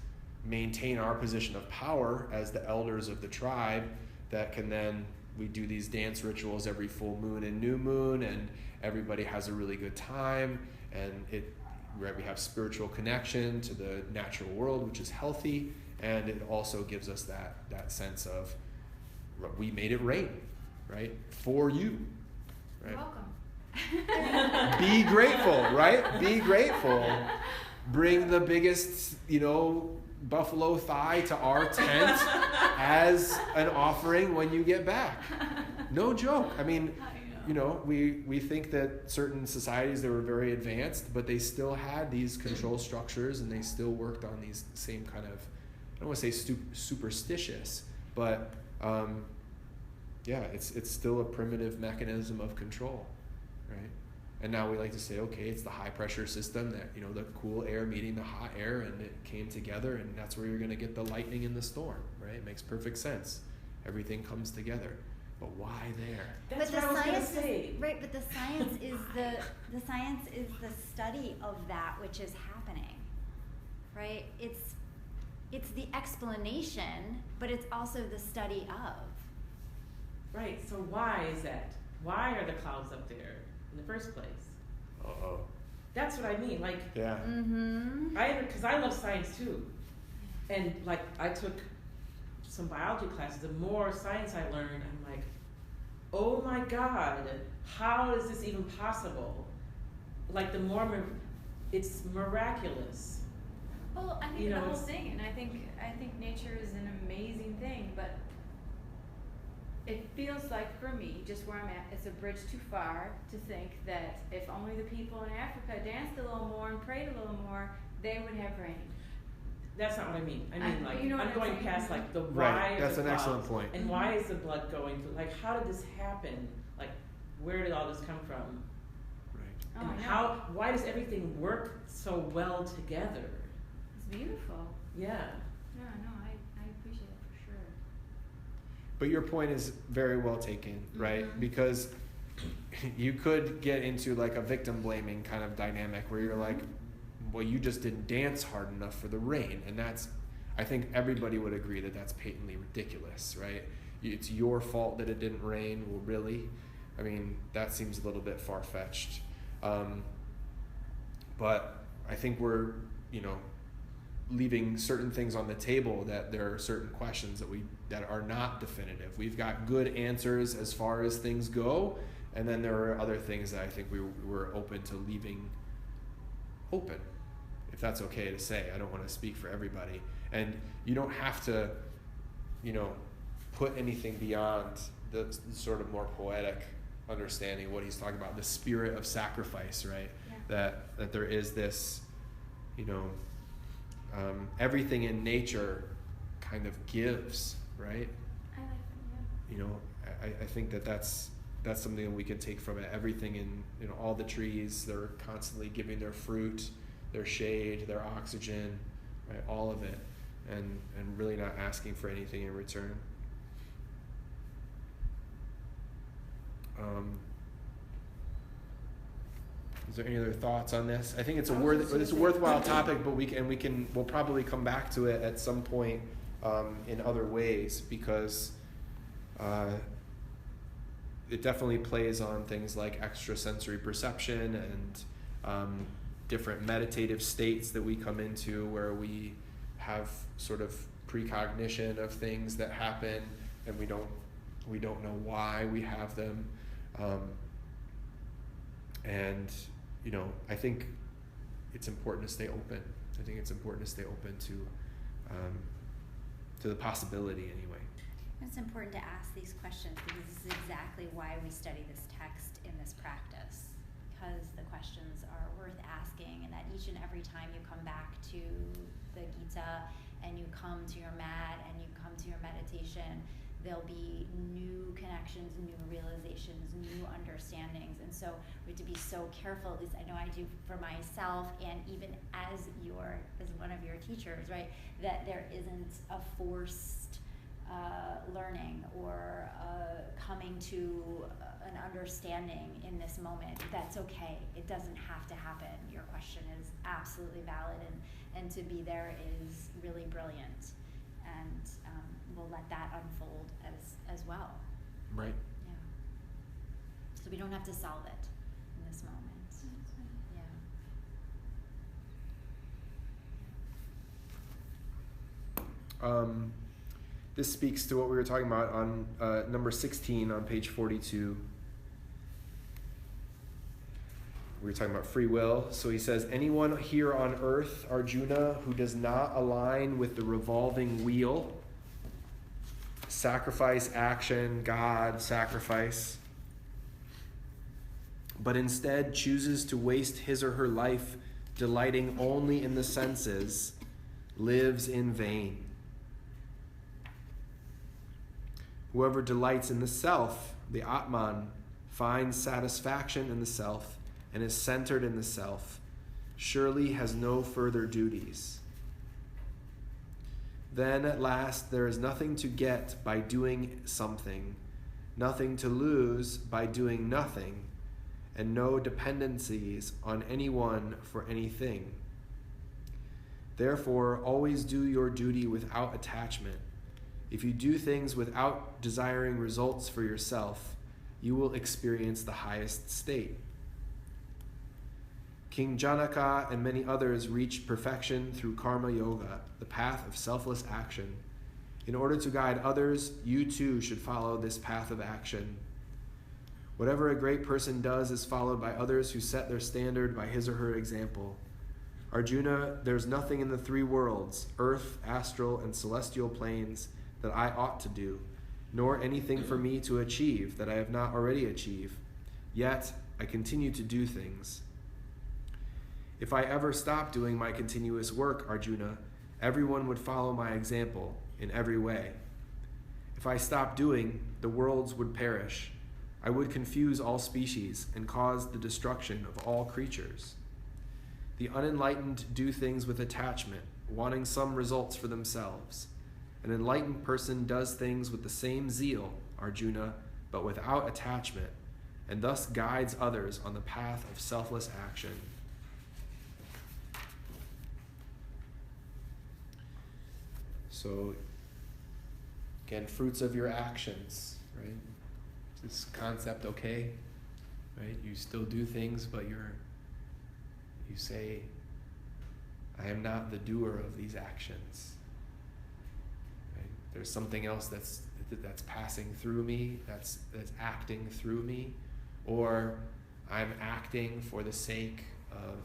maintain our position of power as the elders of the tribe that can then, we do these dance rituals every full moon and new moon, and everybody has a really good time, and we have spiritual connection to the natural world, which is healthy, and it also gives us that sense of we made it rain, right? For you, right? You're welcome. Be grateful, right? Be grateful. Bring the biggest, buffalo thigh to our tent as an offering when you get back. No joke. I mean, we think that certain societies, they were very advanced, but they still had these control structures, and they still worked on these same kind of, I don't want to say superstitious, but it's still a primitive mechanism of control, right? And now we like to say, okay, it's the high pressure system that, the cool air meeting the hot air, and it came together, and that's where you're going to get the lightning and the storm, right? It makes perfect sense. Everything comes together. But why there? That's what I was going to say. Right, but the science is the science is the study of that which is happening. Right? It's the explanation, but it's also the study of. Right. So why is that? Why are the clouds up there in the first place? Uh-oh. That's what I mean. Like, yeah. Mm-hmm. Because I love science too, and like I took some biology classes. The more science I learned, I'm like, oh my God, how is this even possible? Like the more it's miraculous. Well, I think the whole thing, and I think nature is an amazing thing, but it feels like for me, just where I'm at, it's a bridge too far to think that if only the people in Africa danced a little more and prayed a little more, they would have rain. That's not what I mean. I mean, like, I'm going past like the why. Right. That's an excellent point. And why is the blood going through? Like, how did this happen? Like, where did all this come from? Right. And why does everything work so well together? It's beautiful. Yeah. No, I appreciate it for sure. But your point is very well taken, right? Mm-hmm. Because you could get into like a victim blaming kind of dynamic where you're like, well, you just didn't dance hard enough for the rain. And I think everybody would agree that that's patently ridiculous, right? It's your fault that it didn't rain. Well, really? I mean, that seems a little bit far-fetched. But I think we're, leaving certain things on the table, that there are certain questions that are not definitive. We've got good answers as far as things go, And then there are other things that I think we were open to leaving open, if that's okay to say. I don't want to speak for everybody. And you don't have to, put anything beyond the sort of more poetic understanding of what he's talking about, the spirit of sacrifice, right? Yeah. That there is this, everything in nature kind of gives, right? I like that, yeah. I think that's something that we can take from it. Everything in all the trees, they're constantly giving their fruit, their shade, their oxygen, right? All of it, and really not asking for anything in return. Is there any other thoughts on this? I think it's a worthwhile topic, but we'll probably come back to it at some point in other ways, because it definitely plays on things like extrasensory perception and different meditative states that we come into, where we have sort of precognition of things that happen, and we don't know why we have them. I think it's important to stay open. I think it's important to stay open to the possibility anyway. It's important to ask these questions, because this is exactly why we study this text in this practice, because the questions are worth asking, and that each and every time you come back to the Gita and you come to your mat and you come to your meditation, there'll be new connections, new realizations, new understandings. And so we have to be so careful, at least I know I do for myself, and even as one of your teachers, right, that there isn't a forced learning or coming to an understanding in this moment. That's okay. It doesn't have to happen. Your question is absolutely valid, and to be there is really brilliant. And we'll let that unfold as well. Right. Yeah. So we don't have to solve it in this moment. Yeah. This speaks to what we were talking about on number 16 on page 42. We were talking about free will. So he says, anyone here on earth, Arjuna, who does not align with the revolving wheel, sacrifice, action, God, sacrifice, but instead chooses to waste his or her life delighting only in the senses, lives in vain. Whoever delights in the self, the Atman, finds satisfaction in the self and is centered in the self, surely has no further duties. Then at last there is nothing to get by doing something, nothing to lose by doing nothing, and no dependencies on anyone for anything. Therefore, always do your duty without attachment. If you do things without desiring results for yourself, you will experience the highest state. King Janaka and many others reached perfection through karma yoga, the path of selfless action. In order to guide others, you too should follow this path of action. Whatever a great person does is followed by others who set their standard by his or her example. Arjuna, there's nothing in the three worlds, earth, astral, and celestial planes, that I ought to do, nor anything for me to achieve that I have not already achieved. Yet I continue to do things. If I ever stop doing my continuous work, Arjuna, everyone would follow my example in every way. If I stopped doing, the worlds would perish. I would confuse all species and cause the destruction of all creatures. The unenlightened do things with attachment, wanting some results for themselves. An enlightened person does things with the same zeal, Arjuna, but without attachment, and thus guides others on the path of selfless action. So, again, fruits of your actions, right? This concept, okay, right? You still do things, but you say, I am not the doer of these actions. Right? There's something else that's passing through me, that's acting through me, or I'm acting for the sake of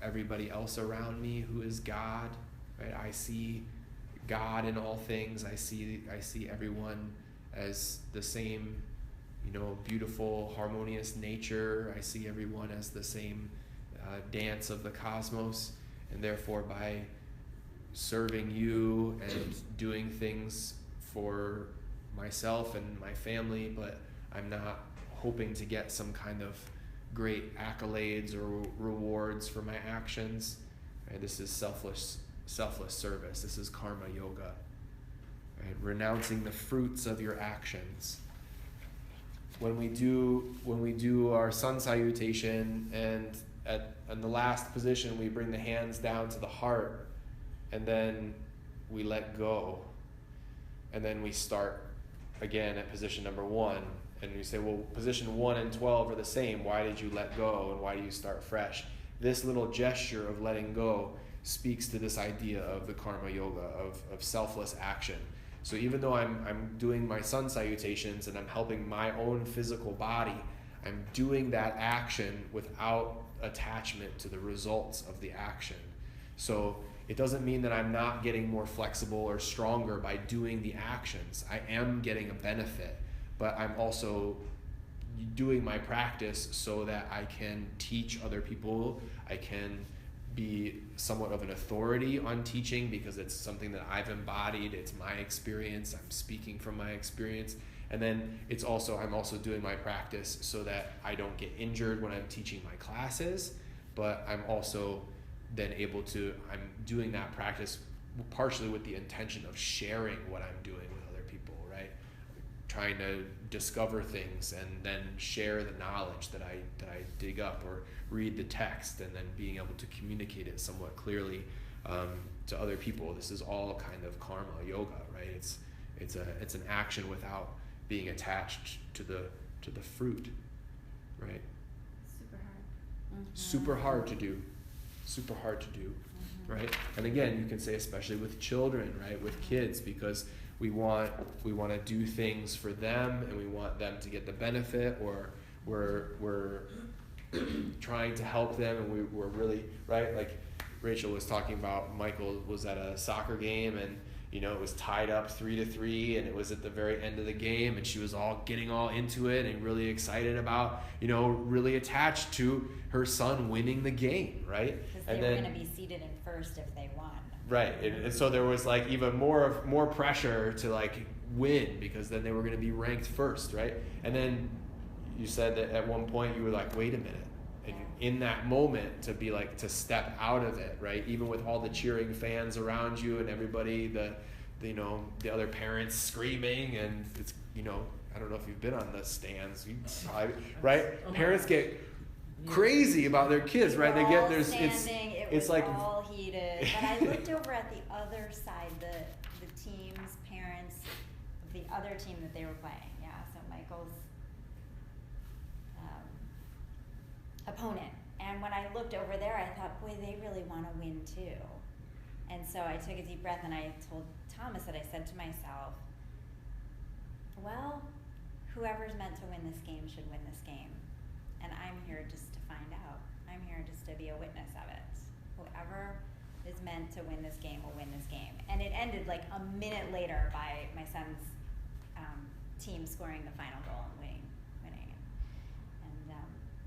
everybody else around me who is God, right? I see God in all things. I see everyone as the same, beautiful, harmonious nature. I see everyone as the same dance of the cosmos, and therefore by serving you and doing things for myself and my family, but I'm not hoping to get some kind of great accolades or rewards for my actions. Right? This is selfless service. This is karma yoga. Right? Renouncing the fruits of your actions. When we do our sun salutation, and in the last position we bring the hands down to the heart, and then we let go, and then we start again at position number 1, and we say, well, position 1 and 12 are the same. Why did you let go, and why do you start fresh? This little gesture of letting go speaks to this idea of the karma yoga, of selfless action. So even though I'm doing my sun salutations and I'm helping my own physical body, I'm doing that action without attachment to the results of the action. So it doesn't mean that I'm not getting more flexible or stronger by doing the actions. I am getting a benefit, but I'm also doing my practice so that I can teach other people. I can be somewhat of an authority on teaching because it's something that I've embodied. It's my experience. I'm speaking from my experience. And then I'm also doing my practice so that I don't get injured when I'm teaching my classes, but I'm also then I'm doing that practice partially with the intention of sharing what I'm doing with other people, right? Trying to discover things and then share the knowledge that I dig up, or read the text and then being able to communicate it somewhat clearly to other people. This is all kind of karma yoga, right? It's an action without being attached to the fruit, right? Super hard. Mhm. Super hard to do. Super hard to do, right? And again, you can say especially with children, right? With kids, because we want to do things for them and we want them to get the benefit, or we're trying to help them, and we're really, right? Like Rachel was talking about, Michael was at a soccer game, and it was tied up 3-3, and it was at the very end of the game, and she was getting all into it and really excited about, really attached to her son winning the game, right? Because And they were then, going to be seated in first if they won. right, and so there was like even more pressure to like win, because then they were going to be ranked first, right? And then you said that at one point you were like, wait a minute. And in that moment, to be like, to step out of it, right? Even with all the cheering fans around you and everybody, the other parents screaming, and it's, I don't know if you've been on the stands, right? Parents get crazy about their kids, right? They get it was like all heated. But I looked over at the other side, the team's parents of the other team that they were playing. Yeah, so Michael's opponent. And when I looked over there, I thought, boy, they really want to win too. And so I took a deep breath and I told Thomas that I said to myself, well, whoever's meant to win this game should win this game. And I'm here just to find out. I'm here just to be a witness of it. Whoever is meant to win this game will win this game. And it ended like a minute later by my son's team scoring the final goal and winning.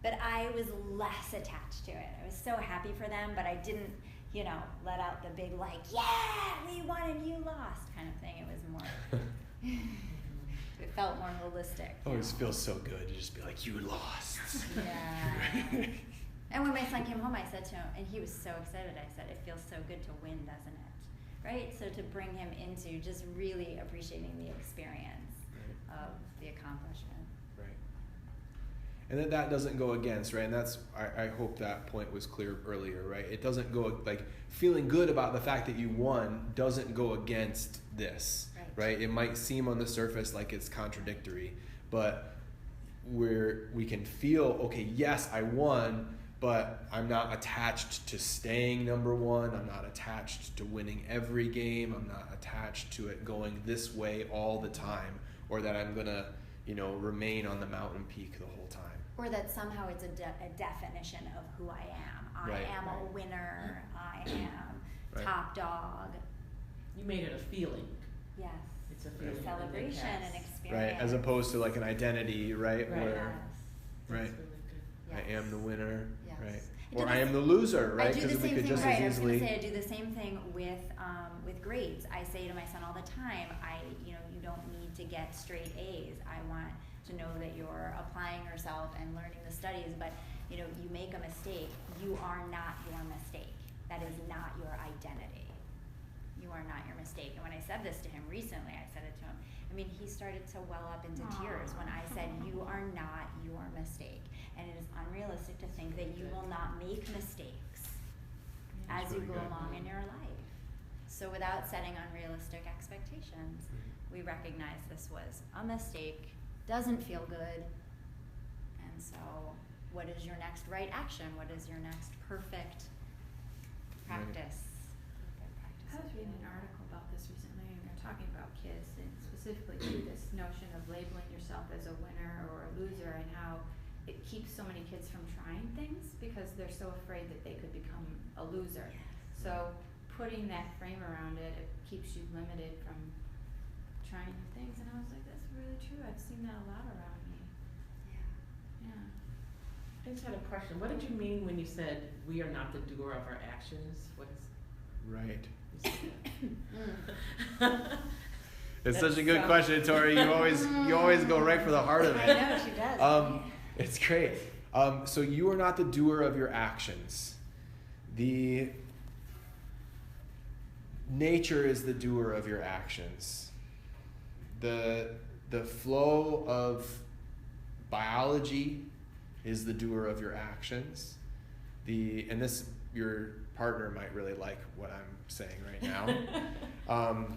But I was less attached to it. I was so happy for them, but I didn't, let out the big yeah, we won and you lost kind of thing. It was more, it felt more holistic. It always feels so good to just be like, you lost. Yeah. And when my son came home, I said to him, and he was so excited, I said, it feels so good to win, doesn't it? Right? So to bring him into just really appreciating the experience of the accomplishment. And that doesn't go against, right? And that's, I hope that point was clear earlier, right? It doesn't go, like, feeling good about the fact that you won doesn't go against this, right? It might seem on the surface like it's contradictory, but we can feel, okay, yes, I won, but I'm not attached to staying number one. I'm not attached to winning every game. I'm not attached to it going this way all the time, or that I'm gonna, remain on the mountain peak the whole time. Or that somehow it's a definition of who I am. I Right, am a right. winner. I am Right. top dog. You made it a feeling. Yes. It's a A feeling. celebration and Right, experience. as opposed to like an identity, right? Right. Where Yes. right. That's really good. I am the winner, Yes. right? It Or did I the am s- the loser, right? I do the Because we same could thing, just right? as I was easily. gonna say I do the same thing with grades. I say to my son all the time, you don't need to get straight A's. I want to know that you're applying yourself and learning the studies, but you make a mistake. You are not your mistake. That is not your identity. You are not your mistake. And when I said this to him recently, I said it to him. I mean, he started to well up into tears when I said, you are not your mistake. And it is unrealistic to think that you will not make mistakes as That's you really go good. along in your life. So without setting unrealistic expectations, we recognize this was a mistake, doesn't feel good, and so what is your next right action? What is your next perfect practice? I was reading an article about this recently, and they're talking about kids, and specifically to this notion of labeling yourself as a winner or a loser, and how it keeps so many kids from trying things because they're so afraid that they could become a loser. So putting that frame around it, it keeps you limited from trying new things. And I was like, that's really true. I've seen that a lot around me. Yeah. I just had a question. What did you mean when you said we are not the doer of our actions? What is Right. you said that? It's such a That's good so- question, Tori. You always go right for the heart of I it. know she does. It's great. So you are not the doer of your actions. The nature is the doer of your actions. The flow of biology is the doer of your actions. And this, your partner might really like what I'm saying right now.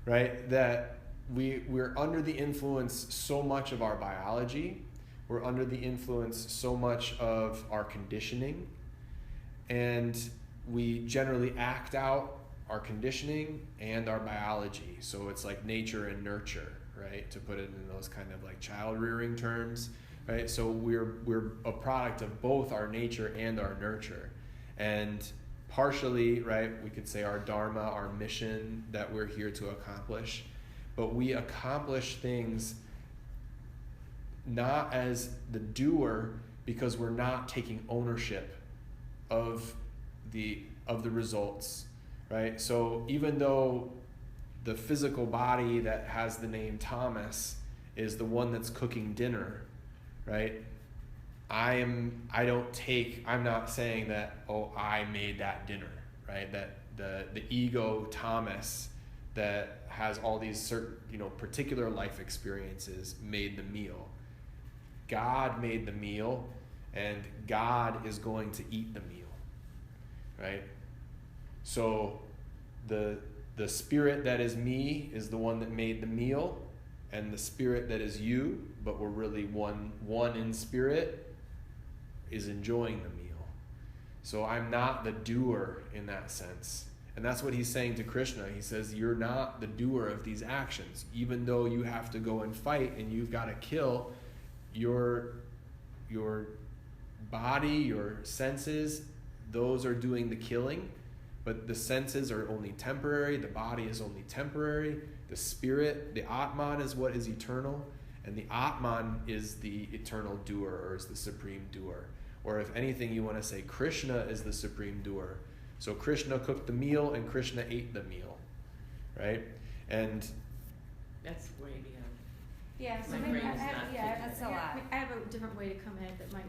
Right? That we're under the influence so much of our biology. We're under the influence so much of our conditioning. And we generally act out our conditioning and our biology. So it's like nature and nurture, right? To put it in those kind of like child rearing terms, right? So we're a product of both our nature and our nurture. And partially, right, we could say our dharma, our mission that we're here to accomplish. But we accomplish things not as the doer because we're not taking ownership of the results, right? So even though the physical body that has the name Thomas is the one that's cooking dinner, right? I'm not saying that, oh, I made that dinner, right? That the ego Thomas that has all these certain, particular life experiences made the meal. God made the meal, and God is going to eat the meal, right? So the spirit that is me is the one that made the meal, and the spirit that is you, but we're really one in spirit, is enjoying the meal. So I'm not the doer in that sense. And that's what he's saying to Krishna. He says, you're not the doer of these actions. Even though you have to go and fight and you've got to kill, your body, your senses, those are doing the killing. But the senses are only temporary. The body is only temporary. The spirit, the Atman, is what is eternal. And the Atman is the eternal doer, or is the supreme doer. Or if anything, you want to say Krishna is the supreme doer. So Krishna cooked the meal and Krishna ate the meal, right? And That's way beyond. Yeah, so My maybe brain is not That's a lot. I have a different way to come at it that might.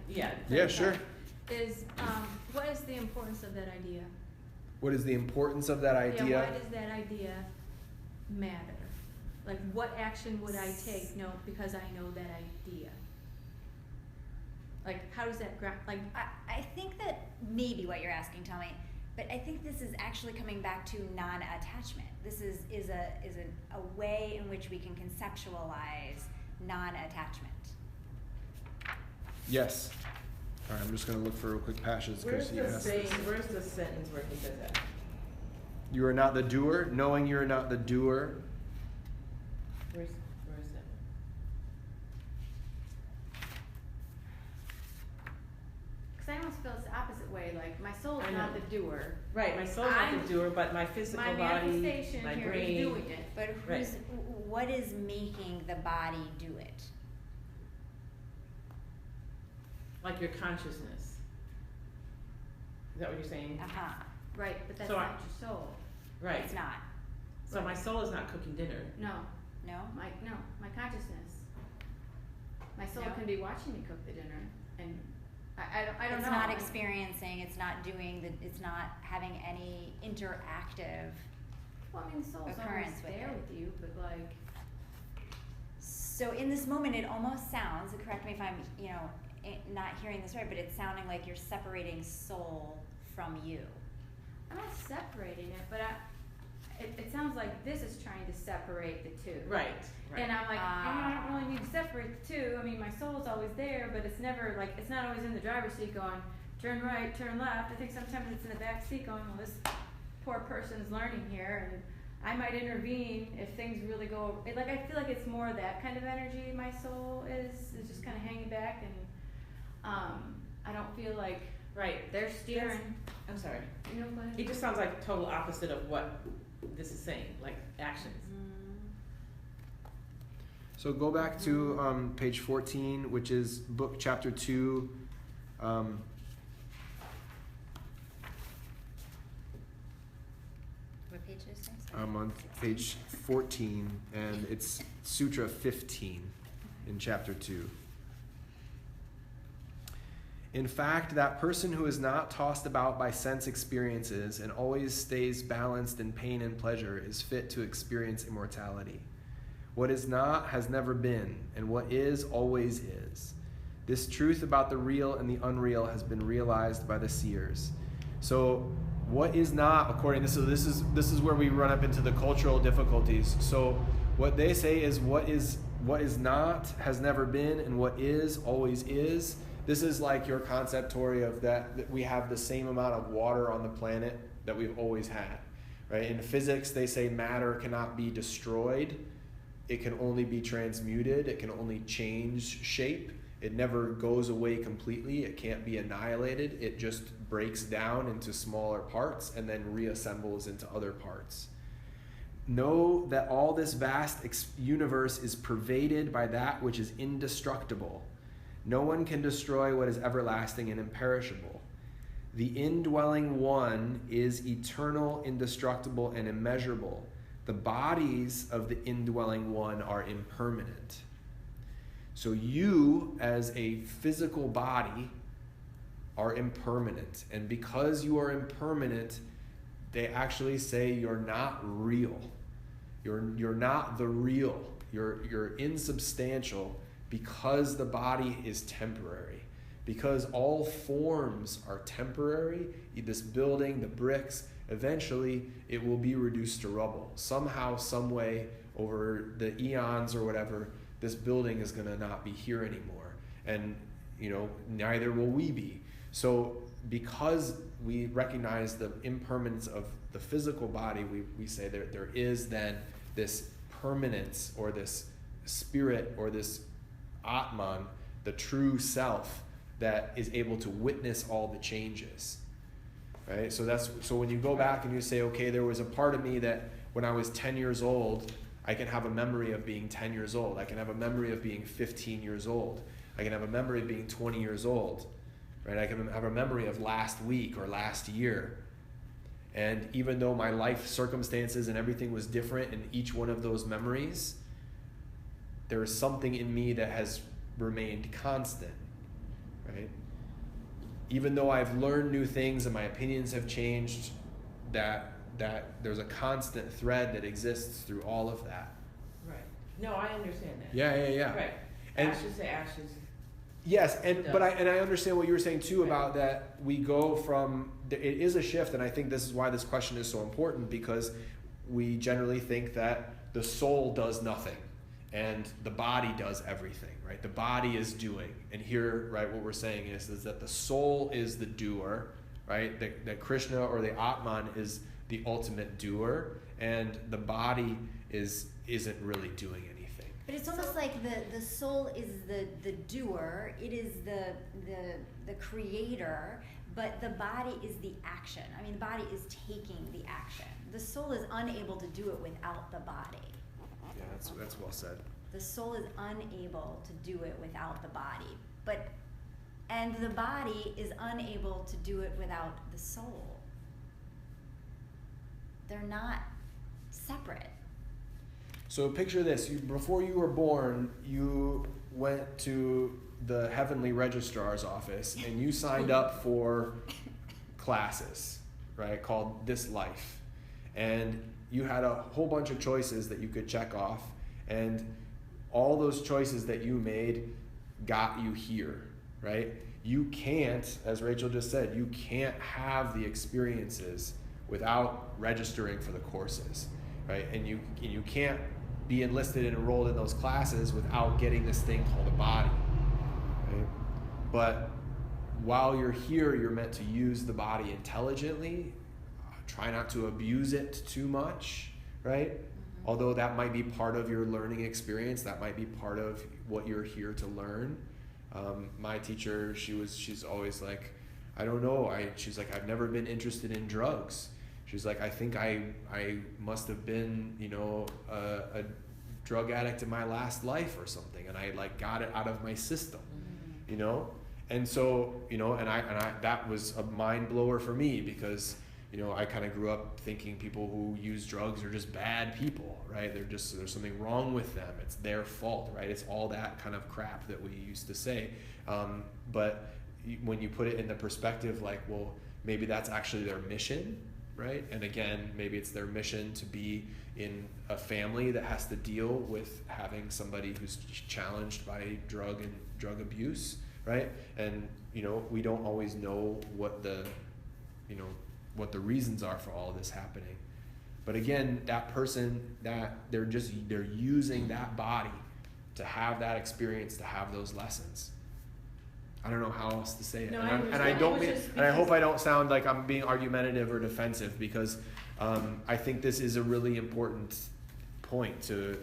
yeah, sure. Is what is the importance of that idea? What is the importance of that idea? Yeah, why does that idea matter? Like, what action would I take? No, because I know that idea. Like, how does that I think that maybe what you're asking, Tommy, but I think this is actually coming back to non-attachment. This is a way in which we can conceptualize non-attachment. Yes. All right, I'm just going to look for a quick passage. Where's Chrissy the asked saying? this. Where's the sentence where he says that? You are not the doer, knowing you are not the doer. Where is that? my soul's I not know. the doer. Right, my soul's not the doer, but my physical My body, manifestation my here is brain. doing it. But what is making the body do it? Like your consciousness. Is that what you're saying? Uh-huh. Right, but that's So not your soul. Right. It's not. So my soul is not cooking dinner. No, No? my consciousness. My soul No? can be watching me cook the dinner, and I don't It's know. not experiencing, it's not doing, it's not having any interactive. Well, I mean, the soul's always occurrence with there it. with you, but like, So in this moment, it almost sounds, correct me if I'm, not hearing this right, but it's sounding like you're separating soul from you. I'm not separating it, but it sounds like this is trying to separate the two. Right. And I'm like, I don't really need to separate the two. I mean, my soul's always there, but it's never like, it's not always in the driver's seat going, turn right, turn left. I think sometimes it's in the back seat going, well, this poor person's learning here, and I might intervene if things really go, like, I feel like it's more that kind of energy my soul is just kind of hanging back, and I don't feel like Right. they're steering. I'm sorry. You know what? It just sounds like total opposite of what this is saying, like actions. So go back to page 14, which is book chapter 2. What page is this? I'm on page 14, and it's Sutra 15 in chapter 2. In fact, that person who is not tossed about by sense experiences and always stays balanced in pain and pleasure is fit to experience immortality. What is not has never been, and what is always is. This truth about the real and the unreal has been realized by the seers. So what is not, according to this is where we run up into the cultural difficulties. So what they say is what is not has never been, and what is always is. This is like your conceptory of that we have the same amount of water on the planet that we've always had, right? In physics, they say matter cannot be destroyed. It can only be transmuted. It can only change shape. It never goes away completely. It can't be annihilated. It just breaks down into smaller parts and then reassembles into other parts. Know that all this vast universe is pervaded by that which is indestructible. No one can destroy what is everlasting and imperishable. The indwelling one is eternal, indestructible, and immeasurable. The bodies of the indwelling one are impermanent. So you, as a physical body, are impermanent. And because you are impermanent, they actually say you're not real. You're not the real. You're insubstantial because the body is temporary. Because all forms are temporary, this building, the bricks, eventually it will be reduced to rubble. Somehow, some way, over the eons or whatever, this building is going to not be here anymore. And, neither will we be. So because we recognize the impermanence of the physical body, we say there is then this permanence or this spirit or this Atman, the true self, that is able to witness all the changes. Right? So when you go back and you say, okay, there was a part of me that when I was 10 years old, I can have a memory of being 10 years old. I can have a memory of being 15 years old. I can have a memory of being 20 years old. Right? I can have a memory of last week or last year. And even though my life circumstances and everything was different in each one of those memories, there is something in me that has remained constant. Right? Even though I've learned new things and my opinions have changed, that there's a constant thread that exists through all of that. Right. No, I understand that. Yeah. Right. And ashes to ashes. yes, but I understand what you were saying too about that we go from, it is a shift, and I think this is why this question is so important, because we generally think that the soul does nothing and the body does everything, right? The body is doing. And here, right, what we're saying is that the soul is the doer, right? That Krishna or the Atman is the ultimate doer, and the body isn't really doing anything. But it's almost like the soul is the doer, it is the creator, but the body is the action. I mean, the body is taking the action. The soul is unable to do it without the body. Yeah, that's well said. The soul is unable to do it without the body. And the body is unable to do it without the soul. They're not separate. So picture this, before you were born, you went to the heavenly registrar's office and you signed up for classes, right, called This Life. And you had a whole bunch of choices that you could check off, and all those choices that you made got you here, right? You can't, as Rachel just said, you can't have the experiences without registering for the courses, right? And you can't be enlisted and enrolled in those classes without getting this thing called a body, right? But while you're here, you're meant to use the body intelligently. Try not to abuse it too much, right? Mm-hmm. Although that might be part of your learning experience, that might be part of what you're here to learn. My teacher, she's always like, I don't know. She's like, I've never been interested in drugs. She's like, I think I must have been, a drug addict in my last life or something, and I like got it out of my system, And so, and I that was a mind blower for me because, I kind of grew up thinking people who use drugs are just bad people, right? There's something wrong with them. It's their fault, right? It's all that kind of crap that we used to say. But when you put it in the perspective, like, well, maybe that's actually their mission, right? And again, maybe it's their mission to be in a family that has to deal with having somebody who's challenged by drug abuse, right? And, we don't always know what the reasons are for all of this happening. But again, that person, that they're using that body to have that experience, to have those lessons. I don't know how else to say it. No, I hope I don't sound like I'm being argumentative or defensive, because I think this is a really important point to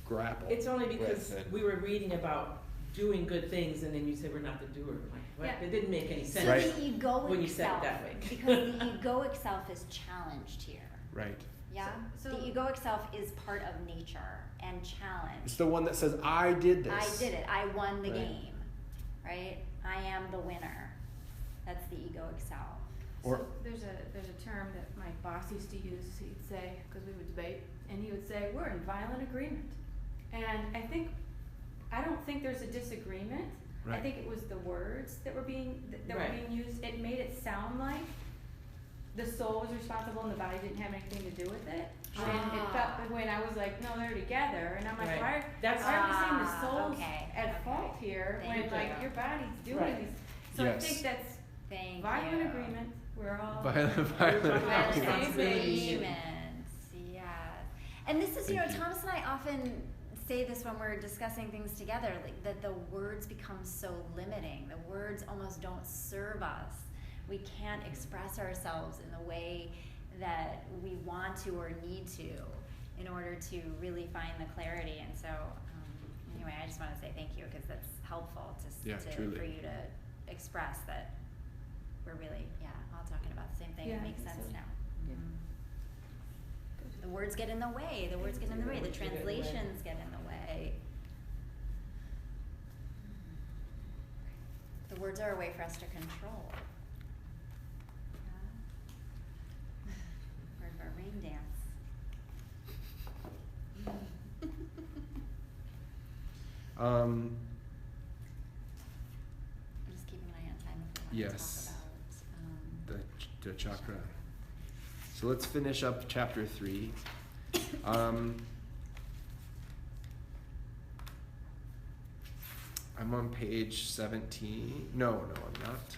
grapple. It's only because with. we were reading about doing good things, and then you said we're not the doer. Like, what? Yeah. It didn't make any sense. Right. The egoic when you said self, it that way. because the egoic self is challenged here. Right. Yeah? So the egoic self is part of nature and challenged. It's the one that says, I did this. I did it. I won the Right. game. Right? I am the winner. That's the egoic self. Or- So there's a term that my boss used to use. He'd say, because we would debate, and he would say, we're in violent agreement. And I don't think there's a disagreement. Right. I think it was the words that were being Right. were being used. It made it sound like the soul was responsible and the body didn't have anything to do with it. When I was like, no, they're together, and I'm like, Right. why That's- are we saying the soul's okay, at okay. fault here Thank when like you. your body's doing Right. these? So Yes. I think that's Thank violent you. agreement. We're all Violent Violent Violent responsibility. agreements, yes. And this is, Thank you. Thomas and I often say this when we're discussing things together, like that the words become so limiting. The words almost don't serve us. We can't express ourselves in the way that we want to or need to in order to really find the clarity. And so, anyway, I just want to say thank you, because that's helpful truly. for you to express that we're really, all talking about the same thing. Yeah, It makes sense so- now. Yeah. The words get in the way. The words get in the way. The translations get in the way. The words are a way for us to control. Yeah. Part of our rain dance. I'm just keeping my eye on time if we want Yes. to talk about. The chakra. So let's finish up chapter 3. I'm on page 17. No, I'm not.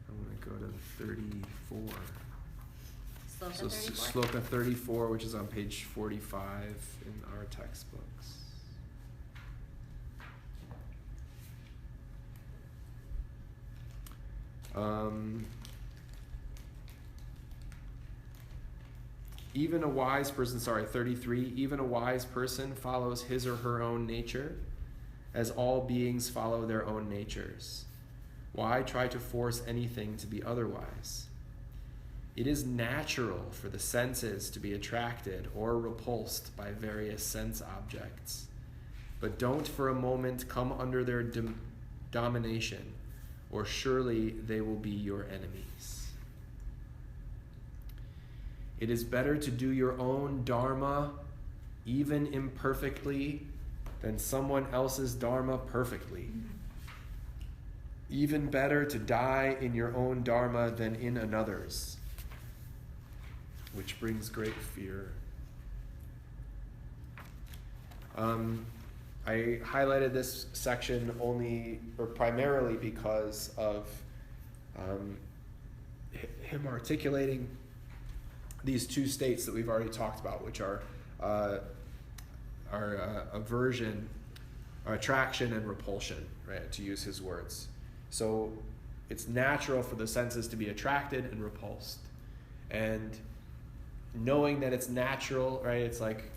I'm going to go to 34. Sloka So 34. Sloka 34, which is on page 45 in our textbooks. Even a wise person, 33, even a wise person follows his or her own nature as all beings follow their own natures. Why try to force anything to be otherwise? It is natural for the senses to be attracted or repulsed by various sense objects, but don't for a moment come under their domination, or surely they will be your enemies. It is better to do your own dharma, even imperfectly, than someone else's dharma perfectly. Even better to die in your own dharma than in another's, which brings great fear. I highlighted this section primarily because of him articulating these two states that we've already talked about, which are aversion, attraction, and repulsion, right? To use his words. So it's natural for the senses to be attracted and repulsed, and knowing that it's natural, right? It's like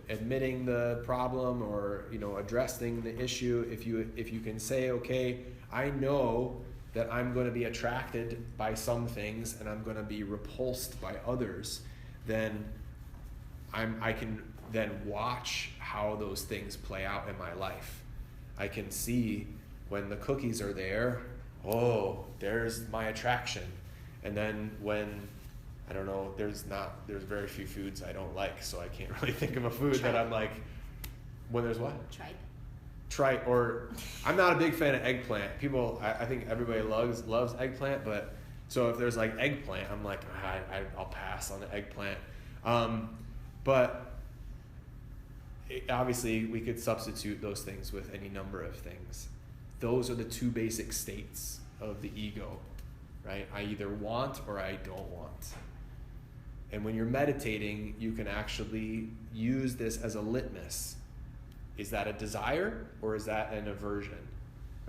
admitting the problem, or addressing the issue. If you can say, okay, I know that I'm going to be attracted by some things and I'm going to be repulsed by others, then I can then watch how those things play out in my life. I can see when the cookies are there, oh, there's my attraction. And then when, I don't know, there's very few foods I don't like, so I can't really think of a food that I'm like, when there's what? Tripe, or I'm not a big fan of eggplant. People, I think everybody loves eggplant, but so if there's like eggplant, I'm like, I'll pass on the eggplant. But obviously we could substitute those things with any number of things. Those are the two basic states of the ego, right? I either want or I don't want. And when you're meditating, you can actually use this as a litmus. Is that a desire or is that an aversion?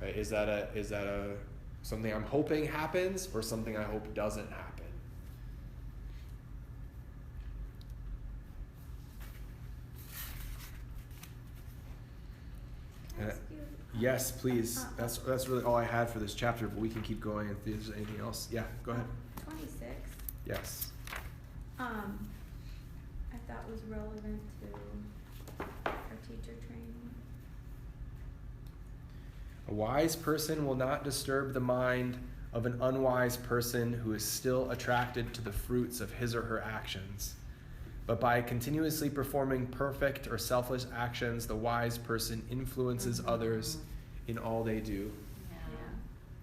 Right? Is that a something I'm hoping happens or something I hope doesn't happen? Yes, please. That's really all I had for this chapter, but we can keep going if there's anything else. Yeah, go ahead. 26. Yes. I thought was relevant to our teacher training. A wise person will not disturb the mind of an unwise person who is still attracted to the fruits of his or her actions. But by continuously performing perfect or selfless actions, the wise person influences others in all they do. Yeah.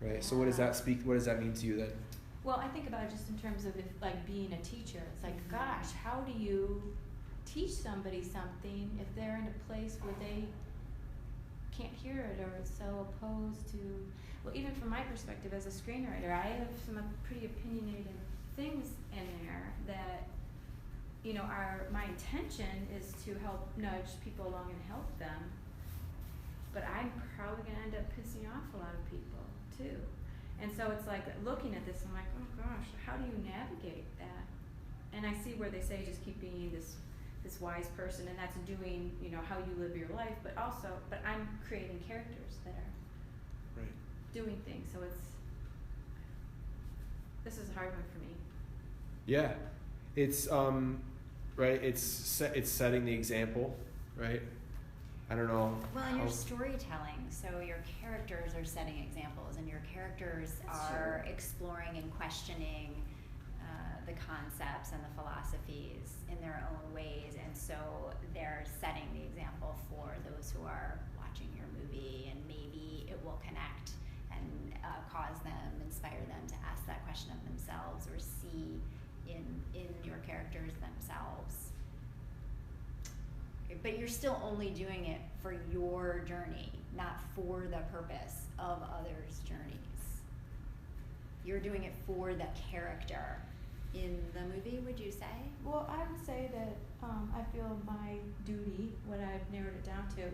Right? So what does that mean to you then? Well, I think about it just in terms of being a teacher. It's like, gosh, how do you teach somebody something if they're in a place where they can't hear it or is so opposed to, well, even from my perspective as a screenwriter, I have some pretty opinionated things in there that, my intention is to help nudge people along and help them, but I'm probably going to end up pissing off a lot of people too. And so it's like looking at this, I'm like, oh gosh, how do you navigate that? And I see where they say just keep being this wise person, and that's doing, how you live your life, but I'm creating characters that are doing things. So this is a hard one for me. Yeah, it's right. It's setting the example, right? I don't know. Well, and you're storytelling, so your characters are setting examples, and your characters are exploring and questioning the concepts and the philosophies in their own ways, and so they're setting the example for those who are watching your movie, and maybe it will connect and inspire them to ask that question of themselves or see in your characters themselves. But you're still only doing it for your journey, not for the purpose of others' journeys. You're doing it for the character in the movie, would you say? Well, I would say that I feel my duty, what I've narrowed it down to,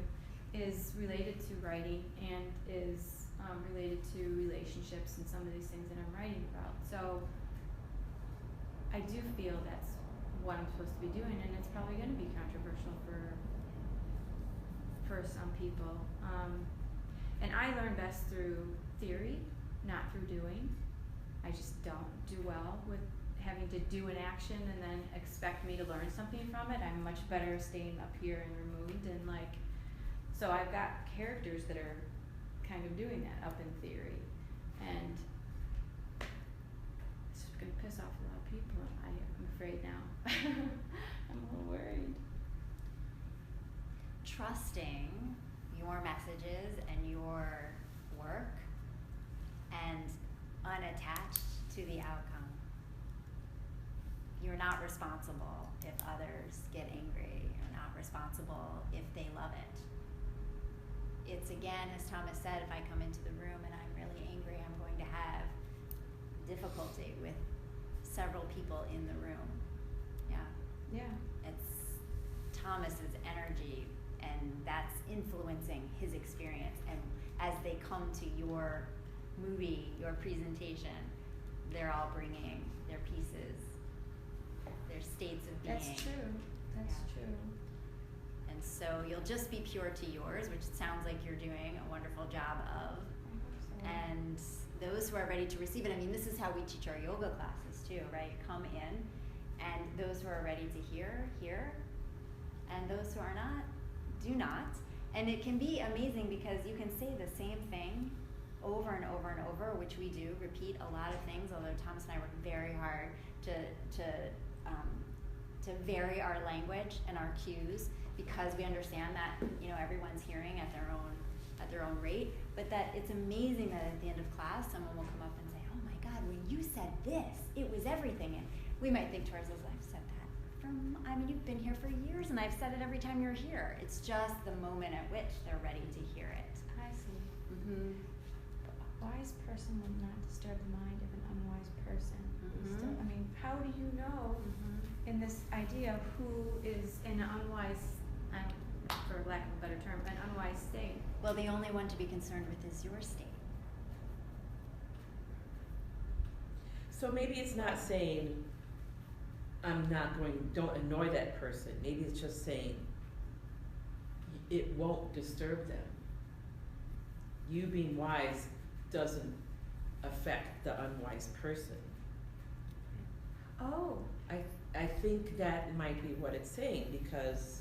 is related to writing and is related to relationships and some of these things that I'm writing about. So I do feel that's what I'm supposed to be doing, and it's probably going to be controversial for some people. And I learn best through theory, not through doing. I just don't do well with having to do an action and then expect me to learn something from it. I'm much better staying up here and removed and like, so I've got characters that are kind of doing that up in theory. And it's going to piss off a lot of people, I'm afraid now. I'm a little worried. Trusting your messages and your work and unattached to the outcome. You're not responsible if others get angry. You're not responsible if they love it. It's again, as Thomas said, if I come into the room and I'm really angry, I'm going to have difficulty with several people in the room. Yeah. Yeah. It's Thomas's energy, and that's influencing his experience. And as they come to your movie, your presentation, they're all bringing their pieces, their states of being. That's true. That's true. And so you'll just be pure to yours, which it sounds like you're doing a wonderful job of. And those who are ready to receive it, I mean, this is how we teach our yoga classes too, right? Come in, and those who are ready to hear, and those who are not, do not. And it can be amazing because you can say the same thing over and over and over, which we do, repeat a lot of things, although Thomas and I work very hard to vary our language and our cues, because we understand that, you know, everyone's hearing at their own rate, but that it's amazing that at the end of class someone will come up and say, oh my God, when you said this, it was everything. And we might think to ourselves, I've said that you've been here for years and I've said it every time you're here. It's just the moment at which they're ready to hear it. I see. Mm-hmm. A wise person will not disturb the mind of an unwise person. Mm-hmm. So, I mean, how do you know in this idea who is in an unwise, for lack of a better term, an unwise state? Well, the only one to be concerned with is your state. So maybe it's not saying, don't annoy that person. Maybe it's just saying, it won't disturb them. You being wise doesn't affect the unwise person. Oh. I think that might be what it's saying, because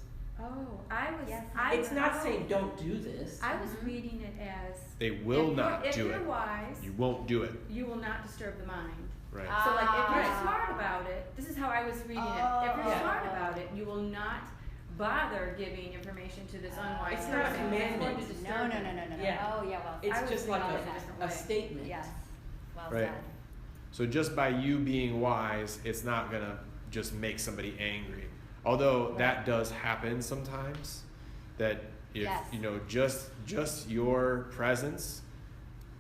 Yes. it's not saying don't do this. I was reading it as They will if not if do you're it. wise, You won't do it. you will not disturb the mind. Right. So like if you're Ah. smart about it, this is how I was reading it. If you're Oh. smart about it, you will not bother giving information to this unwise It's person. not a commandment. It's going to No. disturb you. Yeah. Oh, yeah, well, It's I was just like reading it a different a way. statement. yes. Well Right. said. So just by you being wise, it's not gonna just make somebody angry. Although that does happen sometimes. That if Yes. you know, just your presence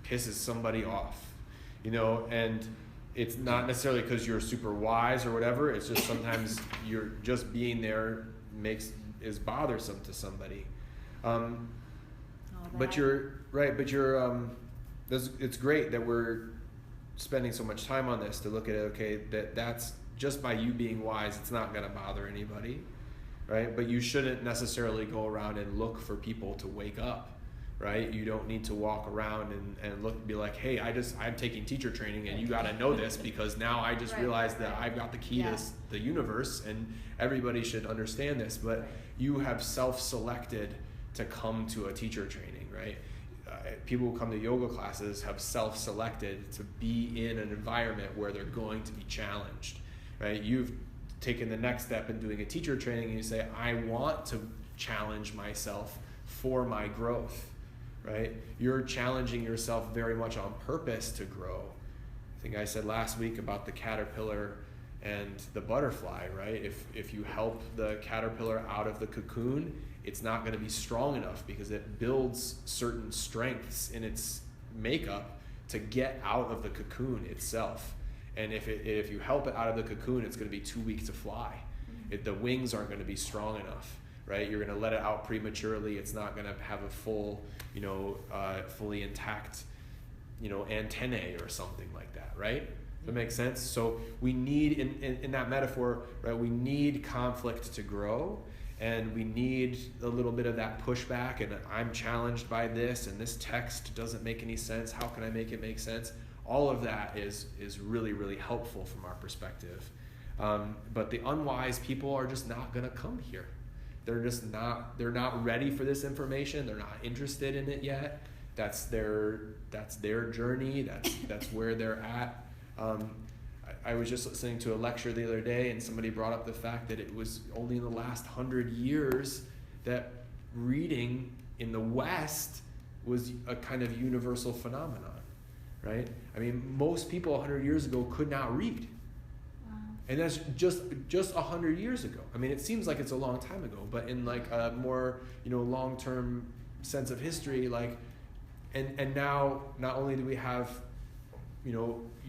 pisses somebody off. You know, and it's not necessarily because you're super wise or whatever. It's just sometimes you're just being there is bothersome to somebody. But you're right. But you're it's great that we're spending so much time on this to look at it. Okay, that's just by you being wise, it's not going to bother anybody, right? But you shouldn't necessarily go around and look for people to wake up, right? You don't need to walk around and be like, hey, I'm taking teacher training and you got to know this because now I just realized that I've got the key to the universe and everybody should understand this. But you have self-selected to come to a teacher training, right? People who come to yoga classes have self-selected to be in an environment where they're going to be challenged, right? You've taken the next step in doing a teacher training and you say, I want to challenge myself for my growth, right? You're challenging yourself very much on purpose to grow. I think I said last week about the caterpillar and the butterfly, right? If you help the caterpillar out of the cocoon, it's not going to be strong enough because it builds certain strengths in its makeup to get out of the cocoon itself. And if you help it out of the cocoon, it's going to be too weak to fly. The wings aren't going to be strong enough, right? You're going to let it out prematurely. It's not going to have a full, fully intact, antennae or something like that, right? Does that make sense? So we need, in that metaphor, right, we need conflict to grow. and we need a little bit of that pushback, and I'm challenged by this, and this text doesn't make any sense. How can I make it make sense? All of that is really, really helpful from our perspective. But the unwise people are just not going to come here. They're not ready for this information. They're not interested in it yet. That's their journey. That's where they're at. I was just listening to a lecture the other day, and somebody brought up the fact that it was only in the last 100 years that reading in the West was a kind of universal phenomenon, right? I mean, most people 100 years ago could not read. Wow. And that's just 100 years ago. I mean, it seems like it's a long time ago, but in like a more, long-term sense of history, like, and now not only do we have,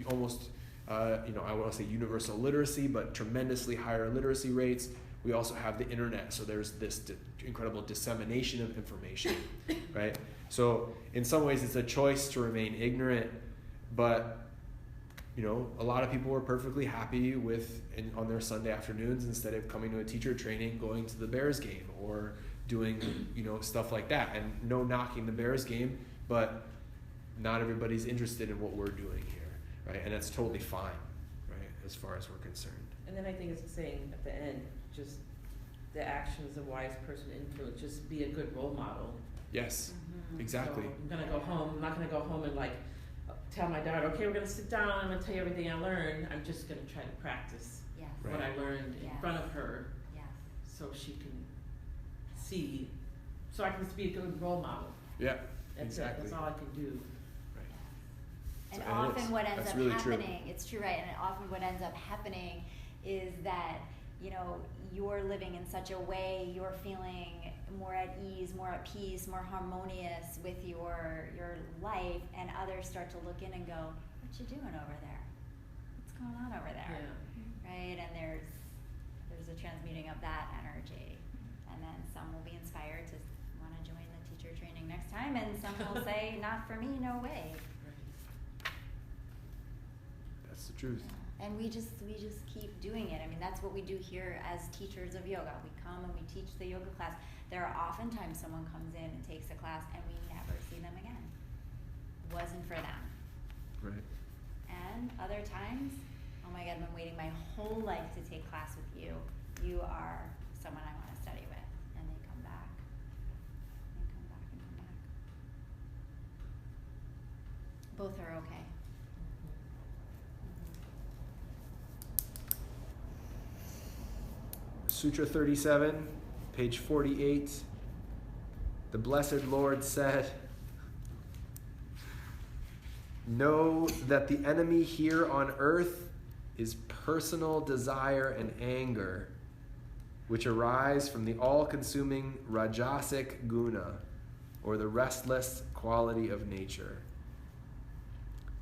almost, I want to say universal literacy, but tremendously higher literacy rates. We also have the internet, so there's this incredible dissemination of information, right? So in some ways, it's a choice to remain ignorant, but a lot of people were perfectly happy with, on their Sunday afternoons, instead of coming to a teacher training, going to the Bears game or doing, stuff like that. And no knocking the Bears game, but not everybody's interested in what we're doing here, right? And that's totally fine, right, as far as we're concerned. And then I think it's saying at the end, just the actions of a wise person influence, just be a good role model. Yes, Mm-hmm. exactly. So I'm going to go home. I'm not going to go home and tell my daughter, okay, we're going to sit down, I'm going to tell you everything I learned. I'm just going to try to practice Yes. what I learned in Yes. front of her, Yes. so she can see, so I can be a good role model. Yeah, That's exactly. it. That's all I can do. And So- often it's- what ends that's up really true. happening, it's true, right? And often what ends up happening is that, you're living in such a way, you're feeling more at ease, more at peace, more harmonious with your life, and others start to look in and go, what you doing over there? What's going on over there? Yeah. Right? And there's a transmuting of that energy. And then some will be inspired to want to join the teacher training next time, and some will say, not for me, no way. That's the truth. Yeah. And we just keep doing it. I mean, that's what we do here as teachers of yoga. We come and we teach the yoga class. There are oftentimes someone comes in and takes a class and we never see them again. Wasn't for them. Right. And other times, oh my God, I've been waiting my whole life to take class with you. You are someone I want to study with. And they come back. They come back and come back. Both are okay. Sutra 37, page 48. The Blessed Lord said, "Know that the enemy here on earth is personal desire and anger, which arise from the all-consuming rajasic guna, or the restless quality of nature.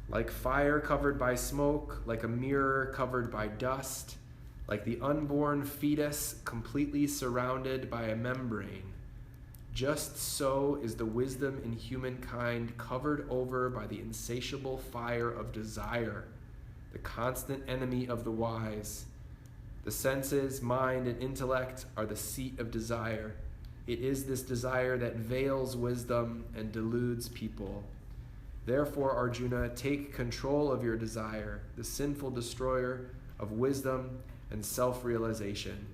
Like fire covered by smoke, like a mirror covered by dust, like the unborn fetus completely surrounded by a membrane, just so is the wisdom in humankind covered over by the insatiable fire of desire, the constant enemy of the wise. The senses, mind, and intellect are the seat of desire. It is this desire that veils wisdom and deludes people. Therefore, Arjuna, take control of your desire, the sinful destroyer of wisdom and self-realization.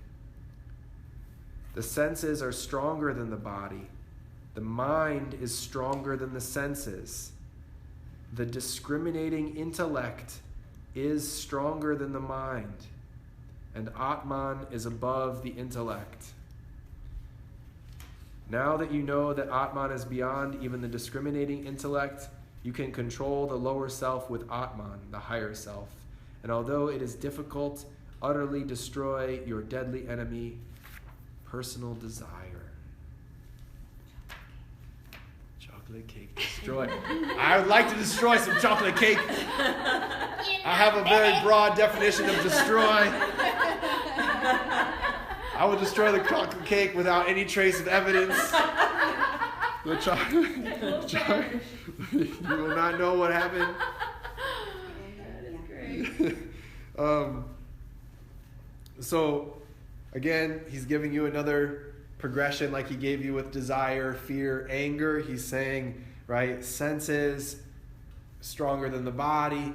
The senses are stronger than the body. The mind is stronger than the senses. The discriminating intellect is stronger than the mind, and Atman is above the intellect. Now that you know that Atman is beyond even the discriminating intellect, you can control the lower self with Atman, the higher self. And although it is difficult, utterly destroy your deadly enemy, personal desire." Chocolate cake destroy. I would like to destroy some chocolate cake. I have a very broad definition of destroy. I will destroy the chocolate cake without any trace of evidence. The chocolate. You will not know what happened. That is great. So Again, he's giving you another progression like he gave you with desire, fear, anger. He's saying, right, senses stronger than the body,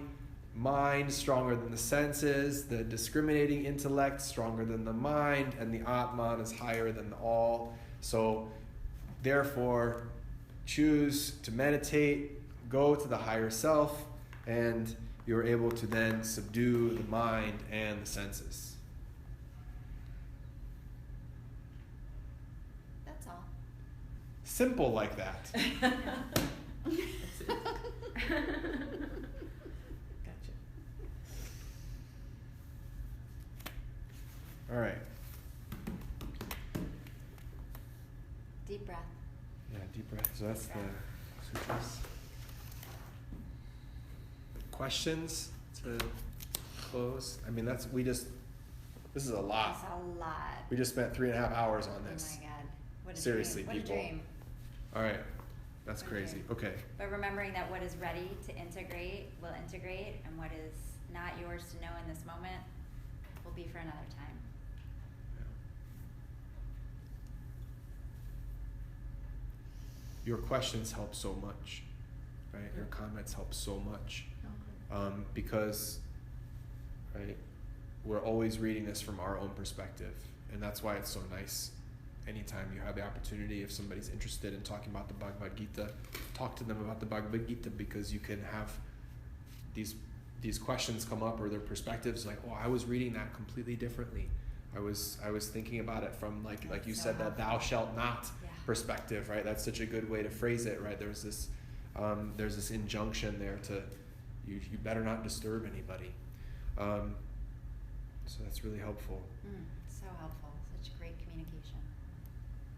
mind stronger than the senses, the discriminating intellect stronger than the mind, and the Atman is higher than the all. So therefore, choose to meditate, go to the higher self, and you're able to then subdue the mind and the senses. That's all. Simple like that. Gotcha. All right. Deep breath. Yeah, deep breath. So that's the sutras. Questions to close? I mean, this is a lot. That's a lot. We just spent 3.5 hours on this. Oh my God. What a Seriously, dream. What people. a dream. All right. That's What a crazy. dream. Okay. But remembering that what is ready to integrate will integrate, and what is not yours to know in this moment will be for another time. Your questions help so much, right? Your comments help so much. Because, right, we're always reading this from our own perspective. And that's why it's so nice. Anytime you have the opportunity, if somebody's interested in talking about the Bhagavad Gita, talk to them about the Bhagavad Gita, because you can have these questions come up, or their perspectives like, oh, I was reading that completely differently. I was thinking about it from like you so said, that thou shalt not Yeah. perspective, right? That's such a good way to phrase it, right? There's this injunction there to you better not disturb anybody. So that's really helpful. So helpful. Such great communication.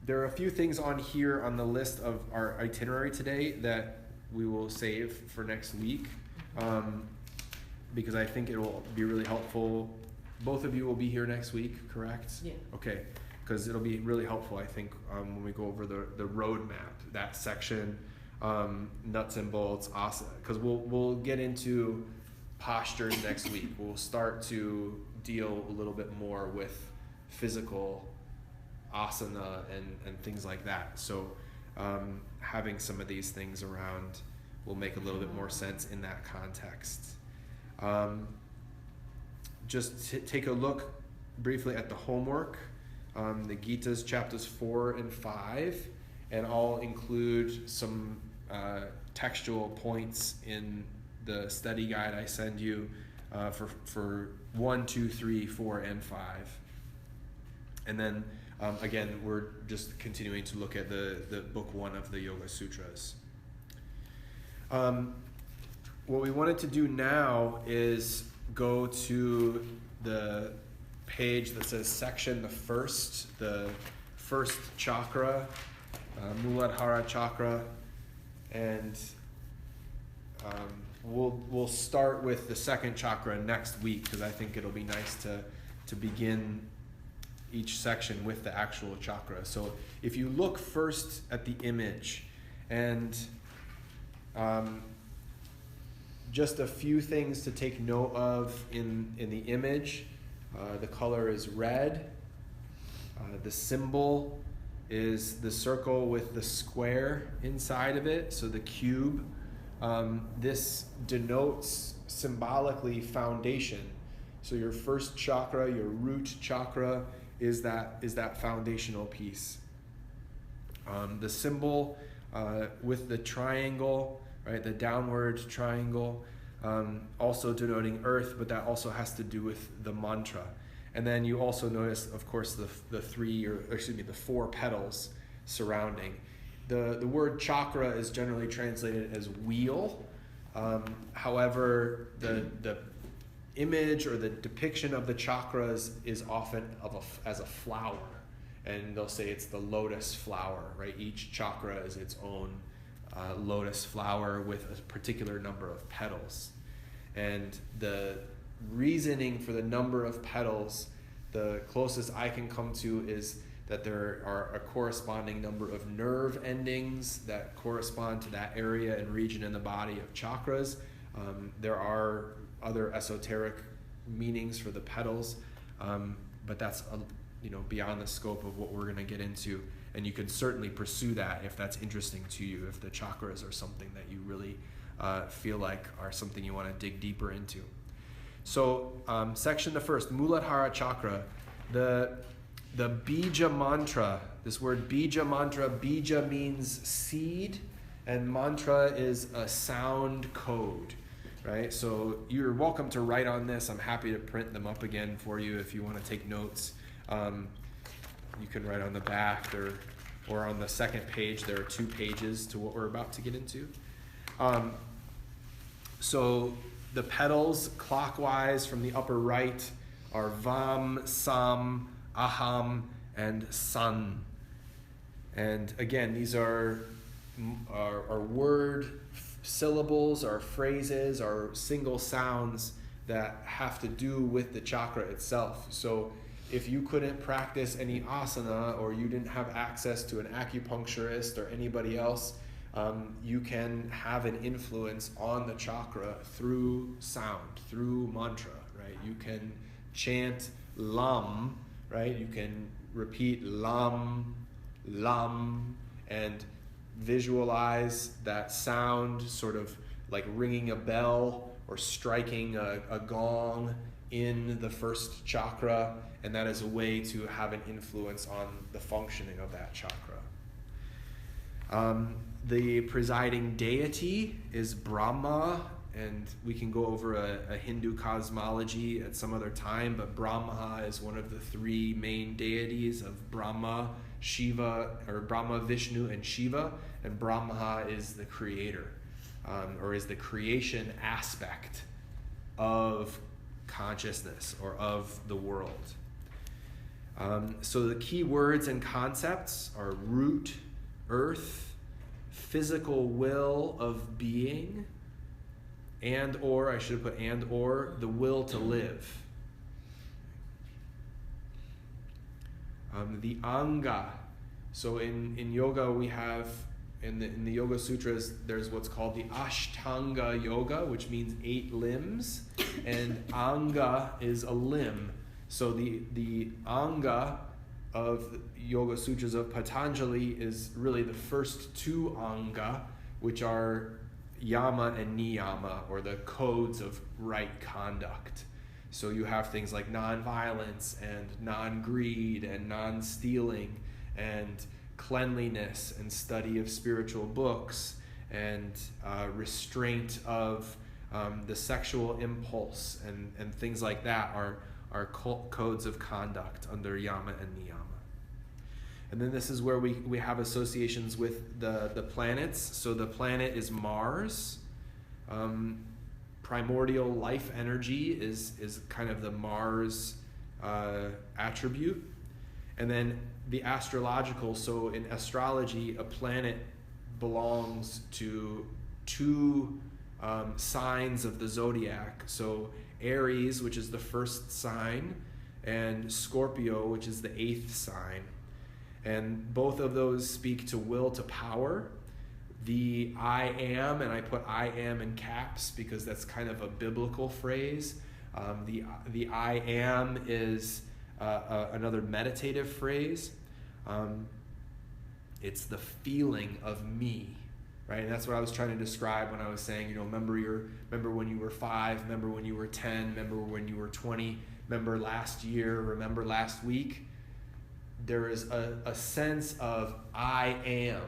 There are a few things on here on the list of our itinerary today that we will save for next week, because I think it will be really helpful. Both of you will be here next week, correct? Yeah. Okay, because it'll be really helpful, I think, when we go over the roadmap, that section, nuts and bolts, asana, because we'll get into postures next week. We'll start to deal a little bit more with physical asana and things like that. So having some of these things around will make a little bit more sense in that context. Just take a look briefly at the homework, the Gita's chapters 4 and 5, and I'll include some textual points in the study guide I send you for 1, 2, 3, 4, and 5. And then again, we're just continuing to look at the book 1 of the Yoga Sutras. What we wanted to do now is go to the page that says section the first chakra, Muladhara chakra, and we'll start with the second chakra next week, because I think it'll be nice to begin each section with the actual chakra. So if you look first at the image, and just a few things to take note of in the image. The color is red. The symbol is the circle with the square inside of it, so the cube. This denotes symbolically foundation. So your first chakra, your root chakra, is that foundational piece. The symbol with the triangle, right, the downward triangle, also denoting earth, but that also has to do with the mantra. And then you also notice, of course, the 4 petals surrounding. The word chakra is generally translated as wheel. However, the image or the depiction of the chakras is often as a flower, and they'll say it's the lotus flower, right? Each chakra is its own lotus flower with a particular number of petals. And the reasoning for the number of petals, the closest I can come to is that there are a corresponding number of nerve endings that correspond to that area and region in the body of chakras. There are other esoteric meanings for the petals, but that's beyond the scope of what we're going to get into. And you can certainly pursue that if that's interesting to you, if the chakras are something that you really feel like are something you want to dig deeper into. So section the first, Muladhara Chakra, the Bija mantra, this word Bija mantra, Bija means seed, and mantra is a sound code, right? So you're welcome to write on this. I'm happy to print them up again for you if you want to take notes. You can write on the back or on the second page. There are 2 pages to what we're about to get into. So the petals clockwise from the upper right are Vam, Sam, Aham, and San. And again, these are word syllables, are phrases, are single sounds that have to do with the chakra itself. So if you couldn't practice any asana, or you didn't have access to an acupuncturist or anybody else, you can have an influence on the chakra through sound, through mantra, right? You can chant Lam, right? You can repeat Lam, Lam, and visualize that sound sort of like ringing a bell or striking a gong in the first chakra, and that is a way to have an influence on the functioning of that chakra. The presiding deity is Brahma, and we can go over a Hindu cosmology at some other time, but Brahma is one of the 3 main deities of Brahma, Shiva, or Brahma, Vishnu, and Shiva, and Brahma is the creator, or is the creation aspect of consciousness or of the world. So the key words and concepts are root, earth, physical will of being, and or, I should have put and or, the will to live. The anga. So in yoga we have, in the Yoga Sutras, there's what's called the Ashtanga Yoga, which means 8 limbs, and anga is a limb. So the anga of the Yoga Sutras of Patanjali is really the first 2 anga, which are yama and niyama, or the codes of right conduct. So you have things like non-violence and non-greed and non-stealing and cleanliness and study of spiritual books and restraint of the sexual impulse and things like that are codes of conduct under yama and niyama. And then this is where we have associations with the planets. So the planet is Mars. Primordial life energy is kind of the Mars attribute. And then the astrological, so in astrology, a planet belongs to 2 signs of the zodiac. So Aries, which is the first sign, and Scorpio, which is the 8th sign. And both of those speak to will to power. The I am, and I put I am in caps because that's kind of a biblical phrase. The I am is another meditative phrase. It's the feeling of me, right? And that's what I was trying to describe when I was saying, remember when you were 5, remember when you were 10, remember when you were 20, remember last year, remember last week. There is a sense of I am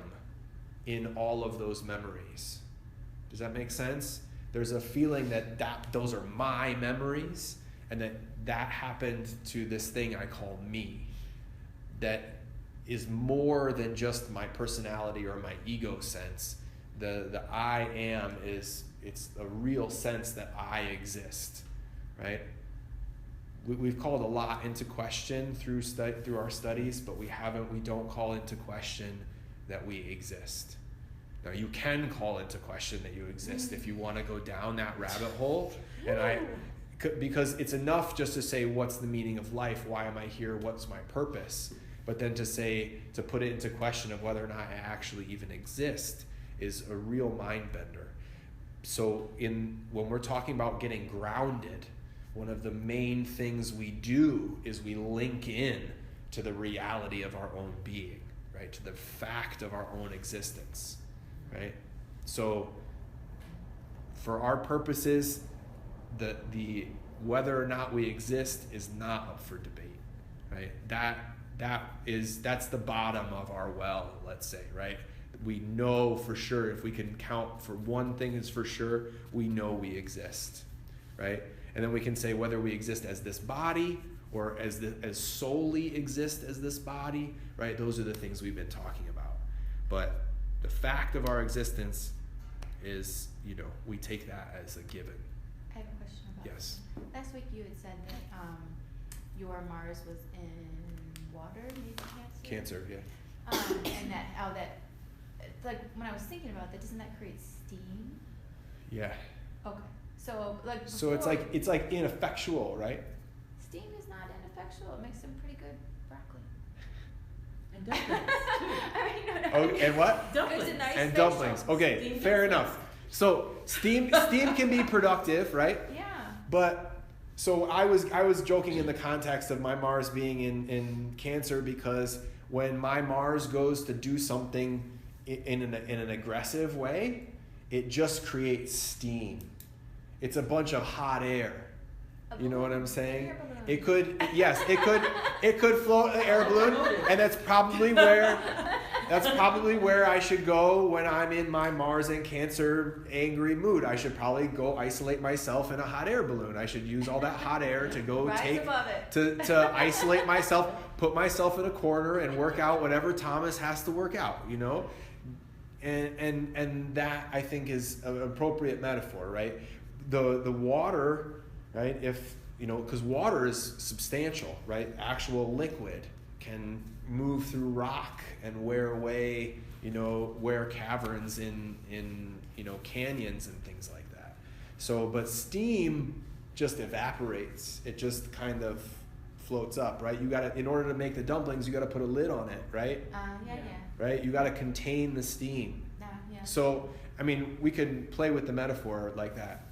in all of those memories. Does that make sense? There's a feeling that those are my memories, and that happened to this thing I call me, that is more than just my personality or my ego sense. The I am it's a real sense that I exist, right? We've called a lot into question through our studies, but we don't call into question that we exist. Now you can call into question that you exist if you want to go down that rabbit hole, because it's enough just to say, what's the meaning of life? Why am I here? What's my purpose? But then to put it into question of whether or not I actually even exist is a real mind bender. So when we're talking about getting grounded, one of the main things we do is we link in to the reality of our own being, right? To the fact of our own existence, right? So for our purposes, the whether or not we exist is not up for debate, right? That's the bottom of our well, let's say, right? We know for sure, if we can count for one thing is for sure, we know we exist, right? And then we can say whether we exist as this body or as solely exist as this body, right? Those are the things we've been talking about. But the fact of our existence is, we take that as a given. I have a question about Yes. Last week you had said that your Mars was in water, maybe Cancer, yeah. And that like when I was thinking about that, doesn't that create steam? Yeah. Okay. So like So it's like ineffectual, right? steam is not ineffectual. It makes some pretty good broccoli. And dumplings too. I mean, no. Oh, and what? Dumplings. There's a nice And facial. dumplings. Okay, Steamed fair dumplings. enough. So steam can be productive, right? Yeah. But so I was joking in the context of my Mars being in Cancer, because when my Mars goes to do something in an aggressive way, it just creates steam. It's a bunch of hot air. You know what I'm saying? Air balloon. It could float an air balloon, and that's probably where I should go when I'm in my Mars and Cancer angry mood. I should probably go isolate myself in a hot air balloon. I should use all that hot air to go Rise above it. to isolate myself, put myself in a corner and work out whatever Thomas has to work out, And that, I think, is an appropriate metaphor, right? The water, right? Because water is substantial, right? Actual liquid can move through rock and wear away, wear caverns in canyons and things like that. So, but steam just evaporates. It just kind of floats up, right? In order to make the dumplings, you got to put a lid on it, right? Yeah. Right? You got to contain the steam. Yeah. So, I mean, we can play with the metaphor like that,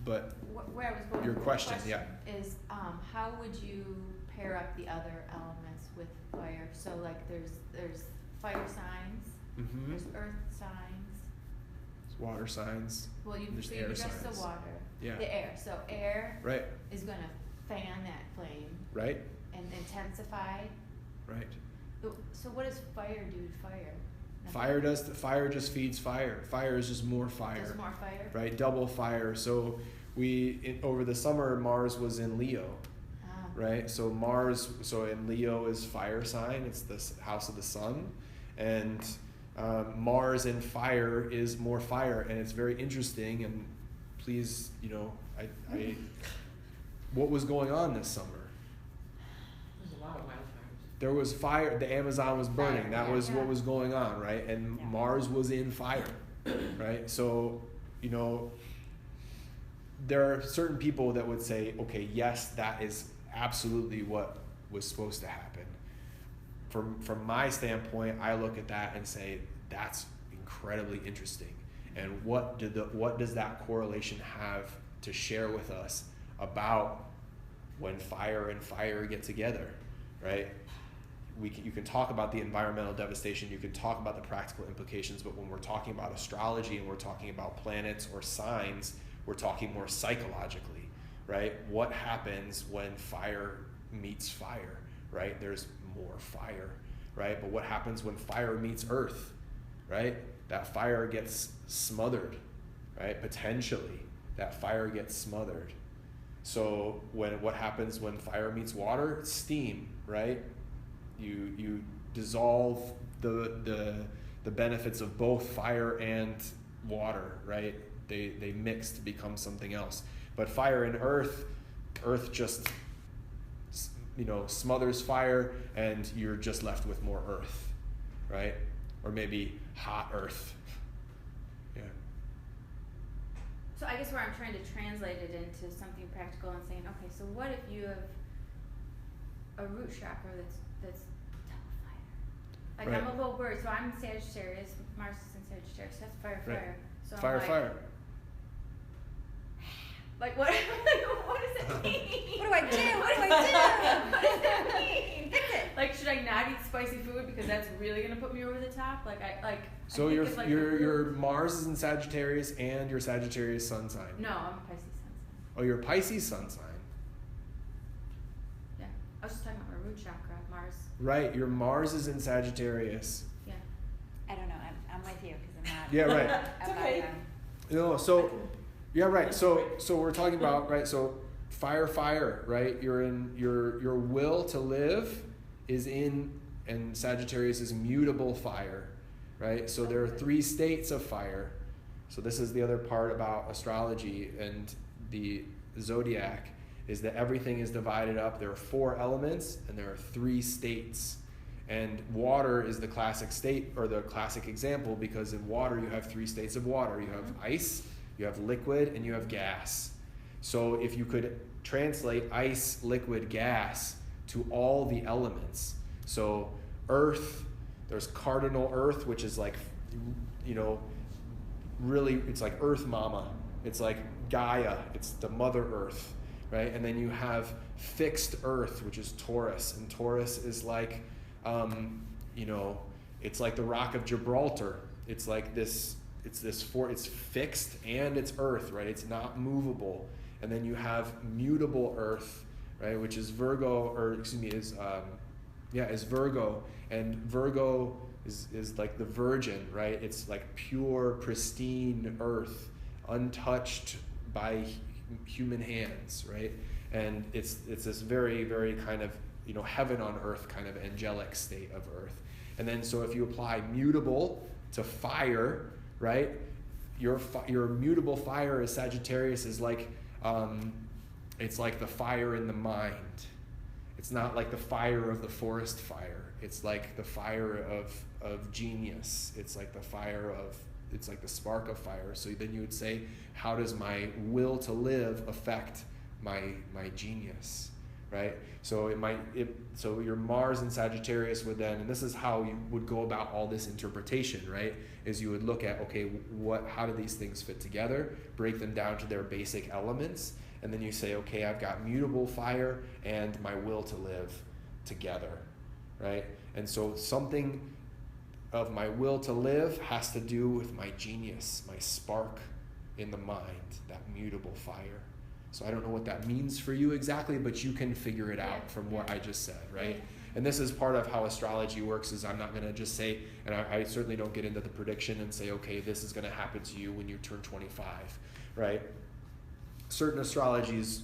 but Where I was going your with the question, yeah. is how would you pair up the other elements with fire? So like there's fire signs, Mm-hmm. there's earth signs. Water signs. Well, you There's so you air address signs. the water, Yeah. the air. So air Right. is going to fan that flame Right. and intensify. Right. So what does fire do to fire? Nothing. Fire just feeds fire. Fire is just more fire. Just more fire. Right. Double fire. So over the summer, Mars was in Leo. Right. So in Leo is fire sign. It's the house of the sun, and Mars in fire is more fire, and it's very interesting. And please, what was going on this summer? There's a lot of wildfires. There was fire. The Amazon was burning. Fire, That yeah. was what was going on, right? And Yeah. Mars was in fire, right? So, there are certain people that would say, okay, yes, that is absolutely what was supposed to happen. From my standpoint, I look at that and say, that's incredibly interesting. And what does that correlation have to share with us about when fire and fire get together, right? You can talk about the environmental devastation, you can talk about the practical implications, but when we're talking about astrology and we're talking about planets or signs, we're talking more psychologically, right? What happens when fire meets fire, right? There's more fire, right? But what happens when fire meets earth, right? That fire gets smothered, right? Potentially, that fire gets smothered. So what happens when fire meets water? It's steam, right? You dissolve the benefits of both fire and water, right? They mix to become something else. But fire and earth just smothers fire, and you're just left with more earth, right? Or maybe hot earth. Yeah. So I guess where I'm trying to translate it into something practical and saying, okay, so what if you have a root chakra that's double fire? Like Right. I'm a little worried. So I'm Sagittarius, Mars is in Sagittarius. That's fire, Right. fire. So Fire, I'm like, fire. Like what? What does it mean? What do I do? What do I do? What does that mean? Fix it. Like should spicy food because that's really gonna put me over the top. Like So I think it's like your Mars is in Sagittarius and your Sagittarius sun sign. No, I'm a Pisces sun sign. Oh, you're a Pisces sun sign. Yeah, I was just talking about my root chakra, Mars. Right, your Mars is in Sagittarius. Yeah. I don't know. I'm with you because I'm not. Yeah, right. It's I'm okay. not, No, so yeah, right. So we're talking about, right, so fire, right? You're in your will to live is in, and Sagittarius is mutable fire, right? So there are 3 states of fire. So this is the other part about astrology and the zodiac, is that everything is divided up. There are 4 elements and there are 3 states. And water is the classic state, or the classic example, because in water you have 3 states of water. You have ice, you have liquid, and you have gas. So if you could translate ice, liquid, gas to all the elements. So earth, there's cardinal earth, which is like, really, it's like earth mama. It's like Gaia, it's the mother earth, right? And then you have fixed earth, which is Taurus. And Taurus is like, it's like the Rock of Gibraltar. It's like this, it's fixed and it's earth, right? It's not movable. And then you have mutable earth, right? Which is Virgo, is Virgo. And Virgo is like the virgin, right? It's like pure, pristine earth, untouched by human hands, right? And it's this very, very kind of, heaven on earth kind of angelic state of earth. And then so if you apply mutable to fire, right? Your mutable fire as Sagittarius is like, it's like the fire in the mind. It's not like the fire of the forest fire. It's like the fire of genius. It's like it's like the spark of fire. So then you would say, how does my will to live affect my genius, right? So so your Mars in Sagittarius would then, and this is how you would go about all this interpretation, right? Is you would look at, okay, how do these things fit together? Break them down to their basic elements, and then you say, okay, I've got mutable fire and my will to live together, right? And so something of my will to live has to do with my genius, my spark in the mind, that mutable fire. So I don't know what that means for you exactly, but you can figure it out from what I just said, right? And this is part of how astrology works, is I'm not going to just say, and I certainly don't get into the prediction and say, okay, this is going to happen to you when you turn 25, right? Certain astrologies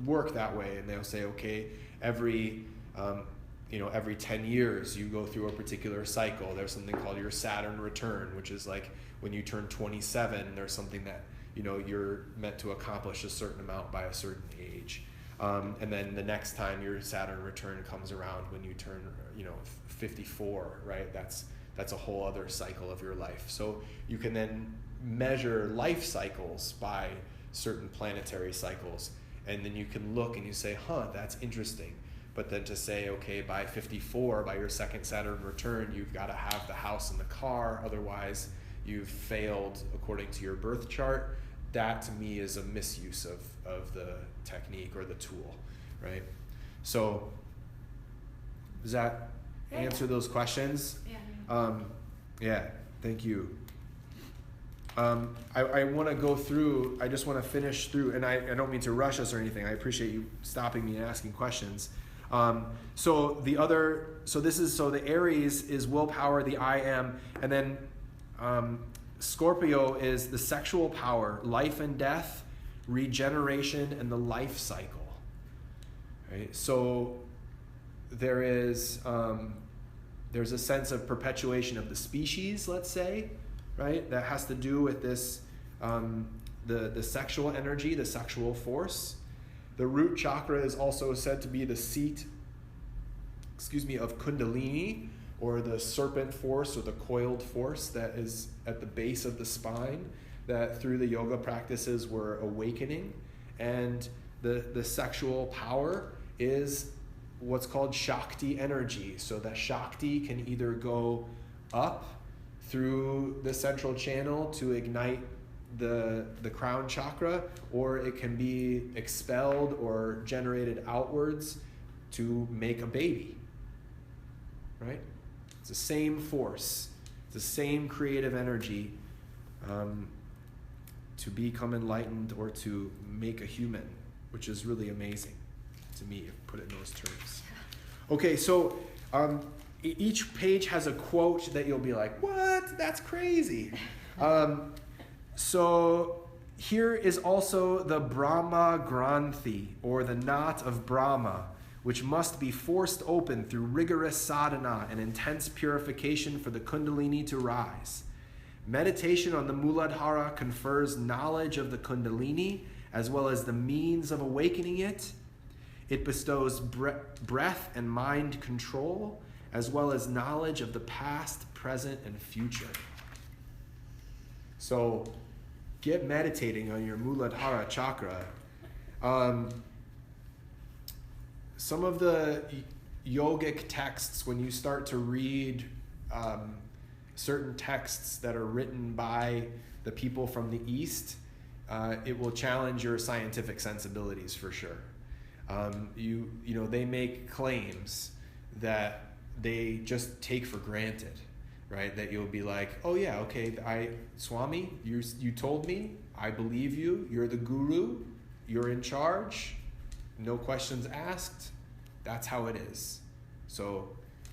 work that way, and they'll say, okay, every 10 years you go through a particular cycle. There's something called your Saturn return, which is like when you turn 27, there's something that you're meant to accomplish a certain amount by a certain age. And then the next time your Saturn return comes around when you turn 54, right? That's a whole other cycle of your life. So you can then measure life cycles by certain planetary cycles, and then you can look and you say, that's interesting. But then to say, okay, by 54, by your second Saturn return, you've got to have the house and the car, otherwise you've failed according to your birth chart. That to me is a misuse of the technique or the tool, right? So does that answer those questions? Yeah. Thank you. I want to go through, I just want to finish through, and I don't mean to rush us or anything. I appreciate you stopping me and asking questions. So the Aries is willpower, the I am, and then Scorpio is the sexual power, life and death, regeneration, and the life cycle. Right? So there's a sense of perpetuation of the species, let's say, right? That has to do with this, the sexual energy, the sexual force. The root chakra is also said to be the seat, of Kundalini, or the serpent force, or the coiled force that is at the base of the spine, that through the yoga practices we're awakening. And the sexual power is what's called Shakti energy. So that Shakti can either go up through the central channel to ignite the crown chakra, or it can be expelled or generated outwards to make a baby, right? It's the same force. It's the same creative energy to become enlightened or to make a human, which is really amazing to me, if you put it in those terms. Okay, so each page has a quote that you'll be like, what? That's crazy. So here is also the Brahma Granthi, or the knot of Brahma, which must be forced open through rigorous sadhana and intense purification for the Kundalini to rise. Meditation on the Muladhara confers knowledge of the Kundalini as well as the means of awakening it. It bestows breath and mind control as well as knowledge of the past, present, and future. So get meditating on your Muladhara chakra. Some of the yogic texts, when you start to read certain texts that are written by the people from the East, it will challenge your scientific sensibilities for sure. You know, they make claims that they just take for granted, right? That you'll be like, oh yeah, okay, Swami, you told me, I believe you, you're the guru, you're in charge, no questions asked, that's how it is. So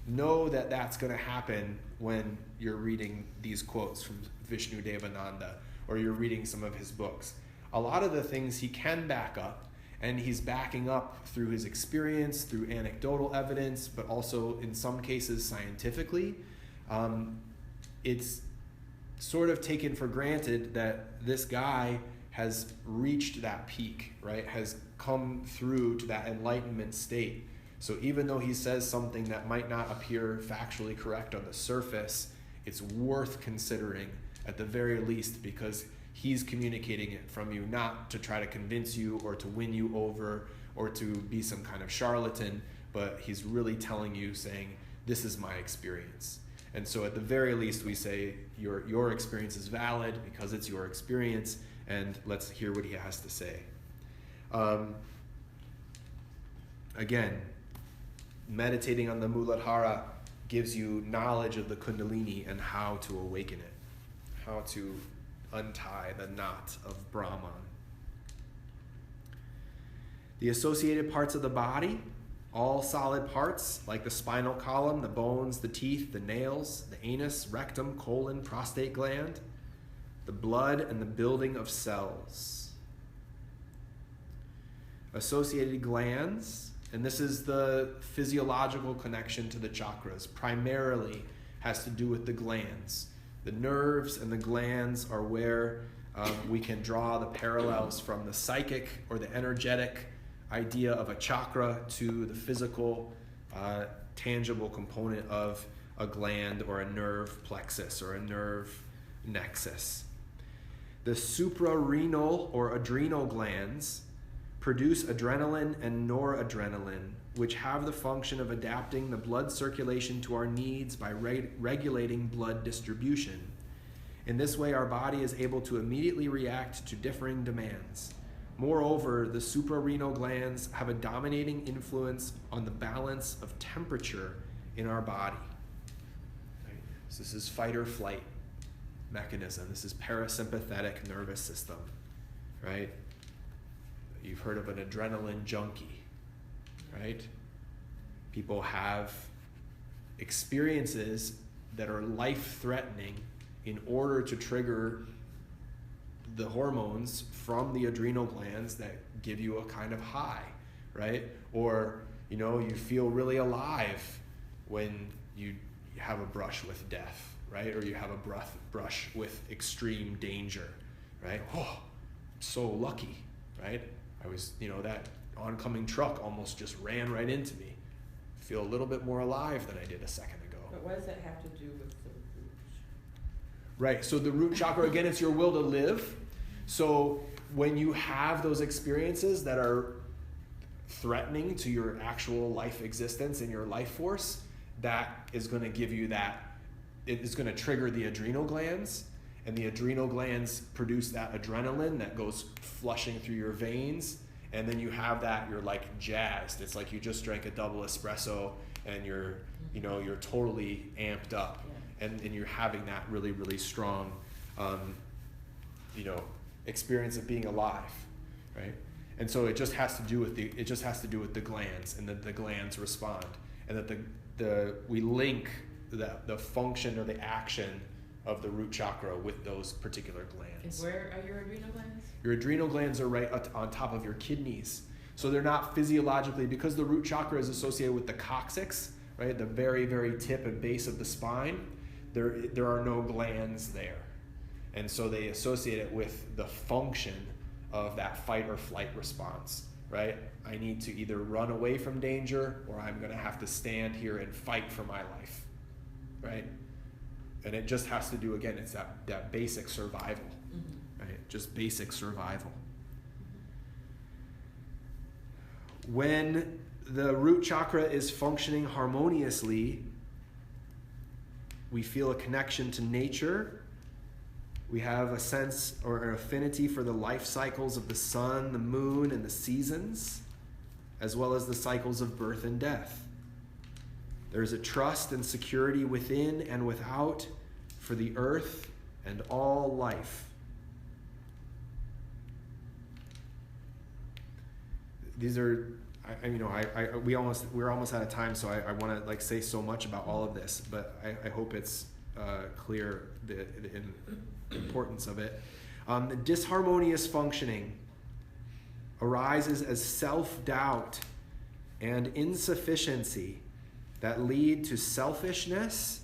know that that's going to happen when you're reading these quotes from Vishnu Devananda or you're reading some of his books. A lot of the things he can back up, and he's backing up through his experience, through anecdotal evidence, but also in some cases scientifically. It's sort of taken for granted that this guy has reached that peak, right? Has come through to that enlightenment state. So even though he says something that might not appear factually correct on the surface, it's worth considering at the very least, because he's communicating it from you, not to try to convince you or to win you over or to be some kind of charlatan, but he's really telling you, saying, this is my experience. And so at the very least, we say your experience is valid because it's your experience, and let's hear what he has to say. Again, meditating on the Muladhara gives you knowledge of the Kundalini and how to awaken it, how to untie the knot of Brahman. The associated parts of the body, all solid parts like the spinal column, the bones, the teeth, the nails, the anus, rectum, colon, prostate gland, the blood, and the building of cells. Associated glands, and this is the physiological connection to the chakras, primarily has to do with the glands. The nerves and the glands are where we can draw the parallels from the psychic or the energetic idea of a chakra to the physical, tangible component of a gland or a nerve plexus or a nerve nexus. The suprarenal or adrenal glands produce adrenaline and noradrenaline, which have the function of adapting the blood circulation to our needs by regulating blood distribution. In this way, our body is able to immediately react to differing demands. Moreover, the suprarenal glands have a dominating influence on the balance of temperature in our body. Right? So this is fight or flight mechanism. This is parasympathetic nervous system, right? You've heard of an adrenaline junkie, right? People have experiences that are life-threatening in order to trigger the hormones from the adrenal glands that give you a kind of high, right? Or, you know, you feel really alive when you have a brush with death, right? Or you have a brush with extreme danger, right? Oh, I'm so lucky, right? I was, you know, that oncoming truck almost just ran right into me. I feel a little bit more alive than I did a second ago. But what does that have to do with the root? Right, so the root chakra, again, it's your will to live. So when you have those experiences that are threatening to your actual life existence and your life force, that is going to give you that, it is going to trigger the adrenal glands, and the adrenal glands produce that adrenaline that goes flushing through your veins, and then you have that, you're like jazzed. It's like you just drank a double espresso and you're totally amped up, and you're having that really, really strong experience of being alive, right? And so it just has to do with the glands, and that the glands respond, and that we link the function or the action of the root chakra with those particular glands. And where are your adrenal glands? Your adrenal glands are right on top of your kidneys. So they're not physiologically, because the root chakra is associated with the coccyx, right? The very, very tip and base of the spine. There are no glands there. And so they associate it with the function of that fight or flight response, right? I need to either run away from danger, or I'm going to have to stand here and fight for my life, right? And it just has to do, again, it's that basic survival, right? Just basic survival. When the root chakra is functioning harmoniously, we feel a connection to nature. We have a sense or an affinity for the life cycles of the sun, the moon, and the seasons, as well as the cycles of birth and death. There's a trust and security within and without for the earth and all life. These are, we're almost out of time, so I want to say so much about all of this, but I hope it's clear the importance of it. The disharmonious functioning arises as self-doubt and insufficiency that lead to selfishness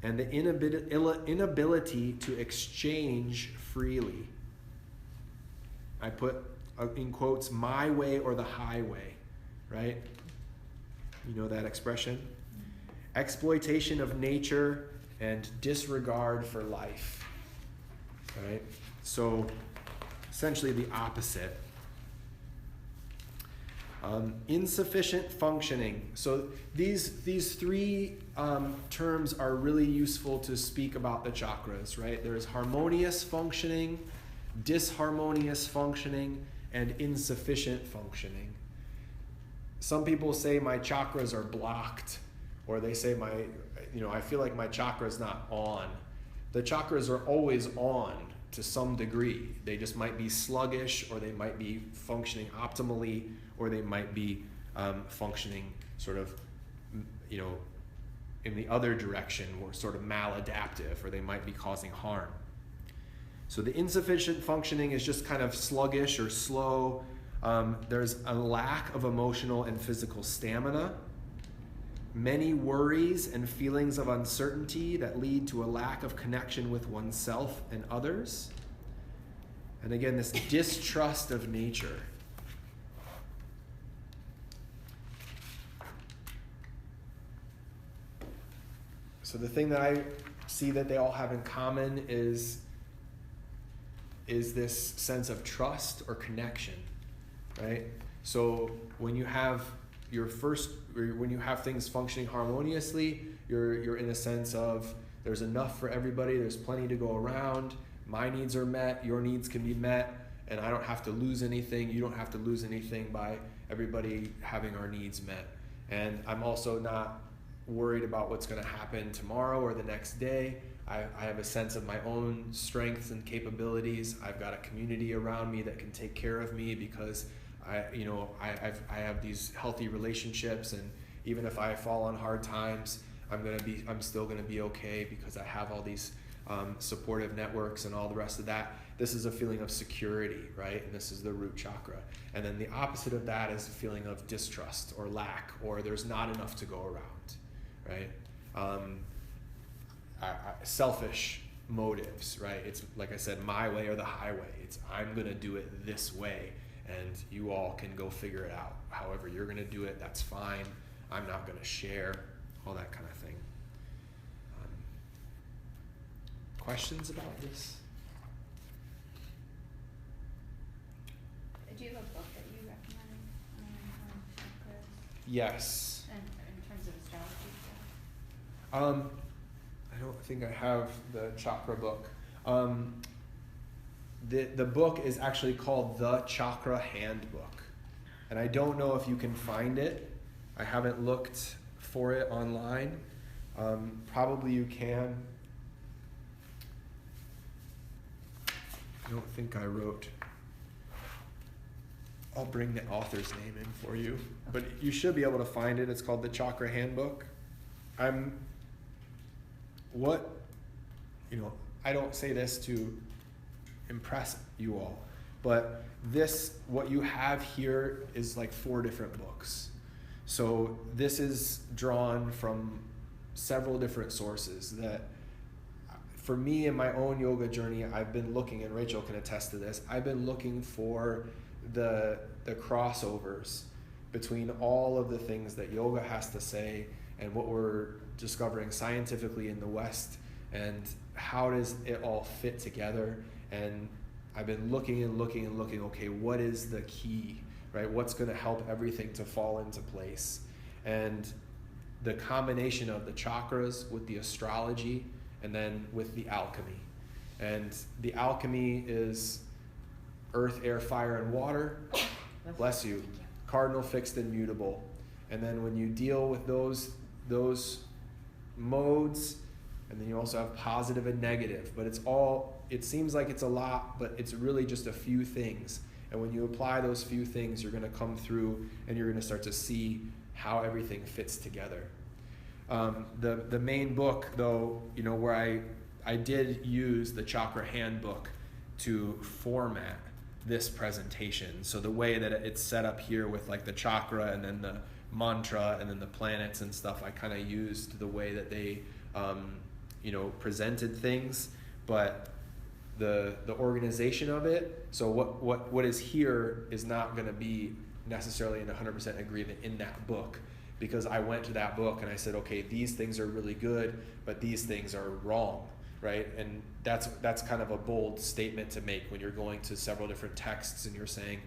and the inability to exchange freely. I put in quotes, my way or the highway, right? You know that expression? Exploitation of nature and disregard for life, right? So essentially the opposite. Insufficient functioning. So these three terms are really useful to speak about the chakras, right? There's harmonious functioning, disharmonious functioning, and insufficient functioning. Some people say my chakras are blocked, or they say I feel like my chakra's not on. The chakras are always on to some degree. They just might be sluggish, or they might be functioning optimally, or they might be functioning sort of, in the other direction, or sort of maladaptive, or they might be causing harm. So the insufficient functioning is just kind of sluggish or slow. There's a lack of emotional and physical stamina. Many worries and feelings of uncertainty that lead to a lack of connection with oneself and others. And again, this distrust of nature. So the thing that I see that they all have in common is this sense of trust or connection, right? So when you have when you have things functioning harmoniously, you're in a sense of there's enough for everybody, there's plenty to go around, my needs are met, your needs can be met, and I don't have to lose anything, you don't have to lose anything by everybody having our needs met. And I'm also not worried about what's going to happen tomorrow or the next day. I have a sense of my own strengths and capabilities. I've got a community around me that can take care of me because I have these healthy relationships, and even if I fall on hard times, I'm still gonna be okay because I have all these supportive networks and all the rest of that. This is a feeling of security, right? And this is the root chakra. And then the opposite of that is a feeling of distrust or lack, or there's not enough to go around, right? Selfish motives, right? It's like I said, my way or the highway. It's I'm gonna do it this way, and you all can go figure it out. However you're gonna do it, that's fine. I'm not gonna share, all that kind of thing. Questions about this? Do you have a book that you recommend on chakras? Yes. And in terms of astrology stuff? I don't think I have the chakra book. the book is actually called The Chakra Handbook. And I don't know if you can find it. I haven't looked for it online. Probably you can. I don't think I wrote. I'll bring the author's name in for you. But you should be able to find it. It's called The Chakra Handbook. I don't say this to impress you all, but what you have here is like 4 different books. So this is drawn from several different sources that, for me in my own yoga journey, I've been looking, and Rachel can attest to this, I've been looking for the crossovers between all of the things that yoga has to say and what we're discovering scientifically in the West, and how does it all fit together. And I've been looking and looking and looking, okay, what is the key, right? What's going to help everything to fall into place? And the combination of the chakras with the astrology and then with the alchemy. And the alchemy is earth, air, fire, and water. Bless you. Cardinal, fixed, and mutable. And then when you deal with those modes, and then you also have positive and negative, but it seems like it's a lot, but it's really just a few things. And when you apply those few things, you're going to come through and you're going to start to see how everything fits together. The main book, though, where I did use the Chakra Handbook to format this presentation. So the way that it's set up here with like the chakra and then the mantra and then the planets and stuff, I kind of used the way that they presented things, but the organization of it, so what is here is not going to be necessarily in 100% agreement in that book, because I went to that book and I said, okay, these things are really good, but these things are wrong, right? And that's kind of a bold statement to make when you're going to several different texts and you're saying,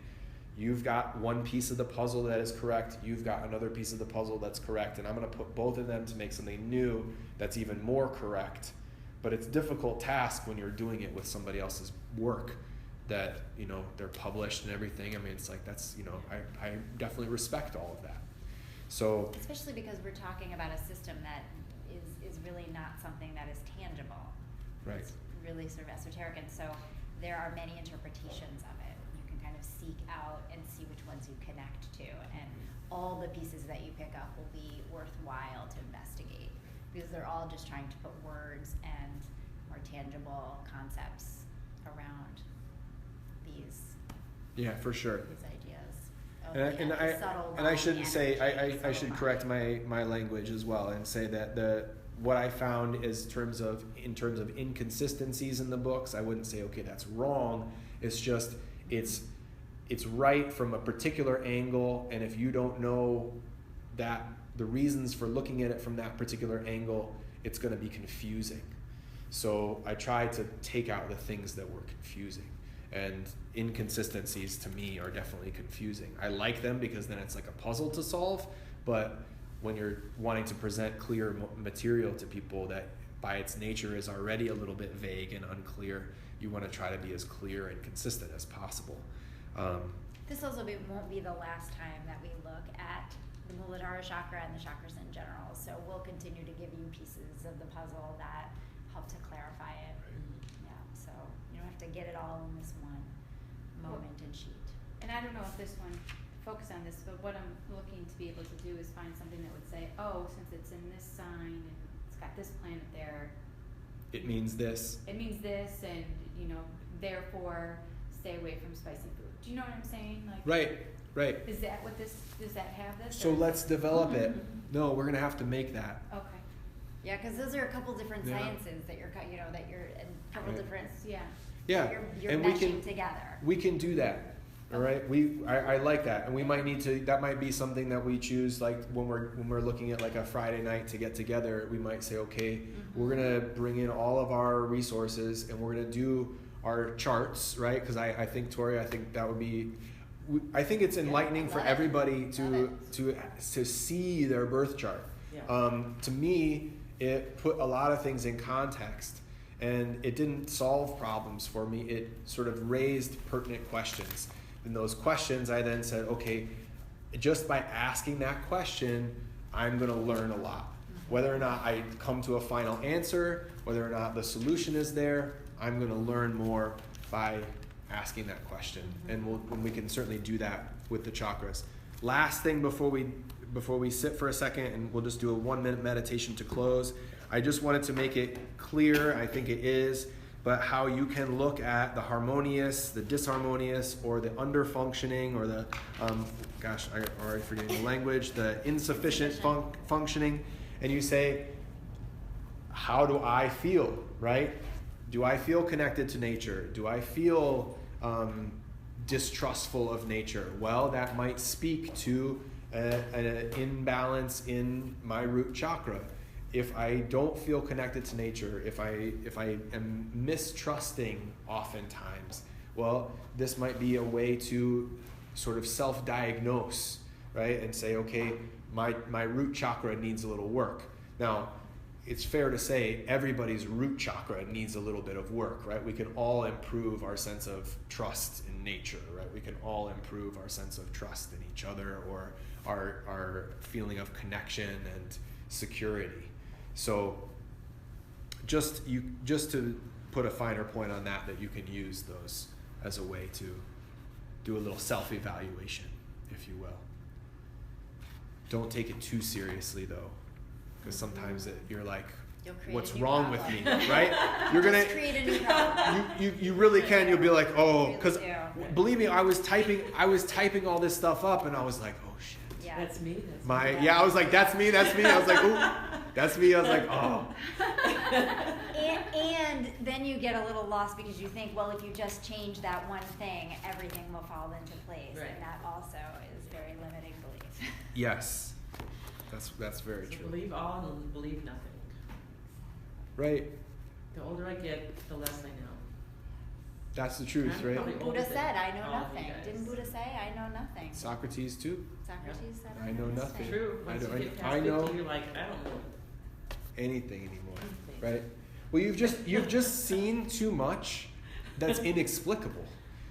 you've got one piece of the puzzle that is correct, you've got another piece of the puzzle that's correct, and I'm going to put both of them to make something new that's even more correct. But it's a difficult task when you're doing it with somebody else's work that, they're published and everything. I mean, it's like, that's, I definitely respect all of that. So, especially because we're talking about a system that is really not something that is tangible. Right. It's really sort of esoteric, and so there are many interpretations of it. You can kind of seek out and see which ones you connect to, and all the pieces that you pick up will be worthwhile to investigate, because they're all just trying to put words and more tangible concepts around these. Yeah, for sure. These ideas. And I shouldn't say, I should correct my language as well and say that what I found is in terms of inconsistencies in the books, I wouldn't say, okay, that's wrong. It's just, it's right from a particular angle, and if you don't know that the reasons for looking at it from that particular angle, it's going to be confusing. So I tried to take out the things that were confusing, and inconsistencies to me are definitely confusing. I like them because then it's like a puzzle to solve, but when you're wanting to present clear material to people that by its nature is already a little bit vague and unclear, you want to try to be as clear and consistent as possible. This also won't be the last time that we look at the Muladhara chakra and the chakras in general, so we'll continue to give you pieces of the puzzle that help to clarify it. Right. Yeah, so you don't have to get it all in this one moment and sheet. And I don't know if this one focus on this, but what I'm looking to be able to do is find something that would say, oh, since it's in this sign and it's got this planet there, it means this. It means this, and therefore stay away from spicy food. Do you know what I'm saying? Like, right. Is that what this? Does that have this? So let's develop it. No, we're gonna have to make that. Okay. Yeah, because those are a couple different sciences that you're in a couple different. Yeah. Yeah. You're and meshing together. We can do that. All right, I like that, and we might need to. That might be something that we choose, like when we're looking at like a Friday night to get together. We might say, okay, we're gonna bring in all of our resources, and we're gonna do our charts, right? Because I think, Tori, I think that would be. I think it's enlightening for everybody to see their birth chart. Yeah. To me, it put a lot of things in context, And it didn't solve problems for me. It sort of raised pertinent questions. And those questions, I then said, okay, just by asking that question, I'm going to learn a lot. Whether or not I come to a final answer, whether or not the solution is there, I'm going to learn more by asking that question. And we can certainly do that with the chakras. Last thing before we sit for a second, and we'll just do a 1-minute meditation to close. I just wanted to make it clear, I think it is, but how you can look at the harmonious, the disharmonious, or the underfunctioning, or the, I'm already forgetting the language, the insufficient functioning, and you say, how do I feel, right? Do I feel connected to nature? Do I feel distrustful of nature? Well, that might speak to an imbalance in my root chakra. If I don't feel connected to nature, if I am mistrusting oftentimes, well, this might be a way to sort of self-diagnose, right? And say, okay, my root chakra needs a little work. Now, it's fair to say everybody's root chakra needs a little bit of work, right? We can all improve our sense of trust in nature, right? We can all improve our sense of trust in each other, or our feeling of connection and security. So just to put a finer point on that you can use those as a way to do a little self-evaluation, if you will. Don't take it too seriously, though, because sometimes you're like, what's wrong with me, right? You're gonna create a new problem. You really can. You'll be like, oh, because Really do. believe me, I was typing all this stuff up, and I was like, oh shit. Yeah. That's me. I was like, that's me. I was like, ooh, that's me. I was like, oh. And then you get a little lost because you think, well, if you just change that one thing, everything will fall into place. Right. And that also is very limiting belief. Yes, that's very So true. believe all and believe nothing. Right. The older I get, the less I know. That's the truth, I'm right? probably older Buddha than said, I know all of you nothing. guys. Didn't Buddha say, I know nothing? Socrates too. Socrates said, I know nothing. True. Once I you get past I know 50, you're like, I don't know. anything anymore, Anything. right? Well, you've just seen too much that's inexplicable.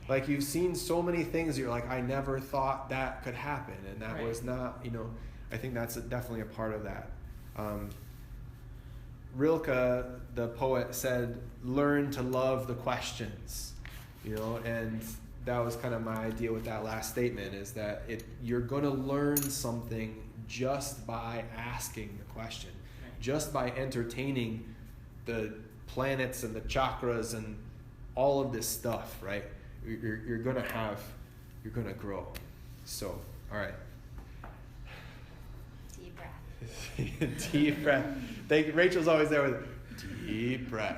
Like, you've seen so many things you're like, I never thought that could happen, and that Right. was not, I think that's definitely a part of that. Rilke, the poet, said, learn to love the questions, and that was kind of my idea with that last statement, is that you're going to learn something just by asking the question, Right. just by entertaining the planets and the chakras and all of this stuff, right? You're going to grow. So, all right. Deep breath. Deep breath. Thank you. Rachel's always there with deep breath.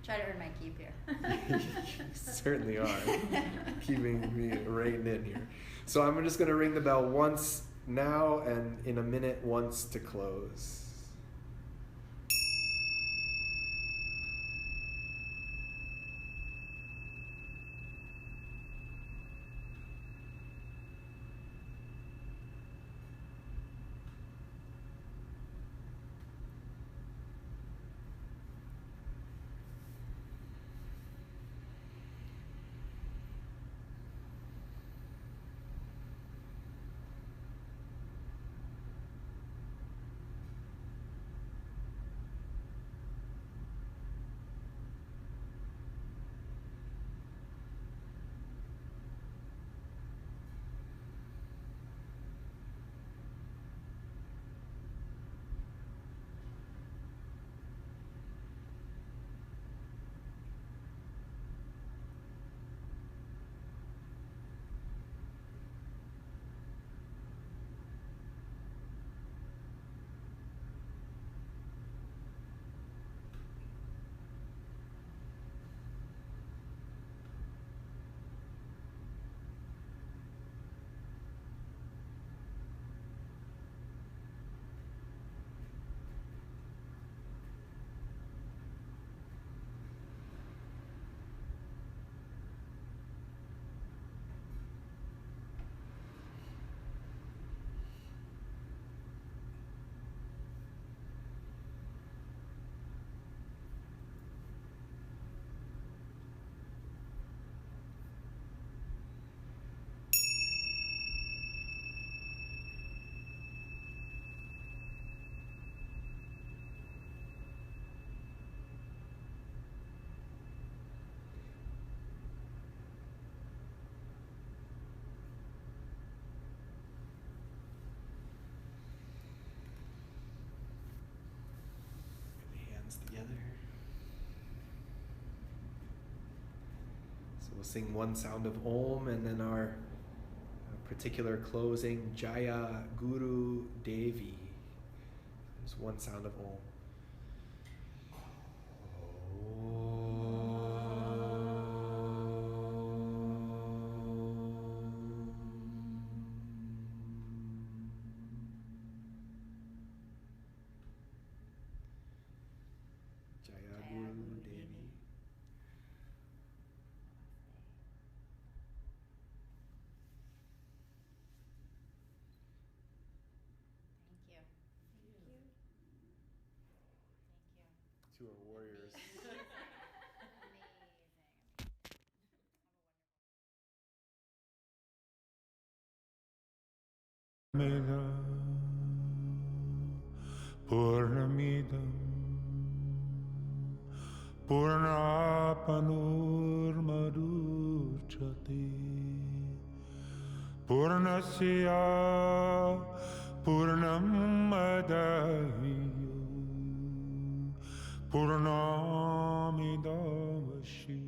Try to earn my keep here. You certainly are. Keeping me reined in here. So I'm just going to ring the bell once now, and in a minute once to close. we'll sing one sound of Om, and then our particular closing, Jaya Guru Devi. There's one sound of Om. Jaya Guru Devi. Thank you. Thank you. Two are warriors. Amazing. Purnamidam Purnapanurmadurchate Purnasya Purnamadahiyo Purnamidavashi